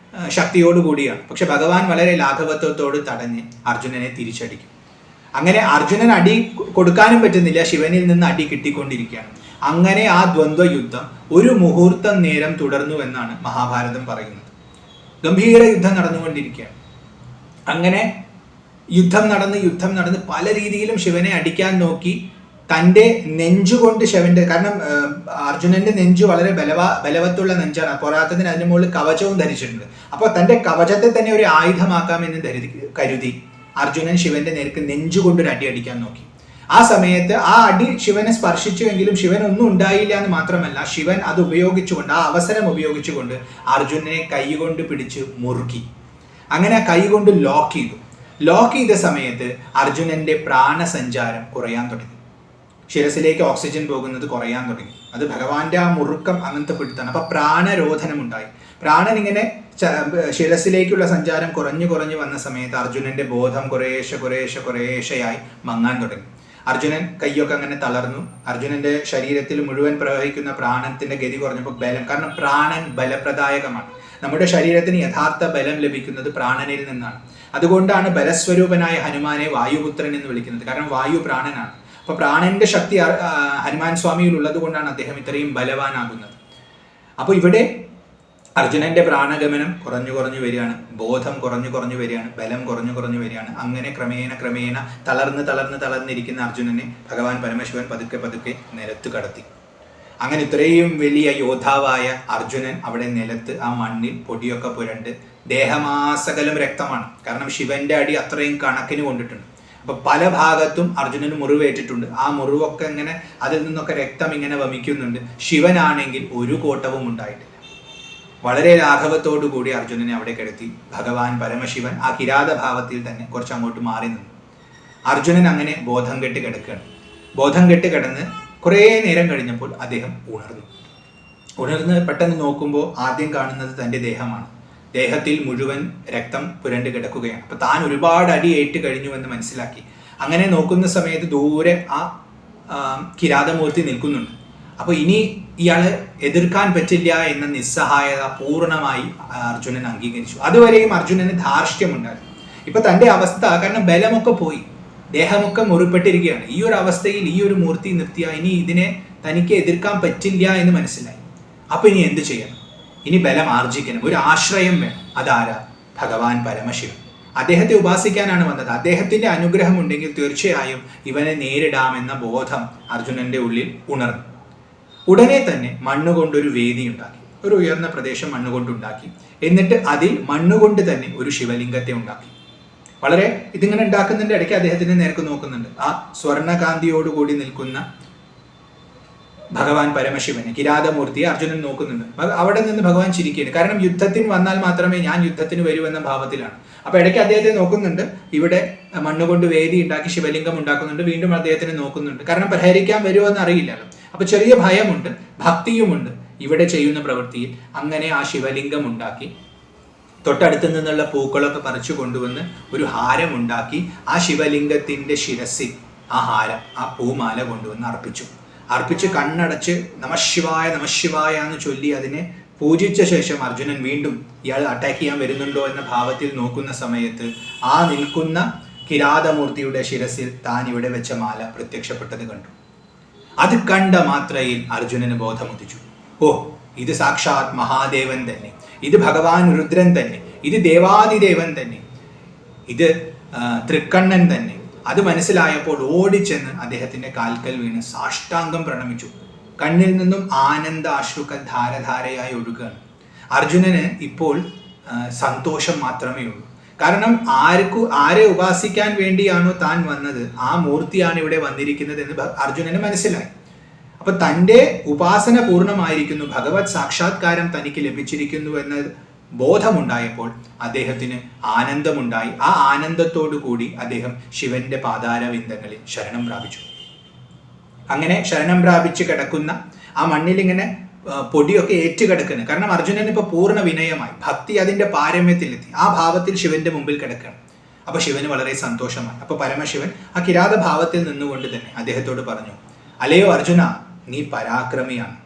[SPEAKER 1] ശക്തിയോടുകൂടിയാണ്. പക്ഷെ ഭഗവാൻ വളരെ ലാഘവത്വത്തോട് തടഞ്ഞ് അർജുനനെ തിരിച്ചടിക്കും. അങ്ങനെ അർജുനൻ അടി കൊടുക്കാനും പറ്റുന്നില്ല, ശിവനിൽ നിന്ന് അടി കിട്ടിക്കൊണ്ടിരിക്കുകയാണ്. അങ്ങനെ ആ ദ്വന്ദ്വ യുദ്ധം ഒരു മുഹൂർത്തം നേരം തുടർന്നു എന്നാണ് മഹാഭാരതം പറയുന്നത്. ഗംഭീര യുദ്ധം നടന്നുകൊണ്ടിരിക്കുകയാണ്. അങ്ങനെ യുദ്ധം നടന്ന് പല രീതിയിലും ശിവനെ അടിക്കാൻ നോക്കി. തൻ്റെ നെഞ്ചുകൊണ്ട് ശിവന്റെ, കാരണം അർജുനന്റെ നെഞ്ചു വളരെ ബലവത്തുള്ള നെഞ്ചാണ്. പോരാത്തതിന് അതിന് മുകളിൽ കവചവും ധരിച്ചിട്ടുണ്ട്. അപ്പോൾ തൻ്റെ കവചത്തെ തന്നെ ഒരു ആയുധമാക്കാമെന്ന് കരുതി അർജുനൻ ശിവന്റെ നേർക്ക് നെഞ്ചുകൊണ്ടൊരു അടി അടിക്കാൻ നോക്കി. ആ സമയത്ത് ആ അടി ശിവനെ സ്പർശിച്ചുവെങ്കിലും ശിവൻ ഒന്നും ഉണ്ടായില്ല എന്ന് മാത്രമല്ല, ശിവൻ അത് ഉപയോഗിച്ചുകൊണ്ട്, ആ അവസരം ഉപയോഗിച്ചുകൊണ്ട് അർജുനനെ കൈകൊണ്ട് പിടിച്ച് മുറുക്കി. അങ്ങനെ കൈകൊണ്ട് ലോക്ക് ചെയ്ത സമയത്ത് അർജുനന്റെ പ്രാണസഞ്ചാരം കുറയാൻ തുടങ്ങി. ശിരസിലേക്ക് ഓക്സിജൻ പോകുന്നത് കുറയാൻ തുടങ്ങി. അത് ഭഗവാന്റെ ആ മുറുക്കം അങ്ങനത്തെ പിടുത്താണ്. അപ്പൊ പ്രാണരോധനം ഉണ്ടായി. പ്രാണൻ ഇങ്ങനെ ശിരസിലേക്കുള്ള സഞ്ചാരം കുറഞ്ഞു വന്ന സമയത്ത് അർജുനന്റെ ബോധം കുറേശ്ശെയായി മങ്ങാൻ തുടങ്ങി. അർജുനൻ കൈയൊക്കെ അങ്ങനെ തളർന്നു. അർജുനന്റെ ശരീരത്തിൽ മുഴുവൻ പ്രവഹിക്കുന്ന പ്രാണത്തിന്റെ ഗതി കുറഞ്ഞപ്പോൾ ബലം, കാരണം പ്രാണൻ ബലപ്രദായകമാണ്. നമ്മുടെ ശരീരത്തിന് യഥാർത്ഥ ബലം ലഭിക്കുന്നത് പ്രാണനിൽ നിന്നാണ്. അതുകൊണ്ടാണ് ബലസ്വരൂപനായ ഹനുമാനെ വായുപുത്രൻ എന്ന് വിളിക്കുന്നത്. കാരണം വായു പ്രാണനാണ്. അപ്പൊ പ്രാണന്റെ ശക്തി ഹനുമാൻ സ്വാമിയിൽ ഉള്ളത് കൊണ്ടാണ് അദ്ദേഹം ഇത്രയും ബലവാനാകുന്നത്. അപ്പൊ ഇവിടെ അർജുനന്റെ പ്രാണഗമനം കുറഞ്ഞു വരികയാണ്. ബോധം കുറഞ്ഞു വരികയാണ്. ബലം കുറഞ്ഞു വരികയാണ്. അങ്ങനെ ക്രമേണ തളർന്നിരിക്കുന്ന അർജുനനെ ഭഗവാൻ പരമശിവൻ പതുക്കെ നിലത്ത് കടത്തി. അങ്ങനെ ഇത്രയും വലിയ യോദ്ധാവായ അർജുനൻ അവിടെ നിലത്ത് ആ മണ്ണിൽ പൊടിയൊക്കെ പുരണ്ട് ദേഹമാസകലം രക്തമാണ്. കാരണം ശിവന്റെ അടി അത്രയും കണക്കിന് കൊണ്ടിട്ടുണ്ട്. അപ്പൊ പല ഭാഗത്തും അർജുനന് മുറിവേറ്റിട്ടുണ്ട്. ആ മുറിവൊക്കെ ഇങ്ങനെ അതിൽ നിന്നൊക്കെ രക്തം ഇങ്ങനെ വമിക്കുന്നുണ്ട്. ശിവനാണെങ്കിൽ ഒരു കോട്ടവും ഉണ്ടായിട്ടില്ല. വളരെ ലാഘവത്തോടു കൂടി അർജുനനെ അവിടെ കിടത്തി ഭഗവാൻ പരമശിവൻ ആ കിരാത ഭാവത്തിൽ തന്നെ കുറച്ച് അങ്ങോട്ട് മാറി നിന്നു. അർജുനൻ അങ്ങനെ ബോധം കെട്ട് കിടക്കുകയാണ്. ബോധം കെട്ട് കിടന്ന് കുറേ നേരം കഴിഞ്ഞപ്പോൾ അദ്ദേഹം ഉണർന്ന് പെട്ടെന്ന് നോക്കുമ്പോൾ ആദ്യം കാണുന്നത് തൻ്റെ ദേഹമാണ്. ദേഹത്തിൽ മുഴുവൻ രക്തം പുരണ്ട് കിടക്കുകയാണ്. അപ്പോൾ താൻ ഒരുപാട് അടി ഏറ്റ് കഴിഞ്ഞുവെന്ന് മനസ്സിലാക്കി. അങ്ങനെ നോക്കുന്ന സമയത്ത് ദൂരെ ആ കിരാതമൂർത്തി നിൽക്കുന്നുണ്ട്. അപ്പോൾ ഇനി ഇയാള് എതിർക്കാൻ പറ്റില്ല എന്ന നിസ്സഹായത പൂർണ്ണമായി അർജുനൻ അംഗീകരിച്ചു. അതുവരെയും അർജുനന് ധാർഷ്ട്യമുണ്ടായിരുന്നു. ഇപ്പൊ തൻ്റെ അവസ്ഥ, കാരണം ബലമൊക്കെ പോയി, ദേഹമൊക്കെ മുറിപ്പെട്ടിരിക്കുകയാണ്. ഈ ഒരു അവസ്ഥയിൽ ഈ ഒരു മൂർത്തി നിർത്തിയ ഇനി ഇതിനെ തനിക്ക് എതിർക്കാൻ പറ്റില്ല എന്ന് മനസ്സിലായി. അപ്പൊ ഇനി എന്ത് ചെയ്യണം? ഇനി ബലം ആർജിക്കണം, ഒരു ആശ്രയം വേണം. അതാരാ? ഭഗവാൻ പരമശിവൻ. അദ്ദേഹത്തെ ഉപാസിക്കാനാണ് വന്നത്. അദ്ദേഹത്തിന്റെ അനുഗ്രഹം ഉണ്ടെങ്കിൽ തീർച്ചയായും ഇവനെ നേരിടാമെന്ന ബോധം അർജുനന്റെ ഉള്ളിൽ ഉണർന്നു. ഉടനെ തന്നെ മണ്ണുകൊണ്ടൊരു വേദി ഉണ്ടാക്കി, ഒരു ഉയർന്ന പ്രദേശം മണ്ണുകൊണ്ടുണ്ടാക്കി. എന്നിട്ട് അതിൽ മണ്ണുകൊണ്ട് തന്നെ ഒരു ശിവലിംഗത്തെ ഉണ്ടാക്കി. വളരെ ഇതിങ്ങനെ ഉണ്ടാക്കുന്നതിന്റെ ഇടയ്ക്ക് അദ്ദേഹത്തിന്റെ നേർക്ക് നോക്കുന്നുണ്ട്. ആ സ്വർണ്ണകാന്തിയോടുകൂടി നിൽക്കുന്ന ഭഗവാൻ പരമശിവനെ, കിരാതമൂർത്തിയെ അർജുനൻ നോക്കുന്നുണ്ട്. അവിടെ നിന്ന് ഭഗവാൻ ചിരിക്കുകയാണ്. കാരണം യുദ്ധത്തിന് വന്നാൽ മാത്രമേ ഞാൻ യുദ്ധത്തിന് വരുമെന്ന ഭാവത്തിലാണ്. അപ്പൊ ഇടയ്ക്ക് അദ്ദേഹത്തെ നോക്കുന്നുണ്ട്. ഇവിടെ മണ്ണുകൊണ്ട് വേദി ഉണ്ടാക്കി ശിവലിംഗം ഉണ്ടാക്കുന്നുണ്ട്. വീണ്ടും അദ്ദേഹത്തിനെ നോക്കുന്നുണ്ട്. കാരണം പരിഹരിക്കാൻ വരുമോ എന്ന് അറിയില്ലല്ലോ. അപ്പൊ ചെറിയ ഭയമുണ്ട്, ഭക്തിയുമുണ്ട് ഇവിടെ ചെയ്യുന്ന പ്രവൃത്തിയിൽ. അങ്ങനെ ആ ശിവലിംഗം ഉണ്ടാക്കി തൊട്ടടുത്ത് നിന്നുള്ള പൂക്കളൊക്കെ പറിച്ചു കൊണ്ടുവന്ന് ഒരു ഹാരം ഉണ്ടാക്കി ആ ശിവലിംഗത്തിന്റെ ശിരസിൽ ആ ഹാരം, ആ പൂമാല കൊണ്ടുവന്ന് അർപ്പിച്ച് കണ്ണടച്ച് നമശിവായ നമശിവായ എന്ന് ചൊല്ലി അതിനെ പൂജിച്ച ശേഷം അർജുനൻ വീണ്ടും ഇയാൾ അറ്റാക്ക് ചെയ്യാൻ വരുന്നുണ്ടോ എന്ന ഭാവത്തിൽ നോക്കുന്ന സമയത്ത് ആ നിൽക്കുന്ന കിരാതമൂർത്തിയുടെ ശിരസിൽ താൻ ഇവിടെ വെച്ച മാല പ്രത്യക്ഷപ്പെട്ടത് കണ്ടു. അത് കണ്ട മാത്രയിൽ അർജുനന് ബോധമുദിച്ചു. ഓ, ഇത് സാക്ഷാത് മഹാദേവൻ തന്നെ, ഇത് ഭഗവാൻ രുദ്രൻ തന്നെ, ഇത് ദേവാദിദേവൻ തന്നെ, ഇത് തൃക്കണ്ണൻ തന്നെ. അത് മനസ്സിലായപ്പോൾ ഓടിച്ചെന്ന് അദ്ദേഹത്തിന്റെ കാൽക്കൽ വീണ് സാഷ്ടാംഗം പ്രണമിച്ചു. കണ്ണിൽ നിന്നും ആനന്ദ അശ്രുക്കൾ ധാരധാരയായി ഒഴുകുകയാണ്. അർജുനന് ഇപ്പോൾ സന്തോഷം മാത്രമേ ഉള്ളൂ. കാരണം ആരെ ഉപാസിക്കാൻ വേണ്ടിയാണോ താൻ വന്നത്, ആ മൂർത്തിയാണ് ഇവിടെ വന്നിരിക്കുന്നത് എന്ന് അർജുനന് മനസ്സിലായി. അപ്പൊ തൻ്റെ ഉപാസന പൂർണ്ണമായിരിക്കുന്നു, ഭഗവത് സാക്ഷാത്കാരം തനിക്ക് ലഭിച്ചിരിക്കുന്നു എന്ന ബോധമുണ്ടായപ്പോൾ അദ്ദേഹത്തിന് ആനന്ദമുണ്ടായി. ആ ആനന്ദത്തോടു കൂടി അദ്ദേഹം ശിവന്റെ പാതാരവിന്ദങ്ങളിൽ ശരണം പ്രാപിച്ചു. അങ്ങനെ ശരണം പ്രാപിച്ച് കിടക്കുന്ന ആ മണ്ണിൽ ഇങ്ങനെ പൊടിയൊക്കെ ഏറ്റുകിടക്കുന്നു. കാരണം അർജുനൻ ഇപ്പൊ പൂർണ്ണ വിനയമായി, ഭക്തി അതിന്റെ പാരമ്യത്തിലെത്തി. ആ ഭാവത്തിൽ ശിവന്റെ മുമ്പിൽ കിടക്കണം. അപ്പൊ ശിവന് വളരെ സന്തോഷമായി. അപ്പൊ പരമശിവൻ ആ കിരാത ഭാവത്തിൽ നിന്നുകൊണ്ട് തന്നെ അദ്ദേഹത്തോട് പറഞ്ഞു, അല്ലയോ അർജുന, നീ പരാക്രമിയാണ്.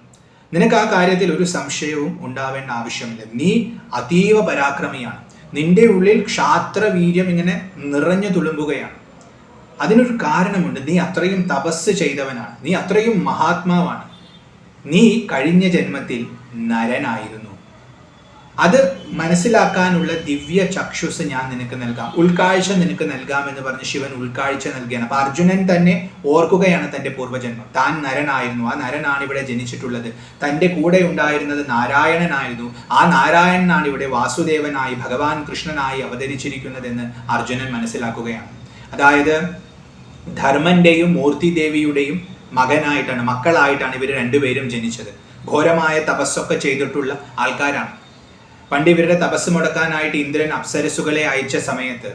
[SPEAKER 1] നിനക്ക് ആ കാര്യത്തിൽ ഒരു സംശയവും ഉണ്ടാവേണ്ട ആവശ്യമില്ല. നീ അതീവ പരാക്രമിയാണ്. നിന്റെ ഉള്ളിൽ ക്ഷാത്രവീര്യം ഇങ്ങനെ നിറഞ്ഞു തുളുമ്പുകയാണ്. അതിനൊരു കാരണമുണ്ട്. നീ അത്രയും തപസ് ചെയ്തവനാണ്, നീ അത്രയും മഹാത്മാവാണ്. നീ കഴിഞ്ഞ ജന്മത്തിൽ നരനായിരുന്നു. അത് മനസ്സിലാക്കാനുള്ള ദിവ്യ ചക്ഷുസ് ഞാൻ നിനക്ക് നൽകാം, ഉൾക്കാഴ്ച നിനക്ക് നൽകാം എന്ന് പറഞ്ഞ് ശിവൻ ഉൾക്കാഴ്ച നൽകുകയാണ്. അപ്പൊ അർജുനൻ തന്നെ ഓർക്കുകയാണ് തൻ്റെ പൂർവ്വജന്മം. താൻ നരനായിരുന്നു, ആ നരനാണ് ഇവിടെ ജനിച്ചിട്ടുള്ളത്. തൻ്റെ കൂടെ ഉണ്ടായിരുന്നത് നാരായണനായിരുന്നു. ആ നാരായണനാണ് ഇവിടെ വാസുദേവനായി ഭഗവാൻ കൃഷ്ണനായി അവതരിച്ചിരിക്കുന്നതെന്ന് അർജുനൻ മനസ്സിലാക്കുകയാണ്. അതായത് ധർമ്മന്റെയും മൂർത്തിദേവിയുടെയും മക്കളായിട്ടാണ് ഇവർ രണ്ടുപേരും ജനിച്ചത്. ഘോരമായ തപസ്സൊക്കെ ചെയ്തിട്ടുള്ള ആൾക്കാരാണ്. പണ്ട് ഇവരുടെ തപസ് മുടക്കാനായിട്ട് ഇന്ദ്രൻ അപ്സരസുകളെ അയച്ച സമയത്ത്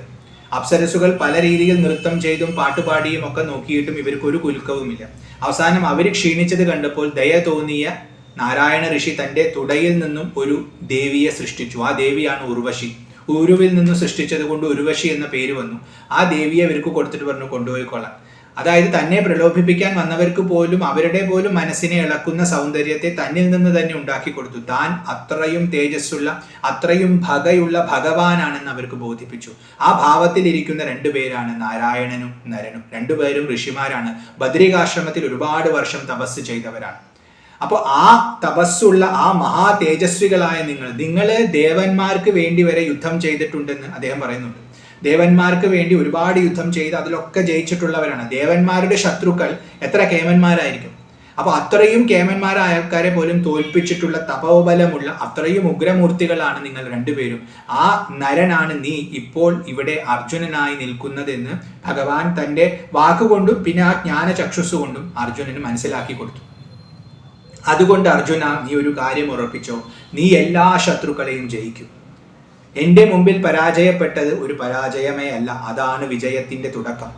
[SPEAKER 1] അപ്സരസുകൾ പല രീതിയിൽ നൃത്തം ചെയ്തും പാട്ടുപാടിയും ഒക്കെ നോക്കിയിട്ടും ഇവർക്കൊരു കുലുക്കവുമില്ല. അവസാനം അവർ ക്ഷീണിച്ചത് കണ്ടപ്പോൾ ദയ തോന്നിയ നാരായണ ഋഷി തൻ്റെ തുടയിൽ നിന്നും ഒരു ദേവിയെ സൃഷ്ടിച്ചു. ആ ദേവിയാണ് ഉർവശി. ഉരുവിൽ നിന്ന് സൃഷ്ടിച്ചത് കൊണ്ട് ഉർവശി എന്ന പേര് വന്നു. ആ ദേവിയെ ഇവർക്ക് കൊടുത്തിട്ട് പറഞ്ഞു കൊണ്ടുപോയിക്കൊള്ളാം. അതായത് തന്നെ പ്രലോഭിപ്പിക്കാൻ വന്നവർക്ക് പോലും അവരുടെ പോലും മനസ്സിനെ ഇളക്കുന്ന സൗന്ദര്യത്തെ തന്നിൽ നിന്ന് തന്നെ ഉണ്ടാക്കി കൊടുത്തു. താൻ അത്രയും തേജസ്സുള്ള, അത്രയും ഭഗയുള്ള ഭഗവാനാണെന്ന് അവർക്ക് ബോധിപ്പിച്ചു. ആ ഭാവത്തിൽ ഇരിക്കുന്ന രണ്ടുപേരാണ് നാരായണനും നരനും. രണ്ടുപേരും ഋഷിമാരാണ്. ബദ്രികാശ്രമത്തിൽ ഒരുപാട് വർഷം തപസ് ചെയ്തവരാണ്. അപ്പോൾ ആ തപസ്സുള്ള ആ മഹാ തേജസ്വികളായ നിങ്ങൾ ദേവന്മാർക്ക് വേണ്ടി വരെ യുദ്ധം ചെയ്തിട്ടുണ്ടെന്ന് അദ്ദേഹം പറയുന്നുണ്ട്. ദേവന്മാർക്ക് വേണ്ടി ഒരുപാട് യുദ്ധം ചെയ്ത് അതിലൊക്കെ ജയിച്ചിട്ടുള്ളവരാണ്. ദേവന്മാരുടെ ശത്രുക്കൾ എത്ര കേമന്മാരായിരിക്കും. അപ്പൊ അത്രയും കേമന്മാരായ ആൾക്കാരെ പോലും തോൽപ്പിച്ചിട്ടുള്ള തപോബലമുള്ള അത്രയും ഉഗ്രമൂർത്തികളാണ് നിങ്ങൾ രണ്ടുപേരും. ആ നരനാണ് നീ ഇപ്പോൾ ഇവിടെ അർജുനനായി നിൽക്കുന്നതെന്ന് ഭഗവാൻ തൻ്റെ വാക്കുകൊണ്ടും പിന്നെ ആ ജ്ഞാനചക്ഷുസ്സുകൊണ്ടും അർജുനന് മനസ്സിലാക്കി കൊടുത്തു. അതുകൊണ്ട് അർജുന, നീ ഒരു കാര്യം ഉറപ്പിച്ചോ, നീ എല്ലാ ശത്രുക്കളെയും ജയിക്കും. എൻ്റെ മുമ്പിൽ പരാജയപ്പെട്ടത് ഒരു പരാജയമേ അല്ല, അതാണ് വിജയത്തിൻ്റെ തുടക്കം.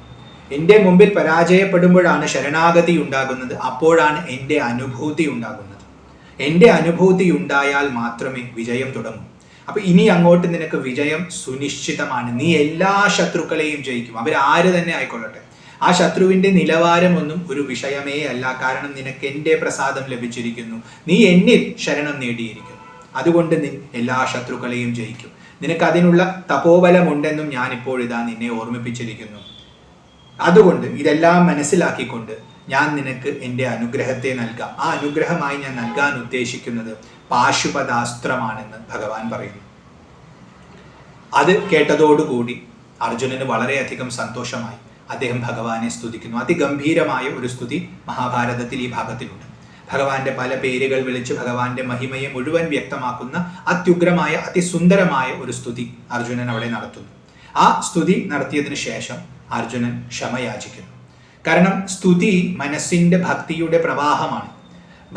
[SPEAKER 1] എൻ്റെ മുമ്പിൽ പരാജയപ്പെടുമ്പോഴാണ് ശരണാഗതി ഉണ്ടാകുന്നത്, അപ്പോഴാണ് എൻ്റെ അനുഭൂതി ഉണ്ടാകുന്നത്. എൻ്റെ അനുഭൂതി ഉണ്ടായാൽ മാത്രമേ വിജയം തുടങ്ങൂ. അപ്പൊ ഇനി അങ്ങോട്ട് നിനക്ക് വിജയം സുനിശ്ചിതമാണ്. നീ എല്ലാ ശത്രുക്കളെയും ജയിക്കും, അവരാര് തന്നെ ആയിക്കൊള്ളട്ടെ. ആ ശത്രുവിന്റെ നിലവാരമൊന്നും ഒരു വിഷയമേ അല്ല. കാരണം നിനക്ക് എൻ്റെ പ്രസാദം ലഭിച്ചിരിക്കുന്നു, നീ എന്നിൽ ശരണം നേടിയിരിക്കുന്നു. അതുകൊണ്ട് നീ എല്ലാ ശത്രുക്കളെയും ജയിക്കും. നിനക്ക് അതിനുള്ള തപോബലമുണ്ടെന്നും ഞാൻ ഇപ്പോഴിതാ നിന്നെ ഓർമ്മിപ്പിച്ചിരിക്കുന്നു. അതുകൊണ്ട് ഇതെല്ലാം മനസ്സിലാക്കിക്കൊണ്ട് ഞാൻ നിനക്ക് എൻ്റെ അനുഗ്രഹത്തെ നൽകാം. ആ അനുഗ്രഹമായി ഞാൻ നൽകാൻ ഉദ്ദേശിക്കുന്നത് പാശുപതാസ്ത്രമാണെന്ന് ഭഗവാൻ പറയുന്നു. അത് കേട്ടതോടുകൂടി അർജുനന് വളരെയധികം സന്തോഷമായി. അദ്ദേഹം ഭഗവാനെ സ്തുതിക്കുന്നു. അതിഗംഭീരമായ ഒരു സ്തുതി മഹാഭാരതത്തിൽ ഈ ഭാഗത്തിലുണ്ട്. ഭഗവാന്റെ പല പേരുകൾ വിളിച്ച് ഭഗവാന്റെ മഹിമയെ മുഴുവൻ വ്യക്തമാക്കുന്ന അത്യുഗ്രമായ അതിസുന്ദരമായ ഒരു സ്തുതി അർജുനൻ അവിടെ നടത്തുന്നു. ആ സ്തുതി നടത്തിയതിനു ശേഷം അർജുനൻ ക്ഷമയാചിക്കുന്നു. കാരണം സ്തുതി മനസ്സിന്റെ ഭക്തിയുടെ പ്രവാഹമാണ്.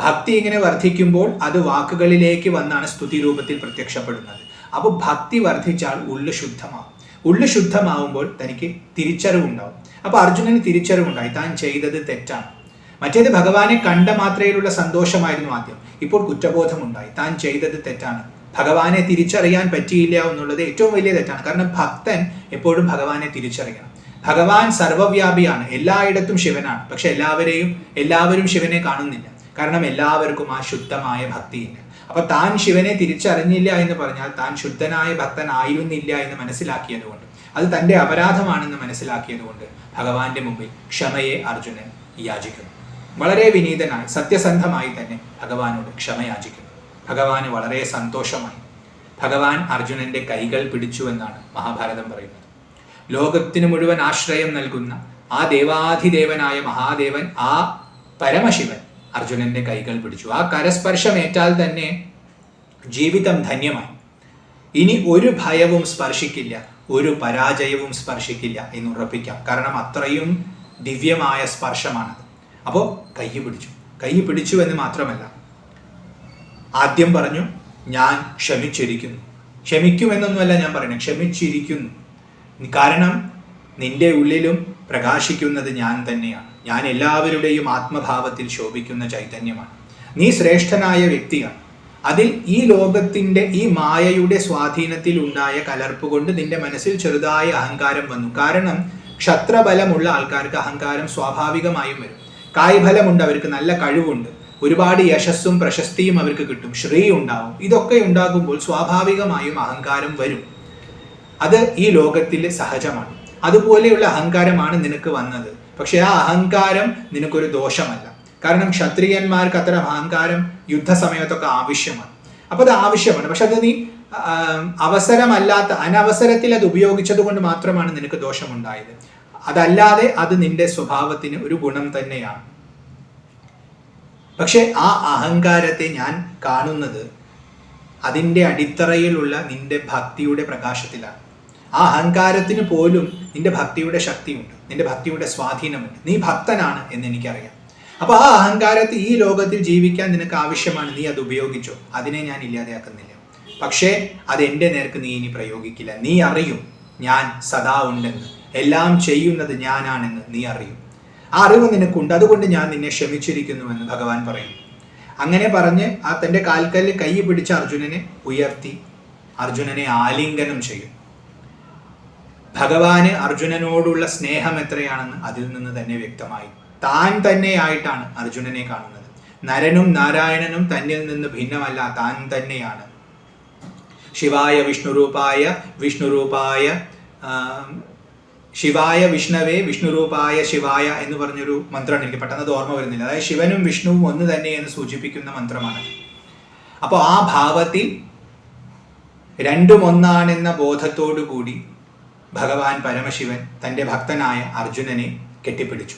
[SPEAKER 1] ഭക്തി ഇങ്ങനെ വർദ്ധിക്കുമ്പോൾ അത് വാക്കുകളിലേക്ക് വന്നാണ് സ്തുതി രൂപത്തിൽ പ്രത്യക്ഷപ്പെടുന്നത്. അപ്പോൾ ഭക്തി വർദ്ധിച്ചാൽ ഉള്ളു ശുദ്ധമാവും. ഉള്ളു ശുദ്ധമാവുമ്പോൾ തനിക്ക് തിരിച്ചറിവുണ്ടാവും. അപ്പൊ അർജുനന് തിരിച്ചറിവുണ്ടായി, താൻ ചെയ്തത് തെറ്റാണ്. മറ്റേത് ഭഗവാനെ കണ്ട മാത്രയിലുള്ള സന്തോഷമായിരുന്നു ആദ്യം. ഇപ്പോൾ കുറ്റബോധമുണ്ടായി, താൻ ചെയ്തത് തെറ്റാണ്, ഭഗവാനെ തിരിച്ചറിയാൻ പറ്റിയില്ല എന്നുള്ളത് ഏറ്റവും വലിയ തെറ്റാണ്. കാരണം ഭക്തൻ എപ്പോഴും ഭഗവാനെ തിരിച്ചറിയണം. ഭഗവാൻ സർവ്വവ്യാപിയാണ്, എല്ലായിടത്തും ശിവനാണ്. പക്ഷെ എല്ലാവരും ശിവനെ കാണുന്നില്ല. കാരണം എല്ലാവർക്കും ആ ശുദ്ധമായ ഭക്തിയില്ല. അപ്പൊ താൻ ശിവനെ തിരിച്ചറിഞ്ഞില്ല എന്ന് പറഞ്ഞാൽ താൻ ശുദ്ധനായ ഭക്തനായിരുന്നില്ല എന്ന് മനസ്സിലാക്കിയതുകൊണ്ട്, അത് തൻ്റെ അപരാധമാണെന്ന് മനസ്സിലാക്കിയതുകൊണ്ട് ഭഗവാന്റെ മുമ്പിൽ ക്ഷമയെ അർജുനൻ യാചിക്കുന്നു. വളരെ വിനീതനായി സത്യസന്ധമായി തന്നെ ഭഗവാനോട് ക്ഷമയാചിക്കുന്നു. ഭഗവാന് വളരെ സന്തോഷമായി. ഭഗവാൻ അർജുനന്റെ കൈകൾ പിടിച്ചു എന്നാണ് മഹാഭാരതം പറയുന്നത്. ലോകത്തിന് മുഴുവൻ ആശ്രയം നൽകുന്ന ആ ദേവാധിദേവനായ മഹാദേവൻ, ആ പരമശിവൻ അർജുനന്റെ കൈകൾ പിടിച്ചു. ആ കരസ്പർശമേറ്റാൽ തന്നെ ജീവിതം ധന്യമായി. ഇനി ഒരു ഭയവും സ്പർശിക്കില്ല, ഒരു പരാജയവും സ്പർശിക്കില്ല എന്ന് ഉറപ്പിക്കാം. കാരണം അത്രയും ദിവ്യമായ സ്പർശമാണത്. അപ്പോൾ കൈ പിടിച്ചു എന്ന് മാത്രമല്ല, ആദ്യം പറഞ്ഞു ഞാൻ ക്ഷമിച്ചിരിക്കുന്നു. ക്ഷമിക്കുമെന്നൊന്നുമല്ല ഞാൻ പറയുന്നത്, ക്ഷമിച്ചിരിക്കുന്നു. കാരണം നിന്റെ ഉള്ളിലും പ്രകാശിക്കുന്നത് ഞാൻ തന്നെയാണ്. ഞാൻ എല്ലാവരുടെയും ആത്മഭാവത്തിൽ ശോഭിക്കുന്ന ചൈതന്യമാണ്. നീ ശ്രേഷ്ഠനായ വ്യക്തിയാണ്. അതിൽ ഈ ലോകത്തിൻ്റെ ഈ മായയുടെ സ്വാധീനത്തിൽ ഉണ്ടായ കലർപ്പ് കൊണ്ട് നിന്റെ മനസ്സിൽ ചെറുതായ അഹങ്കാരം വന്നു. കാരണം ക്ഷത്രബലമുള്ള ആൾക്കാർക്ക് അഹങ്കാരം സ്വാഭാവികമായും വരും. കായ്ഫലമുണ്ട്, അവർക്ക് നല്ല കഴിവുണ്ട്, ഒരുപാട് യശസ്സും പ്രശസ്തിയും അവർക്ക് കിട്ടും, ശ്രീ ഉണ്ടാവും. ഇതൊക്കെ ഉണ്ടാകുമ്പോൾ സ്വാഭാവികമായും അഹങ്കാരം വരും. അത് ഈ ലോകത്തിലെ സഹജമാണ്. അതുപോലെയുള്ള അഹങ്കാരമാണ് നിനക്ക് വന്നത്. പക്ഷെ ആ അഹങ്കാരം നിനക്കൊരു ദോഷമല്ല. കാരണം ക്ഷത്രിയന്മാർക്ക് അത്തരം അഹങ്കാരം യുദ്ധസമയത്തൊക്കെ ആവശ്യമാണ്. അപ്പോൾ അത് ആവശ്യമാണ്. പക്ഷെ അത് നീ അനവസരത്തിൽ അത് ഉപയോഗിച്ചത് കൊണ്ട് മാത്രമാണ് നിനക്ക് ദോഷമുണ്ടായത്. അതല്ലാതെ അത് നിന്റെ സ്വഭാവത്തിന് ഒരു ഗുണം തന്നെയാണ്. പക്ഷെ ആ അഹങ്കാരത്തെ ഞാൻ കാണുന്നത് അതിൻ്റെ അടിത്തറയിലുള്ള നിന്റെ ഭക്തിയുടെ പ്രകാശത്തിലാണ്. ആ അഹങ്കാരത്തിന് പോലും നിന്റെ ഭക്തിയുടെ ശക്തിയുണ്ട്, നിന്റെ ഭക്തിയുടെ സ്വാധീനമുണ്ട്. നീ ഭക്തനാണ് എന്ന് എനിക്കറിയാം. അപ്പോൾ ആ അഹങ്കാരത്തെ ഈ ലോകത്തിൽ ജീവിക്കാൻ നിനക്ക് ആവശ്യമാണ്, നീ അത് ഉപയോഗിച്ചോ. അതിനെ ഞാൻ ഇല്ലാതെയാക്കുന്നില്ല. പക്ഷേ അത് എൻ്റെ നേർക്ക് നീ ഇനി പ്രയോഗിക്കില്ല. നീ അറിയും ഞാൻ സദാ ഉണ്ടെന്ന്, എല്ലാം ചെയ്യുന്നത് ഞാനാണെന്ന് നീ അറിയും. ആ അറിവ് നിനക്കുണ്ട്. അതുകൊണ്ട് ഞാൻ നിന്നെ ക്ഷമിച്ചിരിക്കുന്നുവെന്ന് ഭഗവാൻ പറയുന്നു. അങ്ങനെ പറഞ്ഞ് ആ തൻ്റെ കാൽക്കല്ലിൽ കൈ പിടിച്ച അർജുനനെ ഉയർത്തി അർജുനനെ ആലിംഗനം ചെയ്യും. ഭഗവാന് അർജുനനോടുള്ള സ്നേഹം എത്രയാണെന്ന് അതിൽ നിന്ന് തന്നെ വ്യക്തമായി. താൻ തന്നെയായിട്ടാണ് അർജുനനെ കാണുന്നത്. നരനും നാരായണനും തന്നിൽ നിന്ന് ഭിന്നമല്ല, താൻ തന്നെയാണ്. ശിവായ വിഷ്ണവേ വിഷ്ണുരൂപായ ശിവായ എന്ന് പറഞ്ഞൊരു മന്ത്രമാണ്. എനിക്ക് പെട്ടെന്ന് ഓർമ്മ വരുന്നില്ല. അതായത് ശിവനും വിഷ്ണുവും ഒന്ന് തന്നെ എന്ന് സൂചിപ്പിക്കുന്ന മന്ത്രമാണ്. അപ്പോൾ ആ ഭാവത്തിൽ രണ്ടും ഒന്നാണെന്ന ബോധത്തോടു കൂടി ഭഗവാൻ പരമശിവൻ തൻ്റെ ഭക്തനായ അർജുനനെ കെട്ടിപ്പിടിച്ചു.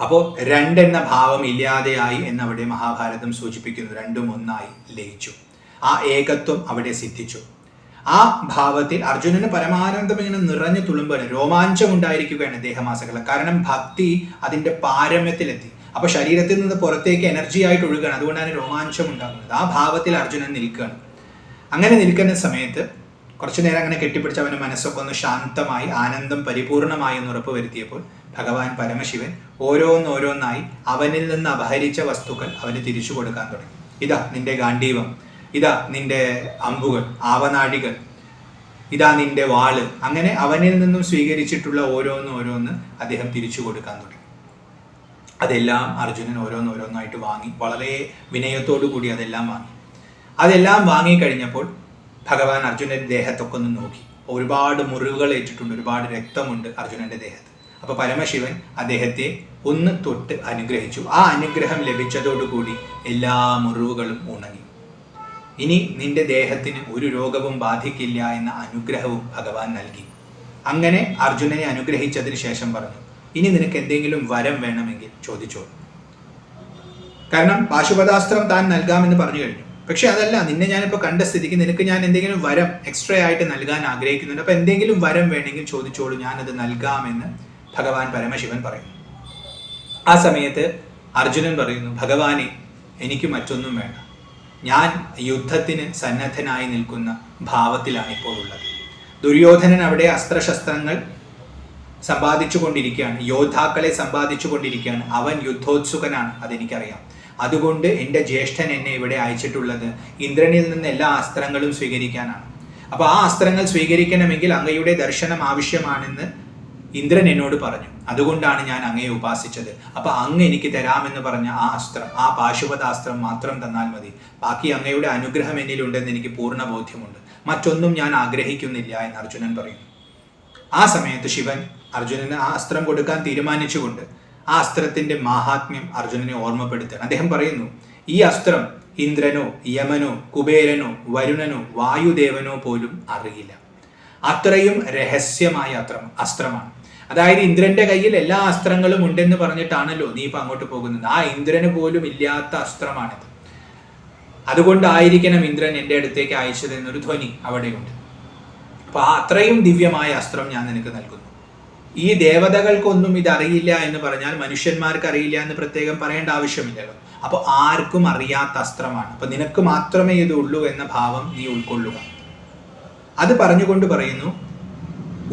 [SPEAKER 1] അപ്പോൾ രണ്ടെന്ന ഭാവം ഇല്ലാതെയായി എന്നവിടെ മഹാഭാരതം സൂചിപ്പിക്കുന്നു. രണ്ടും ഒന്നായി ലയിച്ചു. ആ ഏകത്വം അവിടെ സിദ്ധിച്ചു. ആ ഭാവത്തിൽ അർജുനന് പരമാനന്ദം ഇങ്ങനെ നിറഞ്ഞു തുളുമ്പാണ്, രോമാഞ്ചം ഉണ്ടായിരിക്കുകയാണ് ദേഹമാസകലം. കാരണം ഭക്തി അതിൻ്റെ പാരമ്യത്തിലെത്തി. അപ്പൊ ശരീരത്തിൽ നിന്ന് പുറത്തേക്ക് എനർജി ആയിട്ട് ഒഴുകുകയാണ്. അതുകൊണ്ടാണ് രോമാഞ്ചം ഉണ്ടാകുന്നത്. ആ ഭാവത്തിൽ അർജുനൻ നിൽക്കുകയാണ്. അങ്ങനെ നിൽക്കുന്ന സമയത്ത് കുറച്ചു നേരം അങ്ങനെ കെട്ടിപ്പിടിച്ച് അവൻ്റെ മനസ്സൊക്കെ ഒന്ന് ശാന്തമായി ആനന്ദം പരിപൂർണമായി എന്ന് ഉറപ്പ് വരുത്തിയപ്പോൾ ഭഗവാൻ പരമശിവൻ ഓരോന്നോരോന്നായി അവനിൽ നിന്ന് അപഹരിച്ച വസ്തുക്കൾ അവന് തിരിച്ചു കൊടുക്കാൻ തുടങ്ങി. ഇതാ നിന്റെ ഗാണ്ഡീവം, ഇതാ നിന്റെ അമ്പുകൾ, ആവനാഴികൾ, ഇതാ നിന്റെ വാള്. അങ്ങനെ അവനിൽ നിന്നും സ്വീകരിച്ചിട്ടുള്ള ഓരോന്ന് അദ്ദേഹം തിരിച്ചു കൊടുക്കാൻ തുടങ്ങി. അതെല്ലാം അർജുനൻ ഓരോന്നോരോന്നായിട്ട് വാങ്ങി, വളരെ വിനയത്തോടു കൂടി അതെല്ലാം വാങ്ങി. അതെല്ലാം വാങ്ങിക്കഴിഞ്ഞപ്പോൾ ഭഗവാൻ അർജുനന്റെ ദേഹത്തൊക്കെ ഒന്ന് നോക്കി. ഒരുപാട് മുറിവുകൾ ഏറ്റിട്ടുണ്ട്, ഒരുപാട് രക്തമുണ്ട് അർജുനന്റെ ദേഹത്ത്. അപ്പോൾ പരമശിവൻ അദ്ദേഹത്തെ ഒന്ന് തൊട്ട് അനുഗ്രഹിച്ചു. ആ അനുഗ്രഹം ലഭിച്ചതോടുകൂടി എല്ലാ മുറിവുകളും ഉണങ്ങി. ഇനി നിന്റെ ദേഹത്തിന് ഒരു രോഗവും ബാധിക്കില്ല എന്ന അനുഗ്രഹവും ഭഗവാൻ നൽകി. അങ്ങനെ അർജുനനെ അനുഗ്രഹിച്ചതിന് ശേഷം പറഞ്ഞു, ഇനി നിനക്ക് എന്തെങ്കിലും വരം വേണമെങ്കിൽ ചോദിച്ചോളൂ. കാരണം പാശുപതാസ്ത്രം താൻ നൽകാമെന്ന് പറഞ്ഞു കഴിഞ്ഞു. പക്ഷെ അതല്ല, നിന്നെ ഞാനിപ്പോൾ കണ്ട സ്ഥിതിക്ക് നിനക്ക് ഞാൻ എന്തെങ്കിലും വരം എക്സ്ട്രാ ആയിട്ട് നൽകാൻ ആഗ്രഹിക്കുന്നുണ്ട്. അപ്പോൾ എന്തെങ്കിലും വരം വേണമെങ്കിൽ ചോദിച്ചോളൂ, ഞാനത് നൽകാമെന്ന് ഭഗവാൻ പരമശിവൻ പറയുന്നു. ആ സമയത്ത് അർജുനൻ പറയുന്നു, ഭഗവാനെ, എനിക്ക് മറ്റൊന്നും വേണ്ട. ഞാൻ യുദ്ധത്തിന് സന്നദ്ധനായി നിൽക്കുന്ന ഭാവത്തിലാണ് ഇപ്പോൾ ഉള്ളത്. ദുര്യോധനൻ അവിടെ അസ്ത്രശസ്ത്രങ്ങൾ സമ്പാദിച്ചു കൊണ്ടിരിക്കുകയാണ്, യോദ്ധാക്കളെ സമ്പാദിച്ചു കൊണ്ടിരിക്കുകയാണ്. അവൻ യുദ്ധോത്സുകനാണ്, അതെനിക്കറിയാം. അതുകൊണ്ട് എൻ്റെ ജ്യേഷ്ഠൻ എന്നെ ഇവിടെ അയച്ചിട്ടുള്ളത് ഇന്ദ്രനിൽ നിന്ന് എല്ലാ അസ്ത്രങ്ങളും സ്വീകരിക്കാനാണ്. അപ്പോൾ ആ അസ്ത്രങ്ങൾ സ്വീകരിക്കണമെങ്കിൽ അങ്ങയുടെ ദർശനം ആവശ്യമാണെന്ന് ഇന്ദ്രൻ എന്നോട് പറഞ്ഞു. അതുകൊണ്ടാണ് ഞാൻ അങ്ങയെ ഉപാസിച്ചത്. അപ്പോൾ അങ്ങ് എനിക്ക് തരാമെന്ന് പറഞ്ഞ ആ അസ്ത്രം, ആ പാശുപതാസ്ത്രം മാത്രം തന്നാൽ മതി. ബാക്കി അങ്ങയുടെ അനുഗ്രഹം എന്നിലുണ്ടെന്ന് എനിക്ക് പൂർണ്ണ ബോധ്യമുണ്ട്. മറ്റൊന്നും ഞാൻ ആഗ്രഹിക്കുന്നില്ല എന്ന് അർജുനൻ പറയുന്നു. ആ സമയത്ത് ശിവൻ അർജുനന് ആ അസ്ത്രം കൊടുക്കാൻ തീരുമാനിച്ചുകൊണ്ട് ആ അസ്ത്രത്തിന്റെ മാഹാത്മ്യം അർജുനനെ ഓർമ്മപ്പെടുത്തുകയാണ്. അദ്ദേഹം പറയുന്നു, ഈ അസ്ത്രം ഇന്ദ്രനോ യമനോ കുബേരനോ വരുണനോ വായുദേവനോ പോലും അറിയില്ല. അത്രയും രഹസ്യമായ അസ്ത്രമാണ്. അതായത് ഇന്ദ്രന്റെ കയ്യിൽ എല്ലാ അസ്ത്രങ്ങളും ഉണ്ടെന്ന് പറഞ്ഞിട്ടാണല്ലോ നീ ഇപ്പം അങ്ങോട്ട് പോകുന്നത്. ആ ഇന്ദ്രന് പോലും ഇല്ലാത്ത അസ്ത്രമാണിത്. അതുകൊണ്ടായിരിക്കണം ഇന്ദ്രൻ എൻ്റെ അടുത്തേക്ക് അയച്ചതെന്നൊരു ധ്വനി അവിടെയുണ്ട്. അപ്പോൾ ആ അത്രയും ദിവ്യമായ അസ്ത്രം ഞാൻ നിനക്ക് നൽകുന്നു. ഈ ദേവതകൾക്കൊന്നും ഇത് അറിയില്ല എന്ന് പറഞ്ഞാൽ മനുഷ്യന്മാർക്ക് അറിയില്ല എന്ന് പ്രത്യേകം പറയേണ്ട ആവശ്യമില്ലല്ലോ. അപ്പോൾ ആർക്കും അറിയാത്ത അസ്ത്രമാണ്. അപ്പോൾ നിനക്ക് മാത്രമേ ഇത് ഉള്ളൂ എന്ന ഭാവം നീ ഉൾക്കൊള്ളുക. അത് പറഞ്ഞുകൊണ്ട് പറയുന്നു,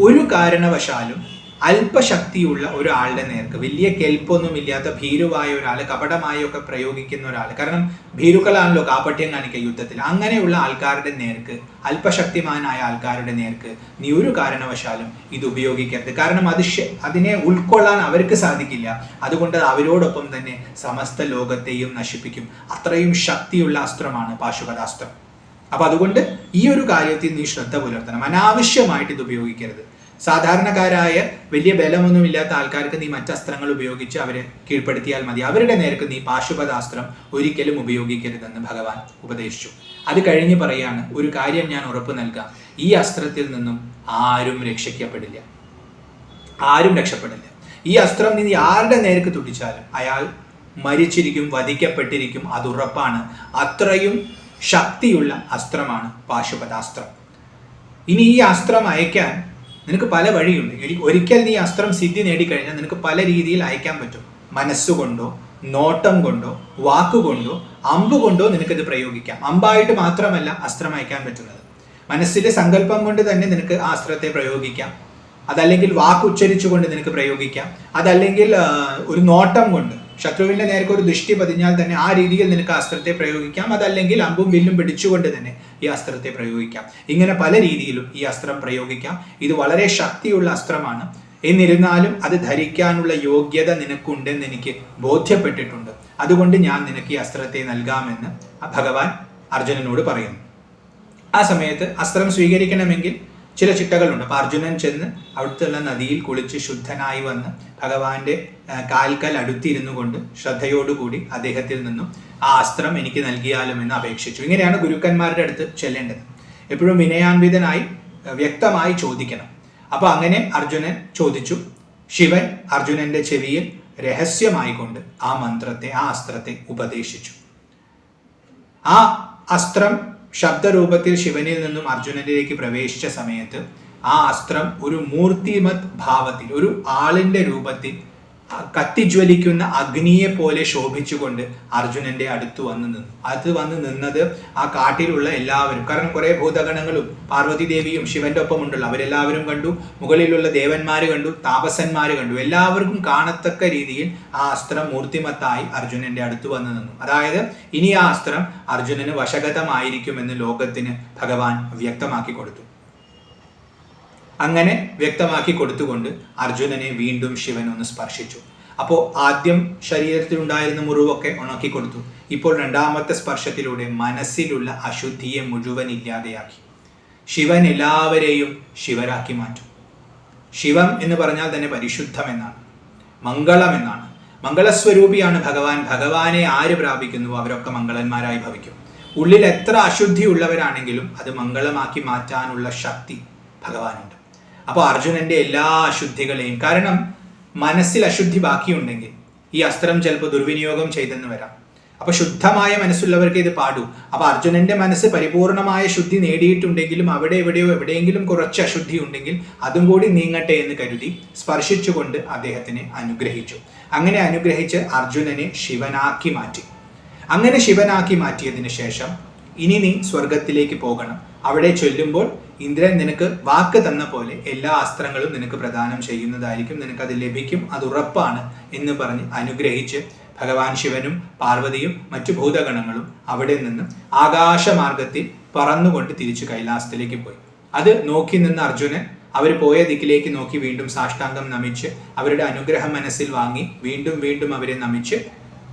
[SPEAKER 1] ഒരു കാരണവശാലും അല്പശക്തിയുള്ള ഒരാളുടെ നേർക്ക്, വലിയ കെൽപ്പൊന്നുമില്ലാത്ത ഭീരുവായ ഒരാൾ, കപടമായൊക്കെ പ്രയോഗിക്കുന്ന ഒരാൾ, കാരണം ഭീരുക്കളാണല്ലോ കാപട്യം കാണിക്കുക യുദ്ധത്തിൽ, അങ്ങനെയുള്ള ആൾക്കാരുടെ നേർക്ക്, അല്പശക്തിമാനായ ആൾക്കാരുടെ നേർക്ക് നീ ഒരു കാരണവശാലും ഇത് ഉപയോഗിക്കരുത്. കാരണം അതിനെ ഉൾക്കൊള്ളാൻ അവർക്ക് സാധിക്കില്ല. അതുകൊണ്ട് അവരോടൊപ്പം തന്നെ സമസ്ത ലോകത്തെയും നശിപ്പിക്കും. അത്രയും ശക്തിയുള്ള അസ്ത്രമാണ് പാശുപതാസ്ത്രം. അപ്പം അതുകൊണ്ട് ഈ ഒരു കാര്യത്തിൽ നീ ശ്രദ്ധ പുലർത്തണം. അനാവശ്യമായിട്ട് ഇത് ഉപയോഗിക്കരുത്. സാധാരണക്കാരായ വലിയ ബലമൊന്നുമില്ലാത്ത ആൾക്കാർക്ക് നീ മറ്റസ്ത്രങ്ങൾ ഉപയോഗിച്ച് അവരെ കീഴ്പ്പെടുത്തിയാൽ മതി. അവരുടെ നേർക്ക് നീ പാശുപതാസ്ത്രം ഒരിക്കലും ഉപയോഗിക്കരുതെന്ന് ഭഗവാൻ ഉപദേശിച്ചു. അത് കഴിഞ്ഞ് പറയാണ്, ഒരു കാര്യം ഞാൻ ഉറപ്പ് നൽകാം, ഈ അസ്ത്രത്തിൽ നിന്നും ആരും രക്ഷിക്കപ്പെടില്ല, ആരും രക്ഷപ്പെടില്ല. ഈ അസ്ത്രം നീ ആരുടെ നേർക്ക് തുടിച്ചാലും അയാൾ മരിച്ചിരിക്കും, വധിക്കപ്പെട്ടിരിക്കും, അതുറപ്പാണ്. അത്രയും ശക്തിയുള്ള അസ്ത്രമാണ് പാശുപതാസ്ത്രം. ഇനി ഈ അസ്ത്രം അയക്കാൻ നിനക്ക് പല വഴിയുണ്ട്. ഒരിക്കൽ നീ അസ്ത്രം സിദ്ധി നേടിക്കഴിഞ്ഞാൽ നിനക്ക് പല രീതിയിൽ അയക്കാൻ പറ്റും. മനസ്സുകൊണ്ടോ, നോട്ടം കൊണ്ടോ, വാക്കുകൊണ്ടോ, അമ്പ് കൊണ്ടോ നിനക്കിത് പ്രയോഗിക്കാം. അമ്പായിട്ട് മാത്രമല്ല അസ്ത്രം അയക്കാൻ പറ്റുന്നത്. മനസ്സിലെ സങ്കല്പം കൊണ്ട് തന്നെ നിനക്ക് ആ അസ്ത്രത്തെ പ്രയോഗിക്കാം. അതല്ലെങ്കിൽ വാക്കുച്ചരിച്ചുകൊണ്ട് നിനക്ക് പ്രയോഗിക്കാം. അതല്ലെങ്കിൽ ഒരു നോട്ടം കൊണ്ട്, ശത്രുവിൻ്റെ നേർക്ക് ഒരു ദൃഷ്ടി പതിഞ്ഞാൽ തന്നെ ആ രീതിയിൽ നിനക്ക് അസ്ത്രത്തെ പ്രയോഗിക്കാം. അതല്ലെങ്കിൽ അമ്പും വില്ലും പിടിച്ചുകൊണ്ട് തന്നെ ഈ അസ്ത്രത്തെ പ്രയോഗിക്കാം. ഇങ്ങനെ പല രീതിയിലും ഈ അസ്ത്രം പ്രയോഗിക്കാം. ഇത് വളരെ ശക്തിയുള്ള അസ്ത്രമാണ്. എന്നിരുന്നാലും അത് ധരിക്കാനുള്ള യോഗ്യത നിനക്കുണ്ടെന്ന് എനിക്ക് ബോധ്യപ്പെട്ടിട്ടുണ്ട്. അതുകൊണ്ട് ഞാൻ നിനക്ക് ഈ അസ്ത്രത്തെ നൽകാമെന്ന് ഭഗവാൻ അർജുനനോട് പറയുന്നു. ആ സമയത്ത് അസ്ത്രം സ്വീകരിക്കണമെങ്കിൽ ചില ചിട്ടകളുണ്ട്. അപ്പോൾ അർജുനൻ ചെന്ന് അവിടുത്തെ നദിയിൽ കുളിച്ച് ശുദ്ധനായി വന്ന് ഭഗവാന്റെ കാൽക്കൽ അടുത്തിരുന്നു കൊണ്ട് ശ്രദ്ധയോടുകൂടി അദ്ദേഹത്തിൽ നിന്നും ആ അസ്ത്രം എനിക്ക് നൽകിയാലും എന്ന് അപേക്ഷിച്ചു. ഇങ്ങനെയാണ് ഗുരുക്കന്മാരുടെ അടുത്ത് ചെല്ലേണ്ടത്. എപ്പോഴും വിനയാൻവിതനായി വ്യക്തമായി ചോദിക്കണം. അപ്പോൾ അങ്ങനെ അർജുനൻ ചോദിച്ചു. ശിവൻ അർജുനന്റെ ചെവിയിൽ രഹസ്യമായിക്കൊണ്ട് ആ മന്ത്രത്തെ, ആ അസ്ത്രത്തെ ഉപദേശിച്ചു. ആ അസ്ത്രം ശബ്ദരൂപത്തിൽ ശിവനിൽ നിന്നും അർജുനനിലേക്ക് പ്രവേശിച്ച സമയത്ത് ആ അസ്ത്രം ഒരു മൂർത്തിമത് ഭാവത്തിൽ, ഒരു ആളിന്റെ രൂപത്തിൽ കത്തിജ്വലിക്കുന്ന അഗ്നിയെ പോലെ ശോഭിച്ചുകൊണ്ട് അർജുനന്റെ അടുത്ത് വന്ന് നിന്നു. അത് വന്ന് നിന്നത് ആ കാട്ടിലുള്ള എല്ലാവരും, കാരണം കുറെ ഭൂതഗണങ്ങളും പാർവതി ദേവിയും ശിവന്റെ ഒപ്പം ഉണ്ടല്ലോ, അവരെല്ലാവരും കണ്ടു. മുകളിലുള്ള ദേവന്മാര് കണ്ടു, താപസന്മാര് കണ്ടു. എല്ലാവർക്കും കാണത്തക്ക രീതിയിൽ ആ അസ്ത്രം മൂർത്തിമത്തായി അർജുനന്റെ അടുത്ത് വന്ന് നിന്നു. അതായത് ഇനി ആ അസ്ത്രം അർജുനന് വശഗതമായിരിക്കുമെന്ന് ലോകത്തിന് ഭഗവാൻ വ്യക്തമാക്കി കൊടുത്തു. അങ്ങനെ വ്യക്തമാക്കി കൊടുത്തുകൊണ്ട് അർജുനനെ വീണ്ടും ശിവൻ ഒന്ന് സ്പർശിച്ചു. അപ്പോൾ ആദ്യം ശരീരത്തിലുണ്ടായിരുന്ന മുറിവൊക്കെ ഉണക്കി കൊടുത്തു. ഇപ്പോൾ രണ്ടാമത്തെ സ്പർശത്തിലൂടെ മനസ്സിലുള്ള അശുദ്ധിയെ മുഴുവൻ ഇല്ലാതെയാക്കി. ശിവൻ എല്ലാവരെയും ശിവരാക്കി മാറ്റും. ശിവം എന്ന് പറഞ്ഞാൽ തന്നെ പരിശുദ്ധം എന്നാണ്, മംഗളം എന്നാണ്. മംഗളസ്വരൂപിയാണ് ഭഗവാൻ. ഭഗവാനെ ആര് പ്രാപിക്കുന്നു അവരൊക്കെ മംഗളന്മാരായി ഭവിക്കും. ഉള്ളിൽ എത്ര അശുദ്ധി ഉള്ളവരാണെങ്കിലും അത് മംഗളമാക്കി മാറ്റാനുള്ള ശക്തി ഭഗവാനുണ്ട്. അപ്പോൾ അർജുനന്റെ എല്ലാ അശുദ്ധികളെയും, കാരണം മനസ്സിൽ അശുദ്ധി ബാക്കിയുണ്ടെങ്കിൽ ഈ അസ്ത്രം ചിലപ്പോൾ ദുർവിനിയോഗം ചെയ്തെന്ന് വരാം. അപ്പൊ ശുദ്ധമായ മനസ്സുള്ളവർക്ക് ഇത് പാടൂ. അപ്പൊ അർജുനന്റെ മനസ്സ് പരിപൂർണമായ ശുദ്ധി നേടിയിട്ടുണ്ടെങ്കിലും അവിടെ എവിടെയെങ്കിലും കുറച്ച് അശുദ്ധി ഉണ്ടെങ്കിൽ അതും കൂടി നീങ്ങട്ടെ എന്ന് കരുതി സ്പർശിച്ചുകൊണ്ട് അദ്ദേഹത്തിനെ അനുഗ്രഹിച്ചു. അങ്ങനെ അനുഗ്രഹിച്ച് അർജുനനെ ശിവനാക്കി മാറ്റി. അങ്ങനെ ശിവനാക്കി മാറ്റിയതിന് ശേഷം ഇനി നീ സ്വർഗത്തിലേക്ക് പോകണം. അവിടെ ചൊല്ലുമ്പോൾ ഇന്ദ്രൻ നിനക്ക് വാക്ക് തന്ന പോലെ എല്ലാ അസ്ത്രങ്ങളും നിനക്ക് പ്രദാനം ചെയ്യുന്നതായിരിക്കും, നിനക്കത് ലഭിക്കും, അത് ഉറപ്പാണ് എന്ന് പറഞ്ഞ് അനുഗ്രഹിച്ച് ഭഗവാൻ ശിവനും പാർവതിയും മറ്റു ഭൂതഗണങ്ങളും അവിടെ നിന്ന് ആകാശമാർഗത്തിൽ പറന്നുകൊണ്ട് തിരിച്ചു കൈലാസത്തിലേക്ക് പോയി. അത് നോക്കി നിന്ന് അർജുനൻ അവർ പോയ ദിക്കിലേക്ക് നോക്കി വീണ്ടും സാഷ്ടാംഗം നമിച്ച് അവരുടെ അനുഗ്രഹം മനസ്സിൽ വാങ്ങി വീണ്ടും വീണ്ടും അവരെ നമിച്ച്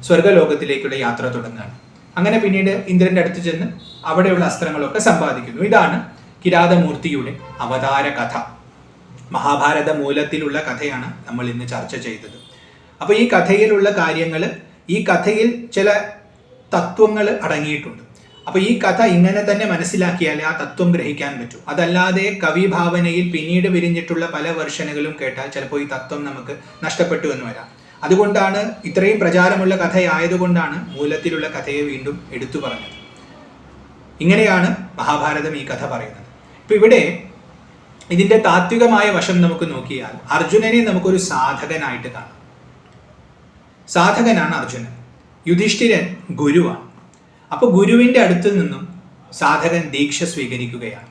[SPEAKER 1] സ്വർഗലോകത്തിലേക്കുള്ള യാത്ര തുടങ്ങുകയാണ്. അങ്ങനെ പിന്നീട് ഇന്ദ്രന്റെ അടുത്ത് ചെന്ന് അവിടെയുള്ള അസ്ത്രങ്ങളൊക്കെ സമ്പാദിക്കുന്നു. ഇതാണ് കിരാതമൂർത്തിയുടെ അവതാര കഥ. മഹാഭാരത മൂലത്തിലുള്ള കഥയാണ് നമ്മൾ ഇന്ന് ചർച്ച ചെയ്തത്. അപ്പൊ ഈ കഥയിലുള്ള കാര്യങ്ങൾ, ഈ കഥയിൽ ചില തത്വങ്ങൾ അടങ്ങിയിട്ടുണ്ട്. അപ്പൊ ഈ കഥ ഇങ്ങനെ തന്നെ മനസ്സിലാക്കിയാലേ ആ തത്വം ഗ്രഹിക്കാൻ പറ്റൂ. അതല്ലാതെ കവിഭാവനയിൽ പിന്നീട് വിരിഞ്ഞിട്ടുള്ള പല വെർഷനുകളും കേട്ടാൽ ചിലപ്പോൾ ഈ തത്വം നമുക്ക് നഷ്ടപ്പെട്ടു എന്ന് വരാം. അതുകൊണ്ടാണ് ഇത്രയും പ്രചാരമുള്ള കഥയായതുകൊണ്ടാണ് മൂലത്തിലുള്ള കഥയെ വീണ്ടും എടുത്തു പറഞ്ഞത്. ഇങ്ങനെയാണ് മഹാഭാരതം ഈ കഥ പറയുന്നത്. ഇപ്പൊ ഇവിടെ ഇതിന്റെ താത്വികമായ വശം നമുക്ക് നോക്കിയാൽ അർജുനനെ നമുക്കൊരു സാധകനായിട്ട് കാണാം. സാധകനാണ് അർജുനൻ. യുധിഷ്ഠിരൻ ഗുരുവാണ്. അപ്പൊ ഗുരുവിന്റെ അടുത്ത് നിന്നും സാധകൻ ദീക്ഷ സ്വീകരിക്കുകയാണ്.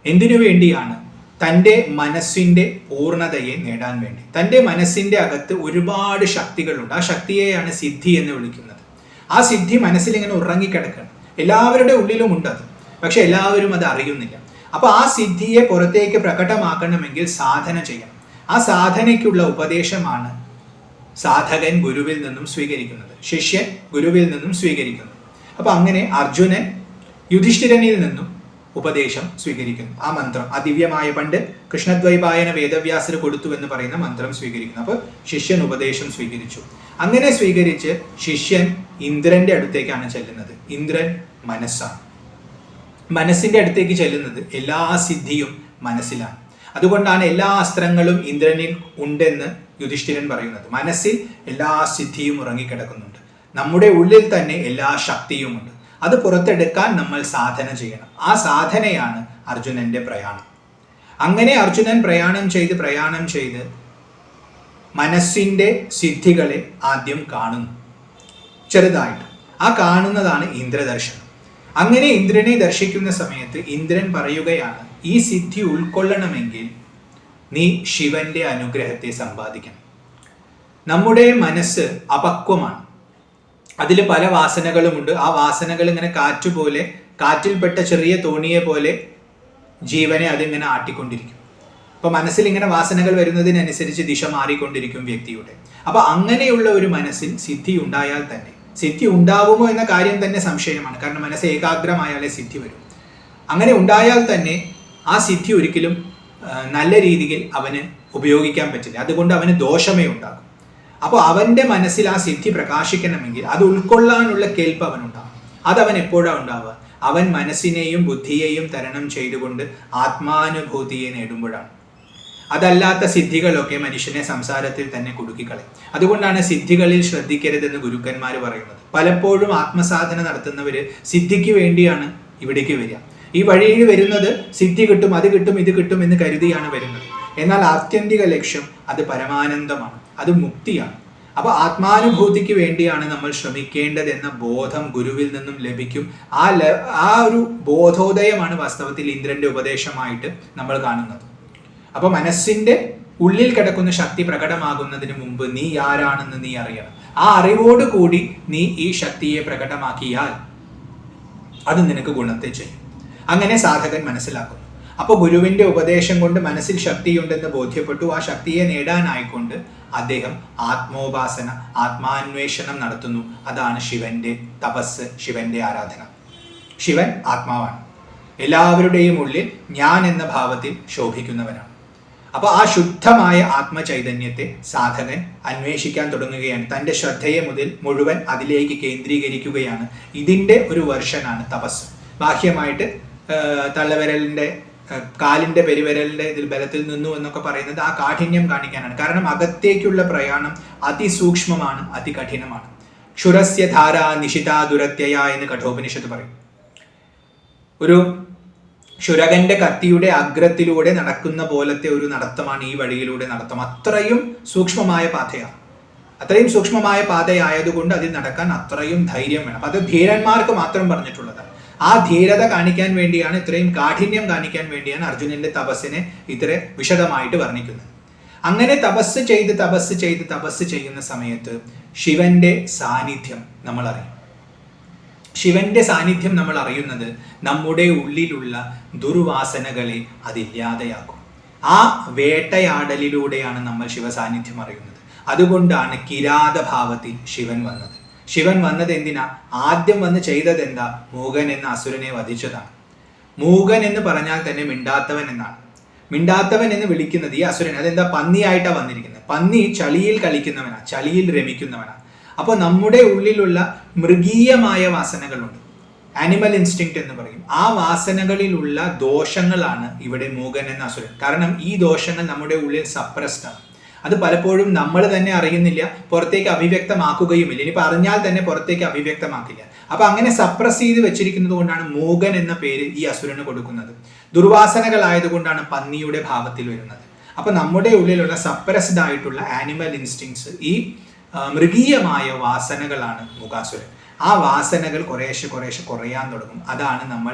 [SPEAKER 1] എന്തിനു വേണ്ടിയാണ്? തൻ്റെ മനസ്സിൻ്റെ പൂർണ്ണതയെ നേടാൻ വേണ്ടി. തൻ്റെ മനസ്സിൻ്റെ അകത്ത് ഒരുപാട് ശക്തികളുണ്ട്. ആ ശക്തിയെയാണ് സിദ്ധി എന്ന് വിളിക്കുന്നത്. ആ സിദ്ധി മനസ്സിൽ ഇങ്ങനെ ഉറങ്ങിക്കിടക്കണം. എല്ലാവരുടെ ഉള്ളിലും ഉണ്ടത്, പക്ഷെ എല്ലാവരും അത് അറിയുന്നില്ല. അപ്പൊ ആ സിദ്ധിയെ പുറത്തേക്ക് പ്രകടമാക്കണമെങ്കിൽ സാധന ചെയ്യണം. ആ സാധനയ്ക്കുള്ള ഉപദേശമാണ് സാധകൻ ഗുരുവിൽ നിന്നും സ്വീകരിക്കുന്നത്, ശിഷ്യൻ ഗുരുവിൽ നിന്നും സ്വീകരിക്കുന്നത്. അപ്പൊ അങ്ങനെ അർജുനൻ യുധിഷ്ഠിരനിൽ നിന്നും ഉപദേശം സ്വീകരിക്കുന്നു. ആ മന്ത്രം, ആ ദിവ്യമായ പണ്ട് കൃഷ്ണദ്വൈപായന വേദവ്യാസർ കൊടുത്തു എന്ന് പറയുന്ന മന്ത്രം സ്വീകരിക്കുന്നു. അപ്പോൾ ശിഷ്യൻ ഉപദേശം സ്വീകരിച്ചു. അങ്ങനെ സ്വീകരിച്ച് ശിഷ്യൻ ഇന്ദ്രന്റെ അടുത്തേക്കാണ് ചെല്ലുന്നത്. ഇന്ദ്രൻ മനസ്സാണ്. മനസ്സിന്റെ അടുത്തേക്ക് ചെല്ലുന്നത് എല്ലാ സിദ്ധിയും മനസ്സിലാണ്. അതുകൊണ്ടാണ് എല്ലാ അസ്ത്രങ്ങളും ഇന്ദ്രനിൽ ഉണ്ടെന്ന് യുധിഷ്ഠിരൻ പറയുന്നത്. മനസ്സിൽ എല്ലാ സിദ്ധിയും ഉറങ്ങിക്കിടക്കുന്നുണ്ട്. നമ്മുടെ ഉള്ളിൽ തന്നെ എല്ലാ ശക്തിയുമുണ്ട്. അത് പുറത്തെടുക്കാൻ നമ്മൾ സാധന ചെയ്യണം. ആ സാധനയാണ് അർജുനന്റെ പ്രയാണം. അങ്ങനെ അർജുനൻ പ്രയാണം ചെയ്ത് മനസ്സിന്റെ സിദ്ധികളെ ആദ്യം കാണുന്നു, ചെറുതായിട്ട്. ആ കാണുന്നതാണ് ഇന്ദ്രദർശനം. അങ്ങനെ ഇന്ദ്രനെ ദർശിക്കുന്ന സമയത്ത് ഇന്ദ്രൻ പറയുകയാണ്, ഈ സിദ്ധി ഉൾക്കൊള്ളണമെങ്കിൽ നീ ശിവന്റെ അനുഗ്രഹത്തെ സമ്പാദിക്കണം. നമ്മുടെ മനസ്സ് അപക്വമാണ്. അതിൽ പല വാസനകളുമുണ്ട്. ആ വാസനകൾ ഇങ്ങനെ കാറ്റുപോലെ, കാറ്റിൽപ്പെട്ട ചെറിയ തോണിയെ പോലെ ജീവനെ അതിങ്ങനെ ആട്ടിക്കൊണ്ടിരിക്കും. അപ്പൊ മനസ്സിൽ ഇങ്ങനെ വാസനകൾ വരുന്നതിനനുസരിച്ച് ദിശ മാറിക്കൊണ്ടിരിക്കും വ്യക്തിയുടെ. അപ്പൊ അങ്ങനെയുള്ള ഒരു മനസ്സിൽ സിദ്ധി ഉണ്ടായാൽ തന്നെ, സിദ്ധി ഉണ്ടാവുമോ എന്ന കാര്യം തന്നെ സംശയമാണ്. കാരണം മനസ്സ് ഏകാഗ്രമായാലേ സിദ്ധി വരും. അങ്ങനെ ഉണ്ടായാൽ തന്നെ ആ സിദ്ധി ഒരിക്കലും നല്ല രീതിയിൽ അവന് ഉപയോഗിക്കാൻ പറ്റില്ല. അതുകൊണ്ട് അവന് ദോഷമേ ഉണ്ടാകും. അപ്പോൾ അവന്റെ മനസ്സിൽ ആ സിദ്ധി പ്രകാശിക്കണമെങ്കിൽ അത് ഉൾക്കൊള്ളാനുള്ള കേൾപ്പ് അവനുണ്ടാകും. അതവൻ എപ്പോഴാണ് ഉണ്ടാവുക? അവൻ മനസ്സിനെയും ബുദ്ധിയെയും തരണം ചെയ്തുകൊണ്ട് ആത്മാനുഭൂതിയെ നേടുമ്പോഴാണ്. അതല്ലാത്ത സിദ്ധികളൊക്കെ മനുഷ്യനെ സംസാരത്തിൽ തന്നെ കുടുക്കിക്കളയും. അതുകൊണ്ടാണ് സിദ്ധികളിൽ ശ്രദ്ധിക്കരുതെന്ന് ഗുരുക്കന്മാർ പറയുന്നത്. പലപ്പോഴും ആത്മസാധന നടത്തുന്നവര് സിദ്ധിക്ക് വേണ്ടിയാണ് ഇവിടേക്ക് വരിക. ഈ വഴിയിൽ വരുന്നത് സിദ്ധി കിട്ടും, അത് കിട്ടും, ഇത് കിട്ടും എന്ന് കരുതിയാണ് വരുന്നത്. എന്നാൽ ആത്യന്തിക ലക്ഷ്യം അത് പരമാനന്ദമാണ്, അത് മുക്തിയാണ്. അപ്പോൾ ആത്മാനുഭൂതിക്ക് വേണ്ടിയാണ് നമ്മൾ ശ്രമിക്കേണ്ടതെന്ന ബോധം ഗുരുവിൽ നിന്നും ലഭിക്കും. ആ ഒരു ബോധോദയമാണ് വാസ്തവത്തിൽ ഇന്ദ്രന്റെ ഉപദേശമായിട്ട് നമ്മൾ കാണുന്നത്. അപ്പോൾ മനസ്സിന്റെ ഉള്ളിൽ കിടക്കുന്ന ശക്തി പ്രകടമാകുന്നതിന് മുമ്പ് നീ ആരാണെന്ന് നീ അറിയണം. ആ അറിവോട് കൂടി നീ ഈ ശക്തിയെ പ്രകടമാക്കിയാൽ അത് നിനക്ക് ഗുണത്തെ ചെയ്യും. അങ്ങനെ സാധകൻ മനസ്സിലാക്കുന്നു. അപ്പോൾ ഗുരുവിന്റെ ഉപദേശം കൊണ്ട് മനസ്സിൽ ശക്തിയുണ്ടെന്ന് ബോധ്യപ്പെട്ടു. ആ ശക്തിയെ നേടാനായിക്കൊണ്ട് അദ്ദേഹം ആത്മോപാസന, ആത്മാന്വേഷണം നടത്തുന്നു. അതാണ് ശിവന്റെ തപസ്, ശിവന്റെ ആരാധന. ശിവൻ ആത്മാവാണ്, എല്ലാവരുടെയും ഉള്ളിൽ ഞാൻ എന്ന ഭാവത്തിൽ ശോഭിക്കുന്നവനാണ്. അപ്പോൾ ആ ശുദ്ധമായ ആത്മചൈതന്യത്തെ സാധകൻ അന്വേഷിക്കാൻ തുടങ്ങുകയാണ്. തൻ്റെ ശ്രദ്ധയെ മുഴുവൻ അതിലേക്ക് കേന്ദ്രീകരിക്കുകയാണ്. ഇതിൻ്റെ ഒരു വെർഷനാണ് തപസ്. ബാഹ്യമായിട്ട് തള്ളവിരലിൻ്റെ കാലിൻ്റെ പെരുവിരലിൻ്റെ ഇതിൽ ബലത്തിൽ നിന്നു എന്നൊക്കെ പറയുന്നത് ആ കാഠിന്യം കാണിക്കാനാണ്. കാരണം അകത്തേക്കുള്ള പ്രയാണം അതിസൂക്ഷ്മമാണ്, അതികഠിനമാണ്. ക്ഷുരസ്യ ധാര നിശിതാ ദുരത്യയ എന്ന് കഠോപനിഷത്ത് പറയും. ഒരു ക്ഷുരകന്റെ കത്തിയുടെ അഗ്രത്തിലൂടെ നടക്കുന്ന പോലത്തെ ഒരു നടത്തമാണ് ഈ വഴിയിലൂടെ നടത്തം. അത്രയും സൂക്ഷ്മമായ പാതയാണ്. അത്രയും സൂക്ഷ്മമായ പാതയായതുകൊണ്ട് അതിൽ നടക്കാൻ അത്രയും ധൈര്യം വേണം. അത് ധീരന്മാർക്ക് മാത്രം പറഞ്ഞിട്ടുള്ളതാണ്. ആ ധീരത കാണിക്കാൻ വേണ്ടിയാണ്, ഇത്രയും കാഠിന്യം കാണിക്കാൻ വേണ്ടിയാണ് അർജുനന്റെ തപസ്സിനെ ഇത്ര വിശദമായിട്ട് വർണ്ണിക്കുന്നത്. അങ്ങനെ തപസ് ചെയ്ത് ചെയ്യുന്ന സമയത്ത് ശിവന്റെ സാന്നിധ്യം നമ്മൾ അറിയും. ശിവന്റെ സാന്നിധ്യം നമ്മൾ അറിയുന്നത് നമ്മുടെ ഉള്ളിലുള്ള ദുർവാസനകളെ അതില്ലാതെയാക്കും. ആ വേട്ടയാടലിലൂടെയാണ് നമ്മൾ ശിവസാന്നിധ്യം അറിയുന്നത്. അതുകൊണ്ടാണ് കിരാതഭാവത്തിൽ ശിവൻ വന്നത്. ശിവൻ വന്നത് എന്തിനാ? ആദ്യം വന്ന് ചെയ്തത് എന്താ? മൂകൻ എന്ന അസുരനെ വധിച്ചതാണ്. മൂകൻ എന്ന് പറഞ്ഞാൽ തന്നെ മിണ്ടാത്തവൻ എന്നാണ്. മിണ്ടാത്തവൻ എന്ന് വിളിക്കുന്നത് ഈ അസുരൻ. അതെന്താ? പന്നിയായിട്ടാണ് വന്നിരിക്കുന്നത്. പന്നി ചളിയിൽ കളിക്കുന്നവനാ, ചളിയിൽ രമിക്കുന്നവനാ. അപ്പോൾ നമ്മുടെ ഉള്ളിലുള്ള മൃഗീയമായ വാസനകളുണ്ട്, ആനിമൽ ഇൻസ്റ്റിങ്ക്റ്റ് എന്ന് പറയും. ആ വാസനകളിലുള്ള ദോഷങ്ങളാണ് ഇവിടെ മൂകൻ എന്ന അസുരൻ. കാരണം ഈ ദോഷങ്ങൾ നമ്മുടെ ഉള്ളിൽ സപ്രസ്ഡ് ആണ്. അത് പലപ്പോഴും നമ്മൾ തന്നെ അറിയുന്നില്ല, പുറത്തേക്ക് അഭിവ്യക്തമാക്കുകയുമില്ല. ഇനിയിപ്പോൾ അറിഞ്ഞാൽ തന്നെ പുറത്തേക്ക് അഭിവ്യക്തമാക്കില്ല. അപ്പൊ അങ്ങനെ സപ്രസ് ചെയ്ത് വെച്ചിരിക്കുന്നത് കൊണ്ടാണ് മൂകൻ എന്ന പേര് ഈ അസുരന് കൊടുക്കുന്നത്. ദുർവാസനകളായതുകൊണ്ടാണ് പന്നിയുടെ ഭാവത്തിൽ വരുന്നത്. അപ്പൊ നമ്മുടെ ഉള്ളിലുള്ള സപ്രസ്ഡ് ആയിട്ടുള്ള ആനിമൽ ഇൻസ്റ്റിങ്സ്, ഈ മൃഗീയമായ വാസനകളാണ് മൂകാസുരൻ. ആ വാസനകൾ കുറേശ്ശെ കുറയാൻ തുടങ്ങും. അതാണ് നമ്മൾ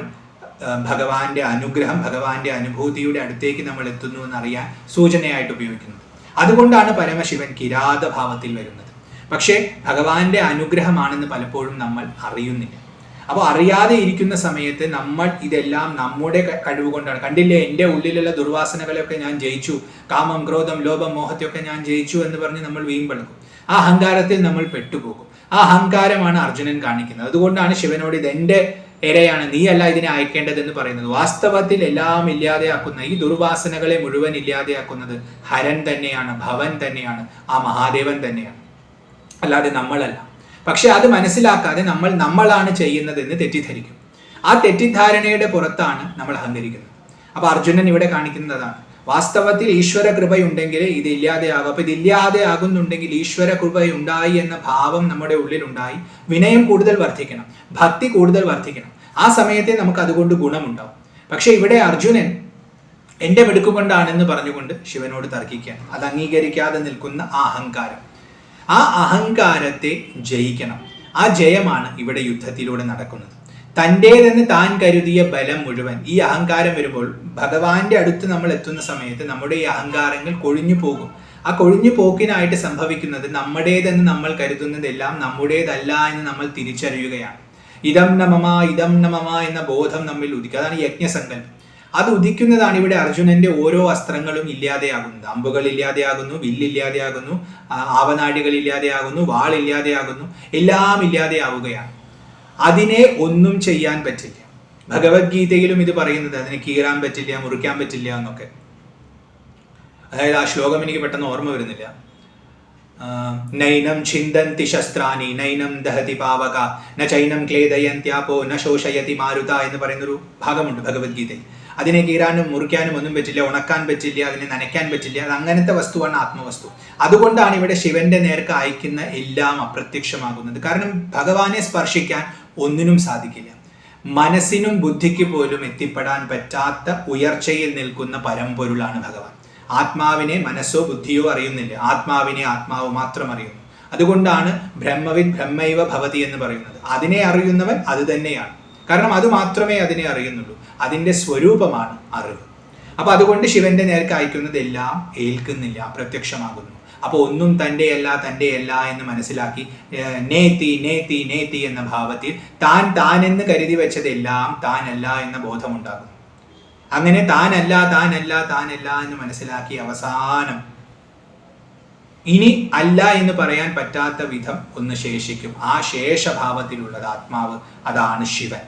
[SPEAKER 1] ഭഗവാന്റെ അനുഗ്രഹം, ഭഗവാന്റെ അനുഭൂതിയുടെ അടുത്തേക്ക് നമ്മൾ എത്തുന്നു എന്നറിയാൻ സൂചനയായിട്ട് ഉപയോഗിക്കുന്നത്. അതുകൊണ്ടാണ് പരമശിവൻ കിരാതഭാവത്തിൽ വരുന്നത്. പക്ഷേ ഭഗവാന്റെ അനുഗ്രഹമാണെന്ന് പലപ്പോഴും നമ്മൾ അറിയുന്നില്ല. അപ്പോൾ അറിയാതെ ഇരിക്കുന്ന സമയത്ത് നമ്മൾ ഇതെല്ലാം നമ്മുടെ കഴിവ് കൊണ്ടാണ്. കണ്ടില്ലേ, എൻ്റെ ഉള്ളിലുള്ള ദുർവാസനകളെയൊക്കെ ഞാൻ ജയിച്ചു, കാമം, ക്രോധം, ലോഭം, മോഹത്തെയൊക്കെ ഞാൻ ജയിച്ചു എന്ന് പറഞ്ഞ് നമ്മൾ വീമ്പെടുക്കും. ആ അഹങ്കാരത്തിൽ നമ്മൾ പെട്ടുപോകും. ആ അഹങ്കാരമാണ് അർജുനൻ കാണിക്കുന്നത്. അതുകൊണ്ടാണ് ശിവനോട് ഇതെന്റെ ഇരയാണ്, നീ അല്ല ഇതിനെ അയക്കേണ്ടതെന്ന് പറയുന്നത്. വാസ്തവത്തിൽ എല്ലാം ഇല്ലാതെയാക്കുന്ന, ഈ ദുർവാസനകളെ മുഴുവൻ ഇല്ലാതെയാക്കുന്നത് ഹരൻ തന്നെയാണ്, ഭവൻ തന്നെയാണ്, ആ മഹാദേവൻ തന്നെയാണ്, അല്ലാതെ നമ്മളല്ല. പക്ഷെ അത് മനസ്സിലാക്കാതെ നമ്മളാണ് ചെയ്യുന്നതെന്ന് തെറ്റിദ്ധരിക്കും. ആ തെറ്റിദ്ധാരണയുടെ പുറത്താണ് നമ്മൾ അഹങ്കരിക്കുന്നത്. അപ്പൊ അർജുനൻ ഇവിടെ കാണിക്കുന്നതാണ്, വാസ്തവത്തിൽ ഈശ്വര കൃപയുണ്ടെങ്കിൽ ഇത് ഇല്ലാതെയാകും. അപ്പൊ ഇത് ഇല്ലാതെയാകുന്നുണ്ടെങ്കിൽ ഈശ്വര കൃപയുണ്ടായി എന്ന ഭാവം നമ്മുടെ ഉള്ളിലുണ്ടായി വിനയം കൂടുതൽ വർദ്ധിക്കണം, ഭക്തി കൂടുതൽ വർദ്ധിക്കണം. ആ സമയത്തെ നമുക്ക് അതുകൊണ്ട് ഗുണമുണ്ടാവും. പക്ഷെ ഇവിടെ അർജുനൻ എന്റെ മിടുക്കുകൊണ്ടാണെന്ന് പറഞ്ഞുകൊണ്ട് ശിവനോട് തർക്കിക്കുകയാണ്. അത് അംഗീകരിക്കാതെ നിൽക്കുന്ന ആ അഹങ്കാരം, ആ അഹങ്കാരത്തെ ജയിക്കണം. ആ ജയമാണ് ഇവിടെ യുദ്ധത്തിലൂടെ നടക്കുന്നത്. തൻ്റേതെന്ന് താൻ കരുതിയ ബലം മുഴുവൻ, ഈ അഹങ്കാരം വരുമ്പോൾ ഭഗവാന്റെ അടുത്ത് നമ്മൾ എത്തുന്ന സമയത്ത് നമ്മുടെ ഈ അഹങ്കാരങ്ങൾ കൊഴിഞ്ഞു പോകും. ആ കൊഴിഞ്ഞു പോക്കിനായിട്ട് സംഭവിക്കുന്നത് നമ്മുടേതെന്ന് നമ്മൾ കരുതുന്നതെല്ലാം നമ്മുടേതല്ല എന്ന് നമ്മൾ തിരിച്ചറിയുകയാണ്. ഇതം നമമ എന്ന ബോധം നമ്മിൽ ഉദിക്കുക. അതാണ് യജ്ഞസങ്കല്പം. അത് ഉദിക്കുന്നതാണ് ഇവിടെ അർജുനന്റെ ഓരോ അസ്ത്രങ്ങളും ഇല്ലാതെയാകുന്നത്. അമ്പുകൾ ഇല്ലാതെയാകുന്നു, വില്ലില്ലാതെയാകുന്നു, ആവനാഴികൾ ഇല്ലാതെയാകുന്നു, വാളില്ലാതെയാകുന്നു, എല്ലാം ഇല്ലാതെയാവുകയാണ്. അതിനെ ഒന്നും ചെയ്യാൻ പറ്റില്ല. ഭഗവത്ഗീതയിലും ഇത് പറയുന്നത് അതിനെ കീറാൻ പറ്റില്ല, മുറിക്കാൻ പറ്റില്ല എന്നൊക്കെ. അതായത് ആ ശ്ലോകം എനിക്ക് പെട്ടെന്ന് ഓർമ്മ വരുന്നില്ല. നൈനം ഛിന്ദന്തി ശസ്ത്രാണി നൈനം ദഹതി പാവക ന ചൈനം ക്ലേദയന്ത്യാപോ ന ശോഷയതി മാരുത എന്ന് പറയുന്നൊരു ഭാഗമുണ്ട് ഭഗവത്ഗീതയിൽ. അതിനെ കീറാനും മുറിക്കാനും ഒന്നും പറ്റില്ല, ഉണക്കാൻ പറ്റില്ല, അതിനെ നനയ്ക്കാൻ പറ്റില്ല. അത് അങ്ങനത്തെ വസ്തുവാണ് ആത്മവസ്തു. അതുകൊണ്ടാണ് ഇവിടെ ശിവന്റെ നേർക്ക് അയക്കുന്ന എല്ലാം അപ്രത്യക്ഷമാകുന്നത്. കാരണം ഭഗവാനെ സ്പർശിക്കാൻ ഒന്നിനും സാധിക്കില്ല. മനസ്സിനും ബുദ്ധിക്ക് പോലും എത്തിപ്പെടാൻ പറ്റാത്ത ഉയർച്ചയിൽ നിൽക്കുന്ന പരമ്പൊരുളാണ് ഭഗവാൻ. ആത്മാവിനെ മനസ്സോ ബുദ്ധിയോ അറിയുന്നില്ല, ആത്മാവിനെ ആത്മാവ് മാത്രം അറിയുന്നു. അതുകൊണ്ടാണ് ബ്രഹ്മവിദ് ബ്രഹ്മൈവ ഭവതി എന്ന് പറയുന്നത്. അതിനെ അറിയുന്നവൻ അത് തന്നെയാണ്. കാരണം അത് മാത്രമേ അതിനെ അറിയുന്നുള്ളൂ. അതിൻ്റെ സ്വരൂപമാണ് അറിവ്. അപ്പൊ അതുകൊണ്ട് ശിവന്റെ നേർക്ക് അയക്കുന്നതെല്ലാം ഏൽക്കുന്നില്ല, അപ്രത്യക്ഷമാകുന്നു. അപ്പോൾ ഒന്നും തൻ്റെയല്ല എന്ന് മനസ്സിലാക്കി നേത്തി നേത്തി നേത്തി എന്ന ഭാവത്തിൽ താനെന്ന് കരുതി വെച്ചതെല്ലാം താനല്ല എന്ന ബോധമുണ്ടാകും. അങ്ങനെ താനല്ല എന്ന് മനസ്സിലാക്കി അവസാനം ഇനി അല്ല എന്ന് പറയാൻ പറ്റാത്ത വിധം ഒന്ന് ശേഷിക്കും. ആ ശേഷഭാവത്തിലുള്ളത് ആത്മാവ്, അതാണ് ശിവൻ.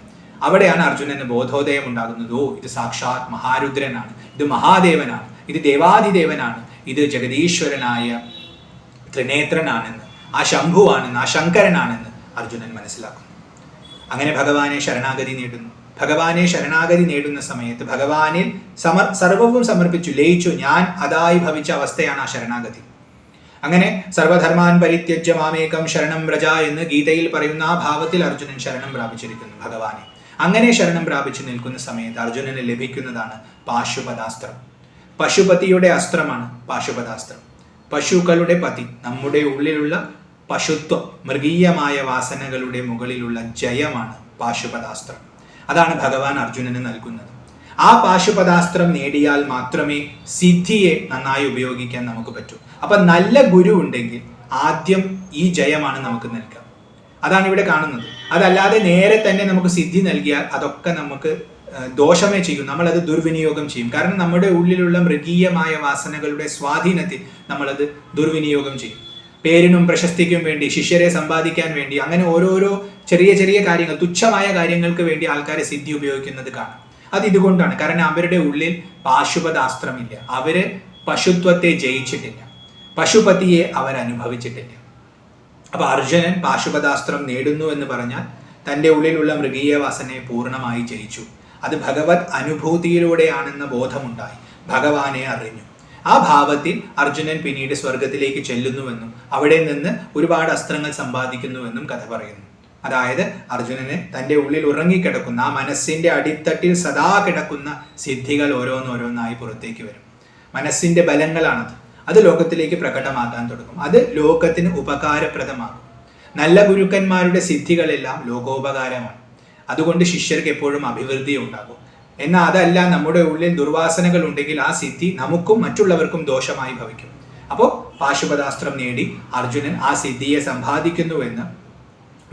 [SPEAKER 1] അവിടെയാണ് അർജുനന് ബോധോദയം ഉണ്ടാകുന്നത്. ഓ, ഇത് സാക്ഷാത് മഹാരുദ്രനാണ്, ഇത് മഹാദേവനാണ്, ഇത് ദേവാദിദേവനാണ്, ഇത് ജഗദീശ്വരനായ ത്രിനേത്രനാണെന്ന്, ആ ശംഭുവാണെന്ന്, ആ ശങ്കരനാണെന്ന് അർജുനൻ മനസ്സിലാക്കുന്നു. അങ്ങനെ ഭഗവാനെ ശരണാഗതി നേടുന്നു. ഭഗവാനെ ശരണാഗതി നേടുന്ന സമയത്ത് ഭഗവാനിൽ സർവവും സമർപ്പിച്ചു, ലയിച്ചു. ഞാൻ അതായി ഭവിച്ച അവസ്ഥയാണ് ആ ശരണാഗതി. അങ്ങനെ സർവധർമാൻ പരിത്യജ്യ മാമേകം ശരണം വ്രജ എന്ന് ഗീതയിൽ പറയുന്ന ആ ഭാവത്തിൽ അർജുനൻ ശരണം പ്രാപിച്ചിരിക്കുന്നു ഭഗവാനെ. അങ്ങനെ ശരണം പ്രാപിച്ചു നിൽക്കുന്ന സമയത്ത് അർജുനന് ലഭിക്കുന്നതാണ് പാശുപതാസ്ത്രം. പശുപതിയുടെ അസ്ത്രമാണ് പാശുപതാസ്ത്രം. പശുക്കളുടെ പതി, നമ്മുടെ ഉള്ളിലുള്ള പശുത്വം, മൃഗീയമായ വാസനകളുടെ മുകളിലുള്ള ജയമാണ് പാശുപതാസ്ത്രം. അതാണ് ഭഗവാൻ അർജുനന് നൽകുന്നത്. ആ പാശുപതാസ്ത്രം നേടിയാൽ മാത്രമേ സിദ്ധിയെ നന്നായി ഉപയോഗിക്കാൻ നമുക്ക് പറ്റൂ. അപ്പൊ നല്ല ഗുരു ഉണ്ടെങ്കിൽ ആദ്യം ഈ ജയമാണ് നമുക്ക് നൽകുക. അതാണ് ഇവിടെ കാണുന്നത്. അതല്ലാതെ നേരെ തന്നെ നമുക്ക് സിദ്ധി നൽകിയാൽ അതൊക്കെ നമുക്ക് ദോഷമേ ചെയ്യും. നമ്മളത് ദുർവിനിയോഗം ചെയ്യും. കാരണം നമ്മുടെ ഉള്ളിലുള്ള മൃഗീയമായ വാസനകളുടെ സ്വാധീനത്തിൽ നമ്മളത് ദുർവിനിയോഗം ചെയ്യും. പേരിനും പ്രശസ്തിക്കും വേണ്ടി, ശിഷ്യരെ സമ്പാദിക്കാൻ വേണ്ടി, അങ്ങനെ ഓരോരോ ചെറിയ ചെറിയ കാര്യങ്ങൾ, തുച്ഛമായ കാര്യങ്ങൾക്ക് വേണ്ടി ആൾക്കാരെ സിദ്ധി ഉപയോഗിക്കുന്നത് കാണാം. അത് ഇതുകൊണ്ടാണ്. കാരണം അവരുടെ ഉള്ളിൽ പാശുപതാസ്ത്രമില്ല. അവര് പശുത്വത്തെ ജയിച്ചിട്ടില്ല, പശുപതിയെ അവരനുഭവിച്ചിട്ടില്ല. അപ്പൊ അർജുനൻ പാശുപതാസ്ത്രം നേടുന്നു എന്ന് പറഞ്ഞാൽ തൻ്റെ ഉള്ളിലുള്ള മൃഗീയ വാസനയെ പൂർണ്ണമായി ജയിച്ചു. അത് ഭഗവത് അനുഭൂതിയിലൂടെയാണെന്ന ബോധമുണ്ടായി, ഭഗവാനെ അറിഞ്ഞു. ആ ഭാവത്തിൽ അർജുനൻ പിന്നീട് സ്വർഗത്തിലേക്ക് ചെല്ലുന്നുവെന്നും അവിടെ നിന്ന് ഒരുപാട് അസ്ത്രങ്ങൾ സമ്പാദിക്കുന്നുവെന്നും കഥ പറയുന്നു. അതായത് അർജുനന് തൻ്റെ ഉള്ളിൽ ഉറങ്ങിക്കിടക്കുന്ന ആ മനസ്സിന്റെ അടിത്തട്ടിൽ സദാ കിടക്കുന്ന സിദ്ധികൾ ഓരോന്നോരോന്നായി പുറത്തേക്ക് വരും. മനസ്സിന്റെ ബലങ്ങളാണത്. അത് ലോകത്തിലേക്ക് പ്രകടമാക്കാൻ തുടങ്ങും. അത് ലോകത്തിന് ഉപകാരപ്രദമാകും. നല്ല ഗുരുക്കന്മാരുടെ സിദ്ധികളെല്ലാം ലോകോപകാരമാണ്. അതുകൊണ്ട് ശിഷ്യർക്ക് എപ്പോഴും അഭിവൃദ്ധി ഉണ്ടാകും. എന്നാൽ അതല്ല, നമ്മുടെ ഉള്ളിൽ ദുർവാസനകൾ ഉണ്ടെങ്കിൽ ആ സിദ്ധി നമുക്കും മറ്റുള്ളവർക്കും ദോഷമായി ഭവിക്കും. അപ്പോൾ പാശുപതാസ്ത്രം നേടി അർജുനൻ ആ സിദ്ധിയെ സമ്പാദിക്കുന്നുവെന്ന്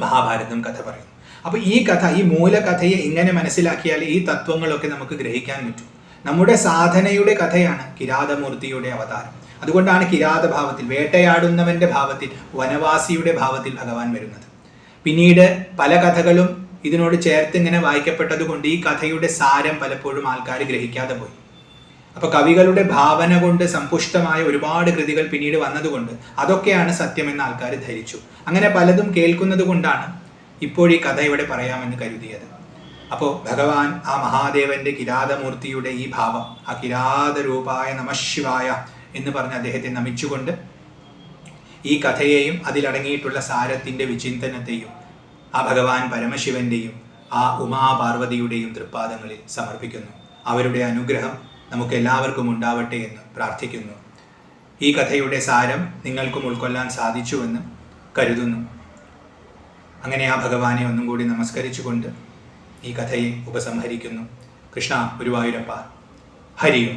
[SPEAKER 1] മഹാഭാരതം കഥ പറയുന്നു. അപ്പൊ ഈ കഥ, ഈ മൂലകഥയെ ഇങ്ങനെ മനസ്സിലാക്കിയാൽ ഈ തത്വങ്ങളൊക്കെ നമുക്ക് ഗ്രഹിക്കാൻ പറ്റും. നമ്മുടെ സാധനയുടെ കഥയാണ് കിരാതമൂർത്തിയുടെ അവതാരം. അതുകൊണ്ടാണ് കിരാത ഭാവത്തിൽ, വേട്ടയാടുന്നവന്റെ ഭാവത്തിൽ, വനവാസിയുടെ ഭാവത്തിൽ ഭഗവാൻ വരുന്നത്. പിന്നീട് പല കഥകളും ഇതിനോട് ചേർത്ത് ഇങ്ങനെ വായിക്കപ്പെട്ടത് കൊണ്ട് ഈ കഥയുടെ സാരം പലപ്പോഴും ആൾക്കാർ ഗ്രഹിക്കാതെ പോയി. അപ്പൊ കവികളുടെ ഭാവന കൊണ്ട് സമ്പുഷ്ടമായ ഒരുപാട് കൃതികൾ പിന്നീട് വന്നതുകൊണ്ട് അതൊക്കെയാണ് സത്യമെന്ന് ആൾക്കാർ ധരിച്ചു. അങ്ങനെ പലതും കേൾക്കുന്നത് കൊണ്ടാണ് ഇപ്പോൾ ഈ കഥ ഇവിടെ പറയാമെന്ന് കരുതിയത്. അപ്പോൾ ഭഗവാൻ ആ മഹാദേവന്റെ കിരാതമൂർത്തിയുടെ ഈ ഭാവം, ആ കിരാതരൂപായ നമഃശിവായ എന്ന് പറഞ്ഞ് അദ്ദേഹത്തെ നമിച്ചുകൊണ്ട് ഈ കഥയെയും അതിലടങ്ങിയിട്ടുള്ള സാരത്തിന്റെ വിചിന്തനത്തെയും ആ ഭഗവാൻ പരമശിവന്റെയും ആ ഉമാപാർവതിയുടെയും തൃപ്പാദങ്ങളിൽ സമർപ്പിക്കുന്നു. അവരുടെ അനുഗ്രഹം നമുക്ക് എല്ലാവർക്കും ഉണ്ടാവട്ടെ എന്ന് പ്രാർത്ഥിക്കുന്നു. ഈ കഥയുടെ സാരം നിങ്ങൾക്കും ഉൾക്കൊള്ളാൻ സാധിച്ചുവെന്ന് കരുതുന്നു. അങ്ങനെ ആ ഭഗവാനെ ഒന്നും കൂടി നമസ്കരിച്ചുകൊണ്ട് ഈ കഥയെ ഉപസംഹരിക്കുന്നു. കൃഷ്ണ ഗുരുവായൂരപ്പ, ഹരിയും.